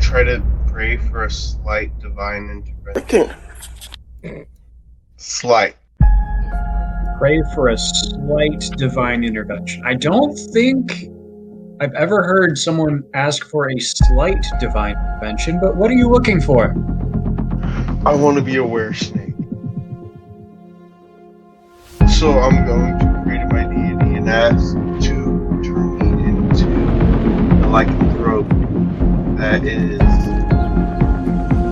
to try to pray for a slight divine intervention. Slight. Pray for a slight divine intervention. I don't think I've ever heard someone ask for a slight divine intervention, but what are you looking for? I want to be a were-snake. So I'm going to pray to my deity and ask to turn me into a lycanthrope that is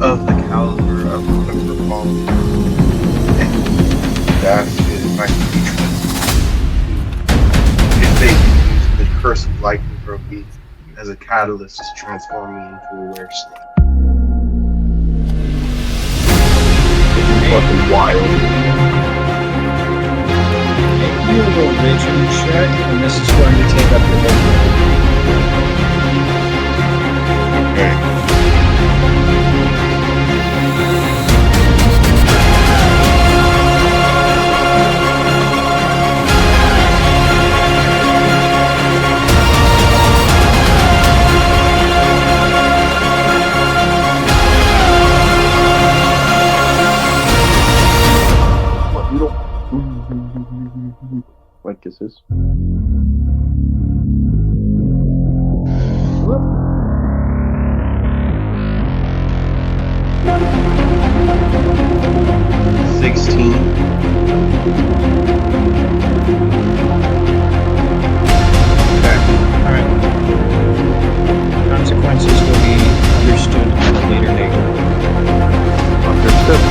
of the caliber of one of her followers. And ask if I can be trusted. If they can use the curse of lycanthropy as a catalyst to transform me into a were-snake. Fucking wild. Make me a religion check, and this is going to take up your whole Okay. Like kisses. Consequences will be understood at a later date. Understood.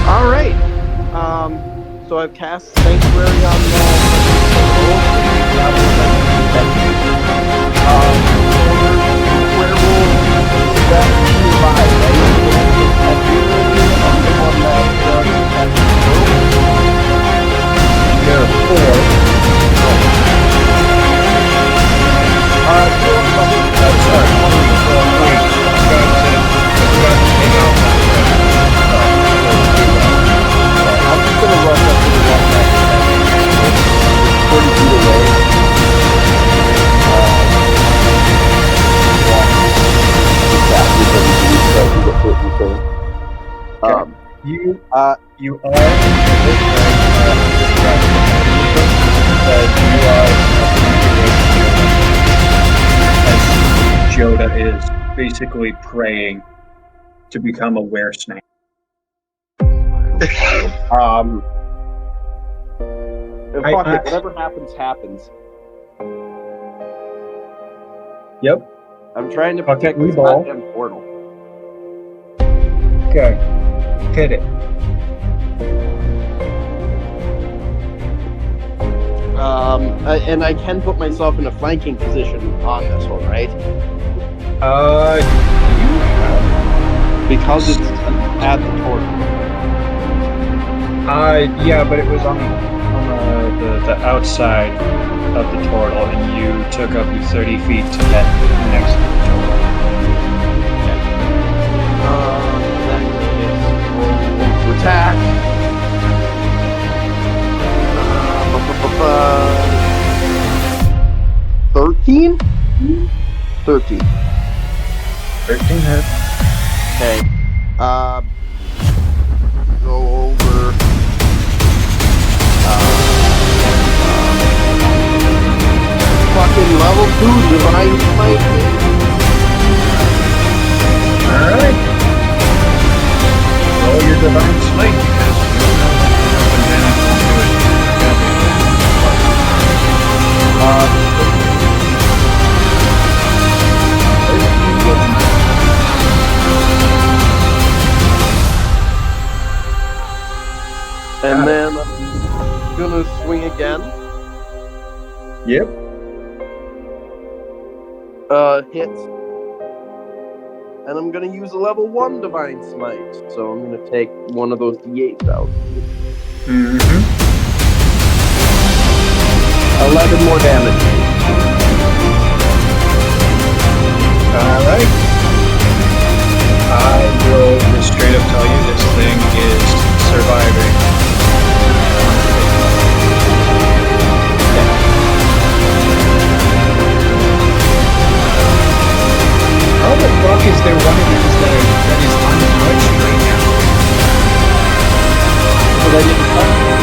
Alright. So I've cast Sanctuary on the werewolf that survive, there are 4. I'm just gonna rush up to the one next to 40 feet away. You are as Joda is basically praying to become a were-snake. Fuck it, whatever happens, happens. Yep. I'm trying to protect this goddamn portal. Okay. Hit it. And I can put myself in a flanking position on this one, right? Because it's at the portal. Yeah, but it was on the outside of the portal, and you took up your 30 feet to get next to the portal. That is roll to attack. 13? 13. 13 hits. Okay. Go over. Fucking level 2 divine smite. Alright. Roll your divine smite because you don't have advantage to do it. And then I'm gonna swing again. Yep. Hit. And I'm gonna use a level 1 divine smite. So I'm gonna take one of those d8s out. 11 more damage. Alright. I will just straight up tell you this thing is surviving. How the fuck is there one of these that is untouched right now? So they didn't touch it.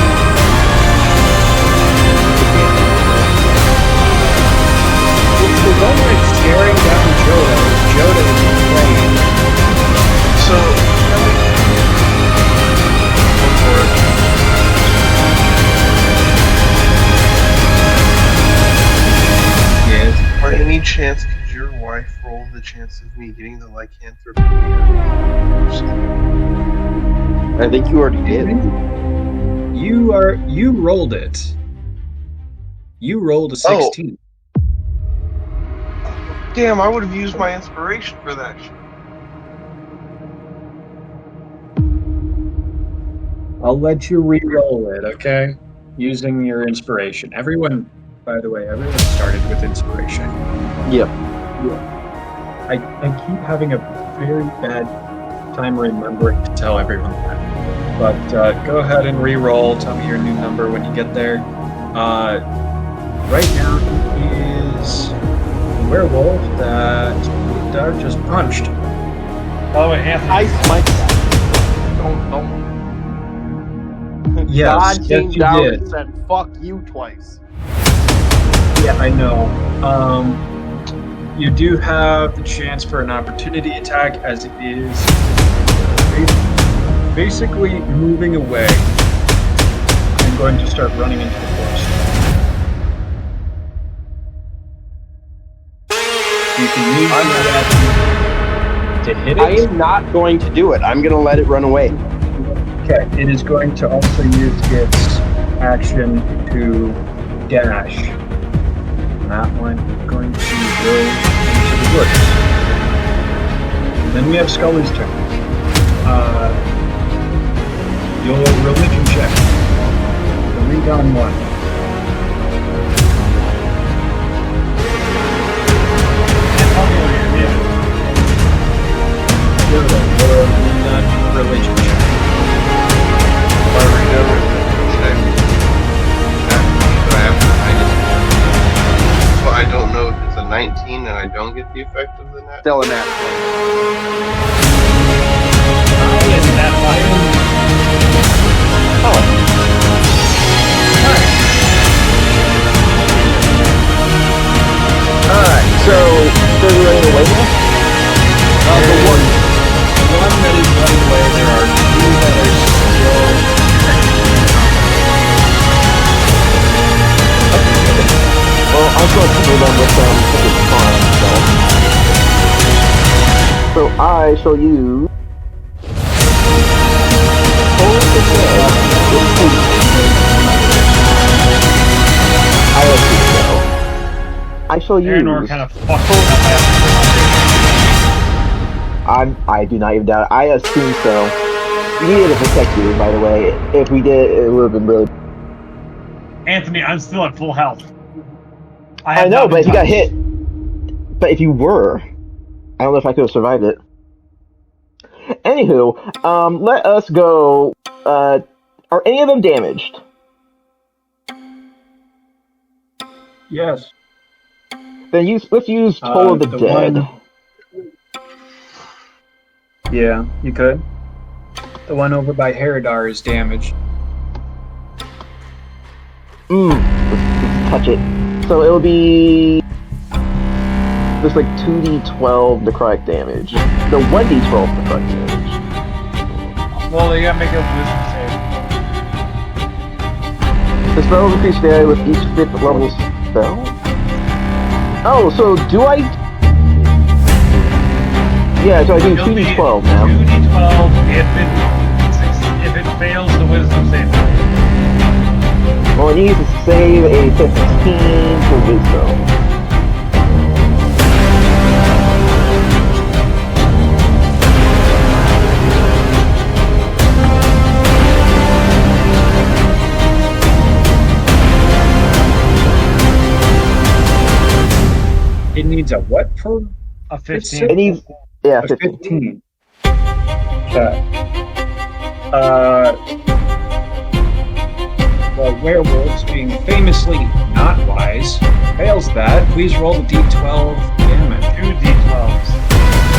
It's the one that's staring down Joda. Joda is playing. So, Yes. by any chance, could your wife roll the chance of me getting the lycanthropy? I think you already did. You rolled it. You rolled a 16. Damn, I would have used my inspiration for that shit. I'll let you re-roll it, okay? Using your inspiration. Everyone, by the way, everyone started with inspiration. Yep. I keep having a very bad time remembering to tell everyone that. But go ahead and re-roll. Tell me your new number when you get there. Right now he is a werewolf that Doug just punched. Oh, wait, Anthony. I smite that. Don't. Yes, God yes, came you down did. and said, fuck you twice. Yeah, I know. You do have the chance for an opportunity attack as it is basically moving away. I'm going to start running into the forest. You can use that to hit it. I am not going to do it. I'm going to let it run away. Okay, it is going to also use its action to dash. And that one is going to go into the woods. Then we have Scully's turn. Your religion check. The read on one. Your religion check. So I don't know if it's a 19 and I don't get the effect of the net. Still a nat. Alright, so they're running away now? The one that is running away, there are two that are still. Well, I'll go cover them with Pacific Farm, so I shall use I shall use. Aranor kind of fucked I do not even doubt it. I assume so. We needed to protect you, by the way. If we did, it would have been really. Anthony, I'm still at full health. I know, but if you got hit. But if you were, I don't know if I could have survived it. Anywho, let us go. Are any of them damaged? Yes. Then let's use Toll of the Dead. One... Yeah, you could. The one over by Herodar is damaged. Let's touch it. So it'll be just like 2d12 necrotic damage. No, 1d12 necrotic damage. Well, you gotta make a wisdom save. The spell will increase value with each 5th level spell. Oh, so do I? Yeah, so I do 2d12 now. 2d12 if it fails the wisdom save. Well, it needs to save a 15 for wisdom. It needs a what for? A 15. It needs, yeah, a 15. that. Well, werewolves, being famously not wise, fails that. Please roll the d12 damage. 2 d12s.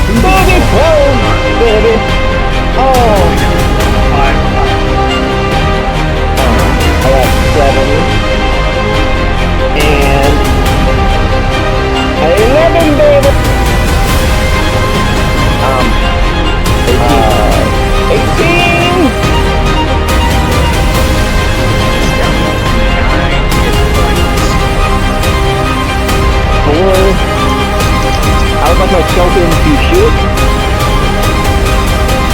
2d12, baby! Oh! 5. I got 7. And 11, baby! 18! I would like my skeleton to shoot.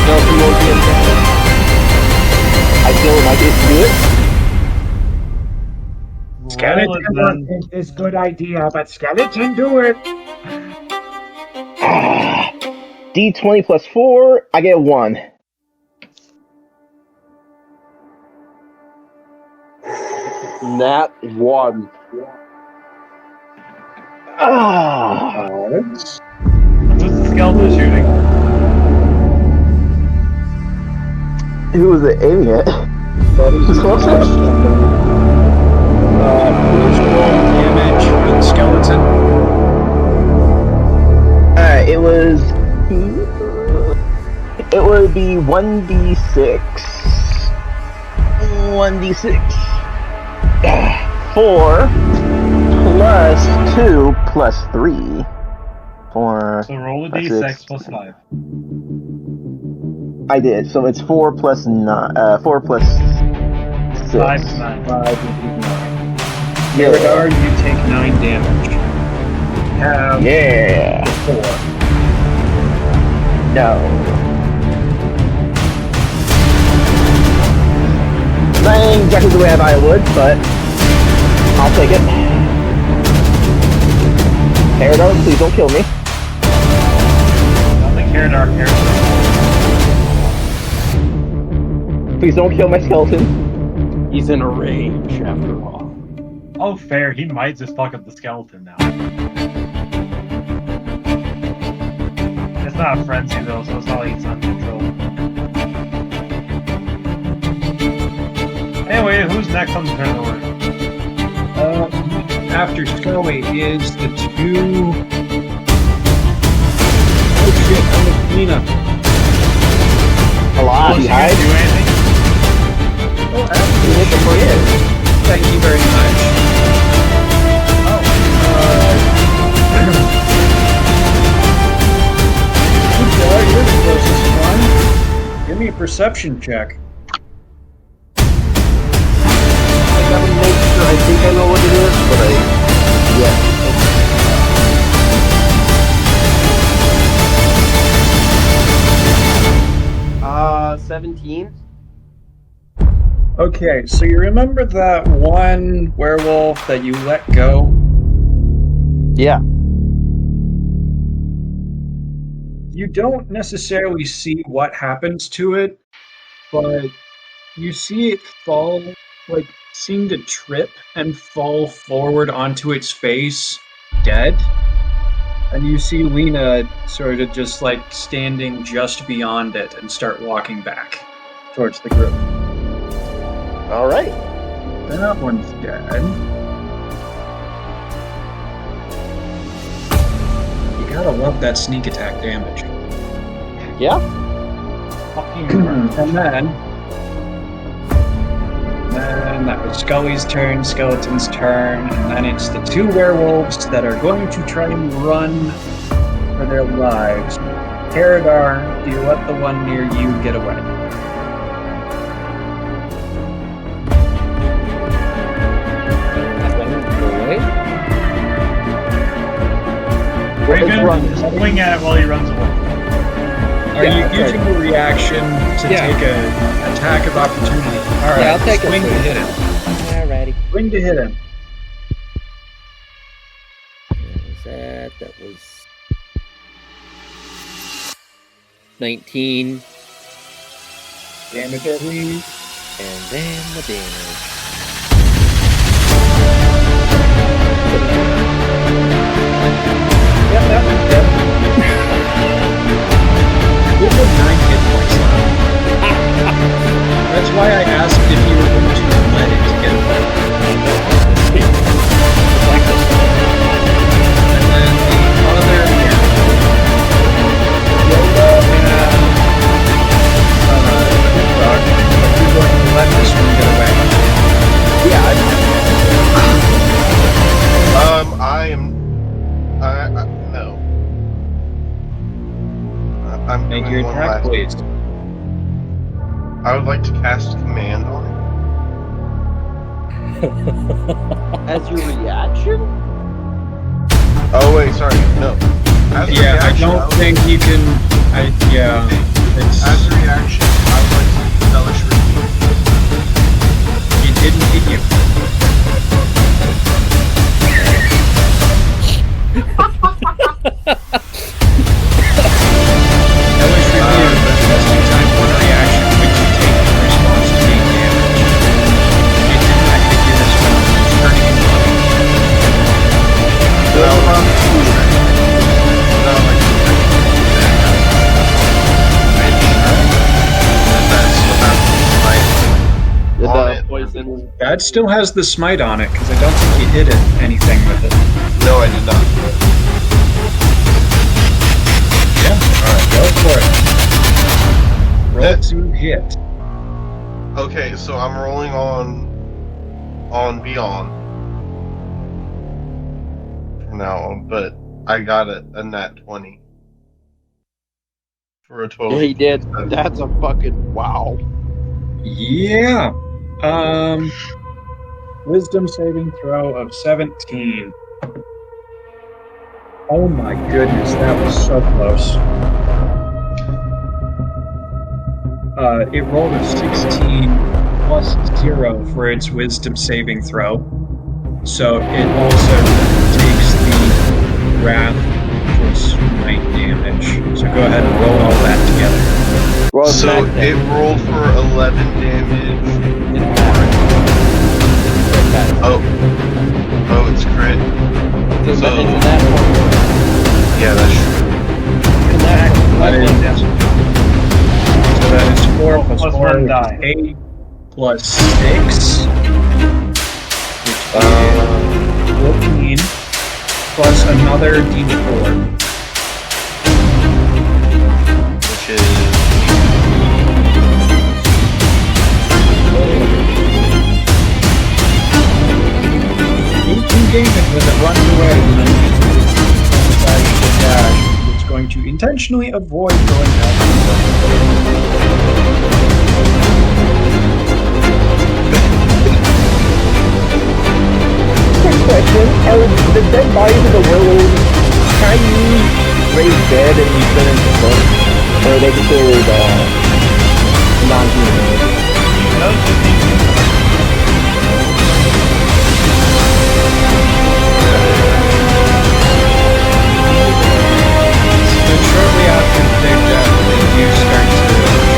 Skeleton won't be infected. I feel like it to do it. Skeleton won't think this good idea, but skeleton do it. D20 plus 4, I get 1. Nat 1. What's the skeleton shooting? Who was it aiming at? Who's closest? Please roll damage for the skeleton. Alright, it would be 1d6. 1d6. 4 plus 2 plus 3. 4. So roll a d6 plus 5. I did, so it's 4 plus 9. 4 plus 6. 5 to 9. 5 would be 9. Miradar, you take 9 damage. Have Yeah. 4. No. Not exactly the way I would, but I'll take it. Paradar, please don't kill me. I don't think Paradar cares. Please don't kill my skeleton. He's in a rage, after all. Oh, fair. He might just fuck up the skeleton now. It's not a frenzy, though, so it's not like it's under control. Anyway, who's next on the turn order? After Scully is the 2... Oh shit, I'm with Nina. Alive, Unless you hide. can do anything. Oh, absolutely. Thank you very much. You're the closest one. Give me a perception check. I gotta make sure I think I know what it is, but yeah. 17? Okay, so you remember that one werewolf that you let go? Yeah. You don't necessarily see what happens to it, but you see it fall, like, seem to trip and fall forward onto its face, dead. And you see Lena sort of just, like, standing just beyond it and start walking back towards the group. Alright. That one's dead. You gotta love that sneak attack damage. Yeah. And then that was Scully's turn, Skeleton's turn, and then it's the 2 werewolves that are going to try and run for their lives. Paradar, do you let the one near you get away? Raven, just swing at it while he runs away. Are you using a reaction to take a attack of opportunity? Alright, Yeah, I'll take it. swing to hit him. Alrighty. Swing to hit him. That was 19. Damage, please. And then the damage. Yep, that one's dead. Good with 9 hit points left. why I asked if you were going to let it get wet. And then the other, Yoda and Dog, you're going to let this one get away. Yeah. No. I'm Make doing your one attack, last. please. I would like to cast command on it. As your reaction? Oh wait, sorry, no. As a Yeah, I reaction, don't think you can. It's. As a reaction, I would like to embellish repeat. It didn't hit you. Hellish Review, resting time for the reaction, which you take in response to being damaged. It did not hit you this round, it's hurting you. The poison. That still has the smite on it, because I don't think you hit anything with it. No, I did not. Yeah, alright, go for it. Roll to hit. Okay, so I'm rolling on Beyond from now on, but I got a nat 20 for a total. Yeah, he did. That's a fucking wow. Yeah. Wisdom saving throw of 17. Oh my goodness, that was so close. It rolled a 16 plus 0 for its wisdom saving throw. So it also takes the wrath for smite damage. So go ahead and roll all that together. So it rolled for 11 damage. Oh, it's crit. So yeah, that's true. So that is 4 plus 4, which is 8 plus 6, which is 14, plus another d4. Which is 18 damage when it runs away. It's going to intentionally avoid going down. Quick question: are the dead bodies of the werewolves tiny, raised dead, and you turn into bone, or are they considered non-human? So shortly after their death, they do start to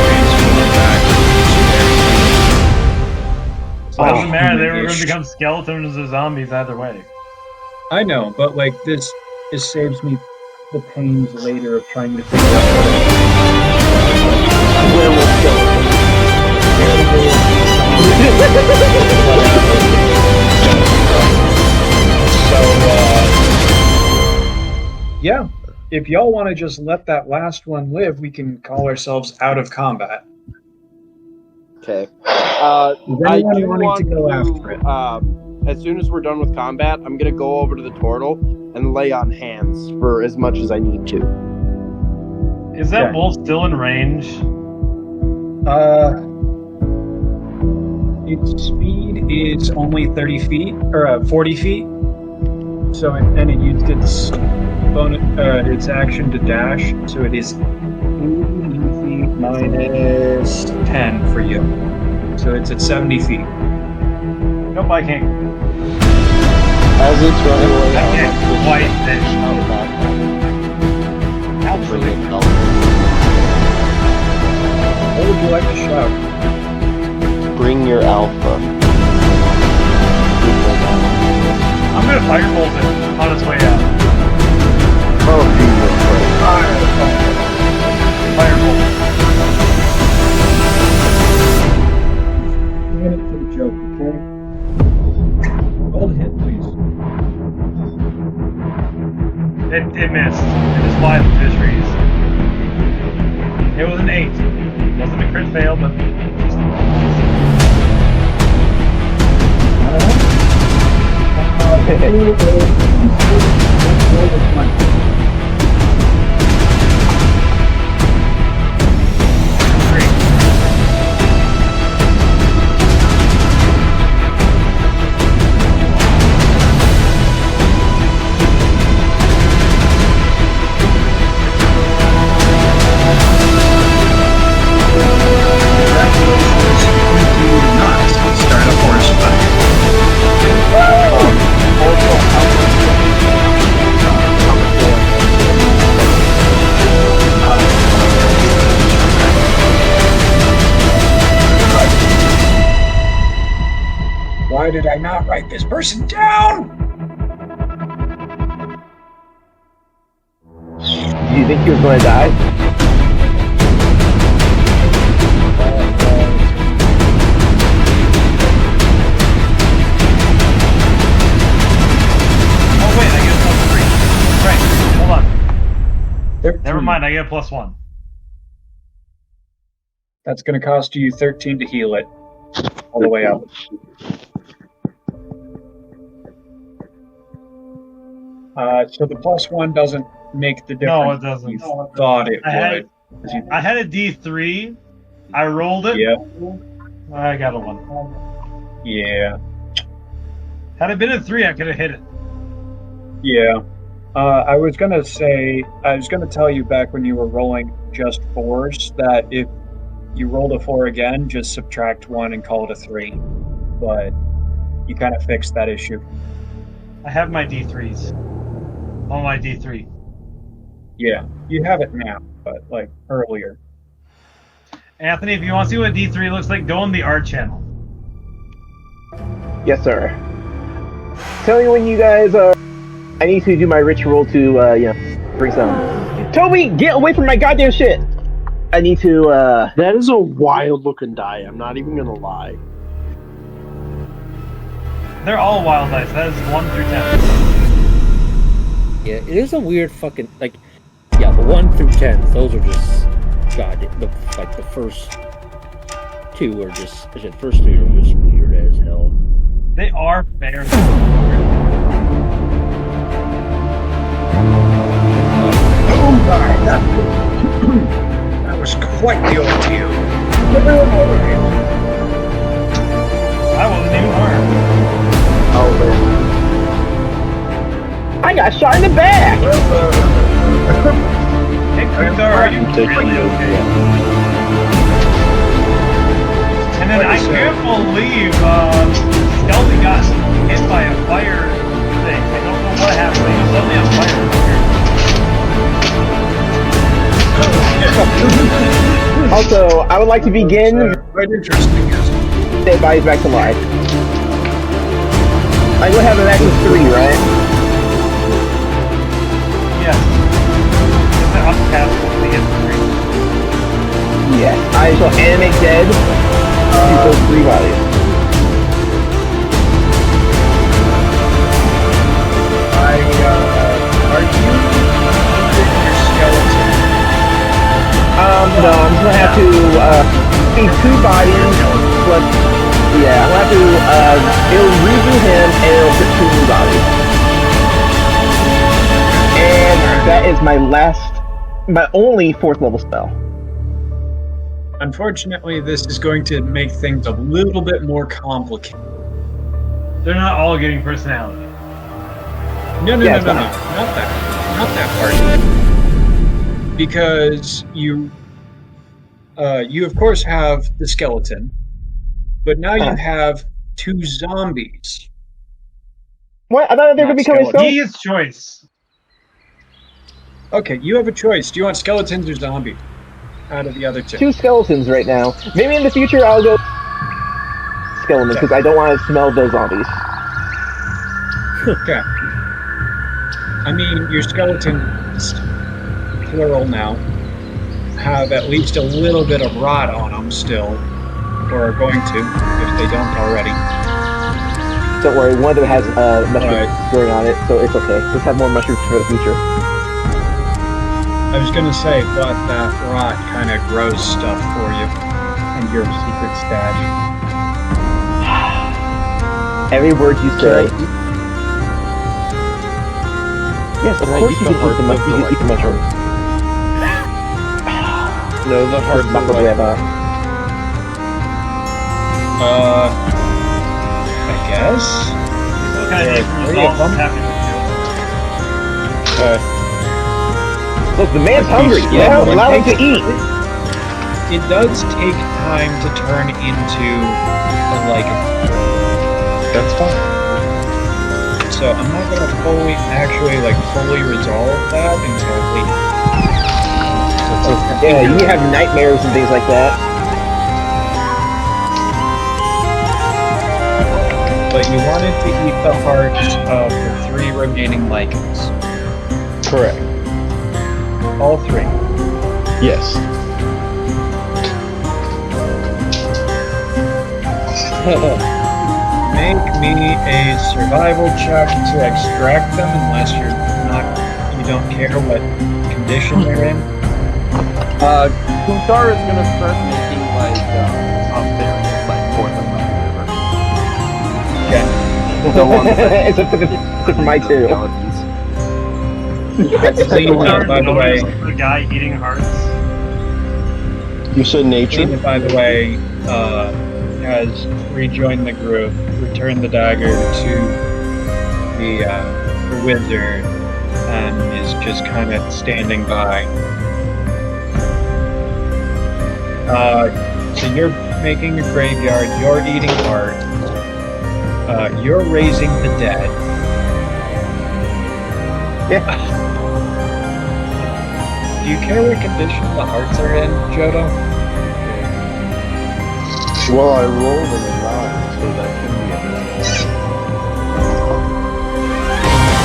transform back into their Doesn't matter, they were going to become skeletons or zombies either way. I know, but like this saves me the pains later of trying to figure out Werewolf skeleton. So, yeah, if y'all want to just let that last one live, we can call ourselves out of combat. Okay. Does I anyone do wanting want to go after it? as soon as we're done with combat, I'm gonna go over to the turtle and lay on hands for as much as I need to. Is that Okay. wolf still in range? Its speed is only 30 feet, or 40 feet. So, and it used its its action to dash, so it is 80 feet minus 10 for you. So it's at 70 feet. Nope, I can't. As it's running away, I can't quite finish. What would you like to shout? bring your alpha. I'm gonna firebolt it on its way out. Oh, Jesus Christ. Firebolt. joke, okay? Roll the hit, please. It missed. It is why the fisheries. It was an 8. It wasn't a crit fail, but just Start a forest fire. Why did I not write this person down? Do you think he was going to die? oh wait, I get a +3. Right, hold on. Never mind, I get a +1. That's going to cost you 13 to heal it all the way up. So the +1 doesn't make the difference. No, it doesn't. You thought it would. I had a D3. I rolled it. Yep. I got a 1. Yeah. Had it been a 3, I could have hit it. Yeah. I was going to tell you back when you were rolling just 4s that if you rolled a 4 again, just subtract 1 and call it a 3. But you kind of fixed that issue. I have my D3s. On my D3. Yeah, you have it now, but like earlier. Anthony, if you want to see what D3 looks like, go on the art channel. Yes, sir. Tell me when you guys are. I need to do my ritual to, bring some. Toby, get away from my goddamn shit! I need to, That is a wild looking die, I'm not even gonna lie. They're all wild dice. That is 1 through 10. Yeah, it is a weird fucking the 1 through 10. Those are just the first 2 are just the first 3 are just weird as hell. They are fair. Oh my, that was quite the ordeal. I wasn't even harmed. oh man. I got shot in the back! Hey, Kuntar, are you really okay? And then I can't believe Skelly got hit by a fire thing. I don't know what happened. He was suddenly on fire. Also, I would like to begin. Quite interesting. Dead bodies back to life. I will have an action 3, right? Yes. It's an upcast to get 3. Yes. I shall animate dead to those 3 bodies. Are you using your skeleton? No, I'm just gonna have to see 2 bodies. But yeah, I'm gonna have to it'll redo him and it'll put 2 new bodies. And that is my only 4th level spell. Unfortunately, this is going to make things a little bit more complicated. They're not all getting personality. No, not that part. Because you of course have the skeleton, but now you have 2 zombies. What? I thought they were becoming skeleton. He is choice. Okay, you have a choice. Do you want skeletons or zombies? Out of the other 2. 2 skeletons right now. Maybe in the future I'll go skeletons because I don't want to smell those zombies. Okay. I mean, your skeletons, plural now, have at least a little bit of rot on them still. or are going to, if they don't already. Don't worry, one of them has mushrooms Alright. growing on it, so it's okay. Let's have more mushrooms for the future. I was gonna say, but that rot kind of grows stuff for you, and your secret stash. Every word you say. Yes, of Can I course eat you the can heart eat of you can eat the mushrooms. No, the heart Not of the way about. I guess? What kind There of are 3 of results them. happen to Look, the man's Like, hungry. yeah, Now it allow him to takes- eat. It does take time to turn into a lichen. That's fine. So I'm not gonna fully resolve that until later. Yeah, you have nightmares and things like that. But you wanted to eat the hearts of the 3 remaining lichens. Correct. All 3. Yes. Make me a survival check to extract them, unless you don't care what condition they're in. Kunthar is gonna start making berries for them by the river. Okay. The ones that Except for my two. Lena, by the way, the guy eating hearts? You said nature? Lena, by the way, has rejoined the group, returned the dagger to the wizard, and is just kind of standing by. So you're making a graveyard, you're eating heart, you're raising the dead. Yeah. Do you care what condition the hearts are in, Jodo? Well, I rolled them a 9, so that can be a bonus.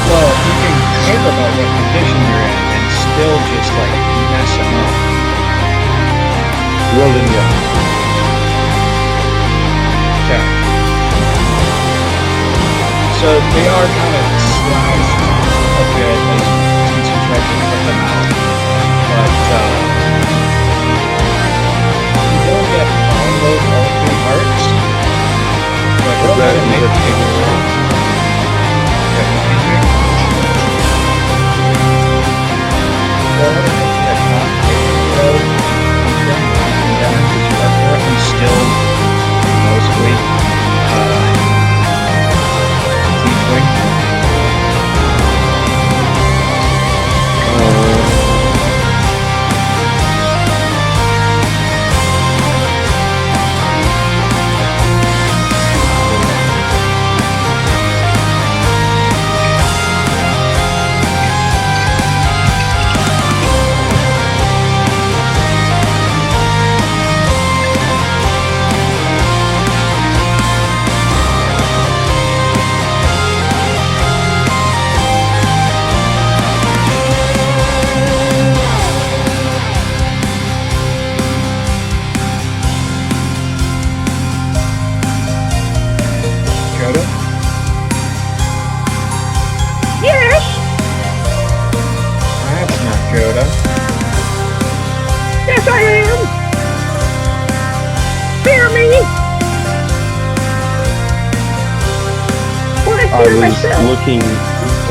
Well, you can care about what condition you're in and still just mess them up. Well, then, yeah. Yeah. So they are kind of slashed a bit since you tried to put them out. But you don't get download all 3 hearts. But go ahead and make it. Go ahead and make it a complicated because you are currently still mostly tiefling. Jodo? Yes! That's not Jodo. Yes, I am! Fear me! Well, I was looking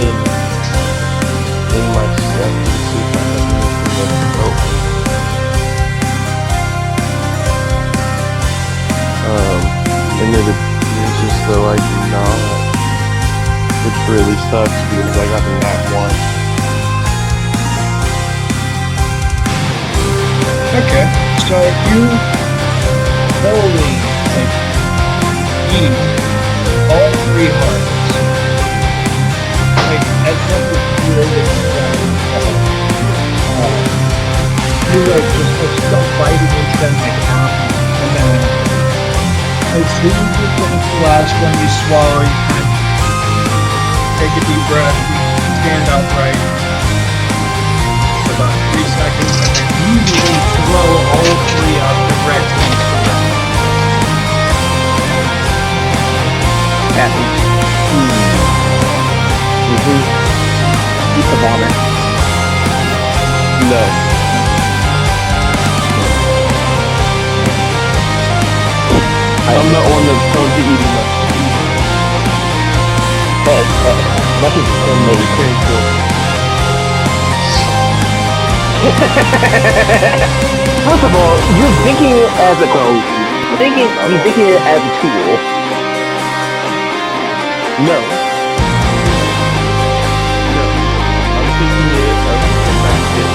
in my stuff to see if I had anything that broken. And it appears as though I do not, which really sucks because I got the nat 1. Okay, so you slowly eat all 3 hearts. As much as you were you just start biting into them half, and then as soon as you finish the last one, you swallow, you kind of take a deep breath, you stand upright for about 3 seconds, and then usually throw all 3 up directly into the ground. I'm not one that's prone to eating much. Much is amazing. First of all, you're thinking it as a you're thinking it as a tool. No. I'm thinking it as a basket.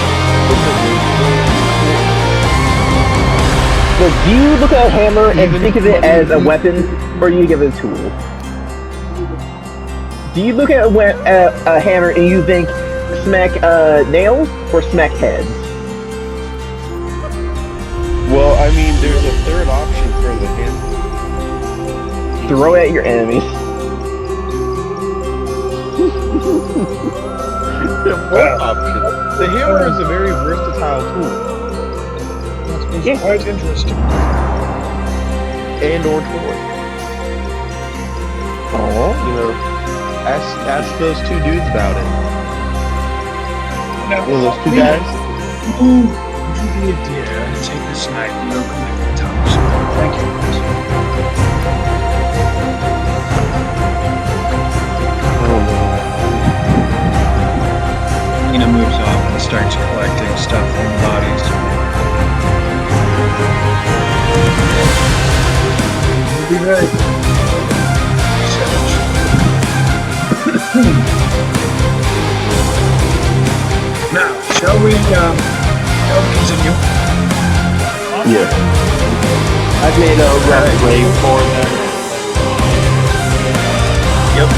So do you look at a hammer and think of it as a weapon, or do you give it a tool? Do you look at a hammer and you think smack nails or smack heads? Well, I mean, there's a third option for the hammer. Throw it at your enemies. What option? The hammer is a very versatile tool. It's quite interesting. And or toy. Oh. You know, ask those two dudes about it. Now, Well, those two guys. would you be a dear and take this knife and open the tops? Thank you. Nina moves off and starts collecting stuff from the bodies. We'll be right. Now, shall we continue? Yeah. I've made a rough grave for them. Yep.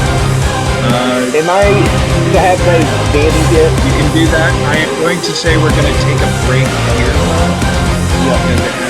Am I to have my banding yet? You can do that. I am going to say we're going to take a break here. And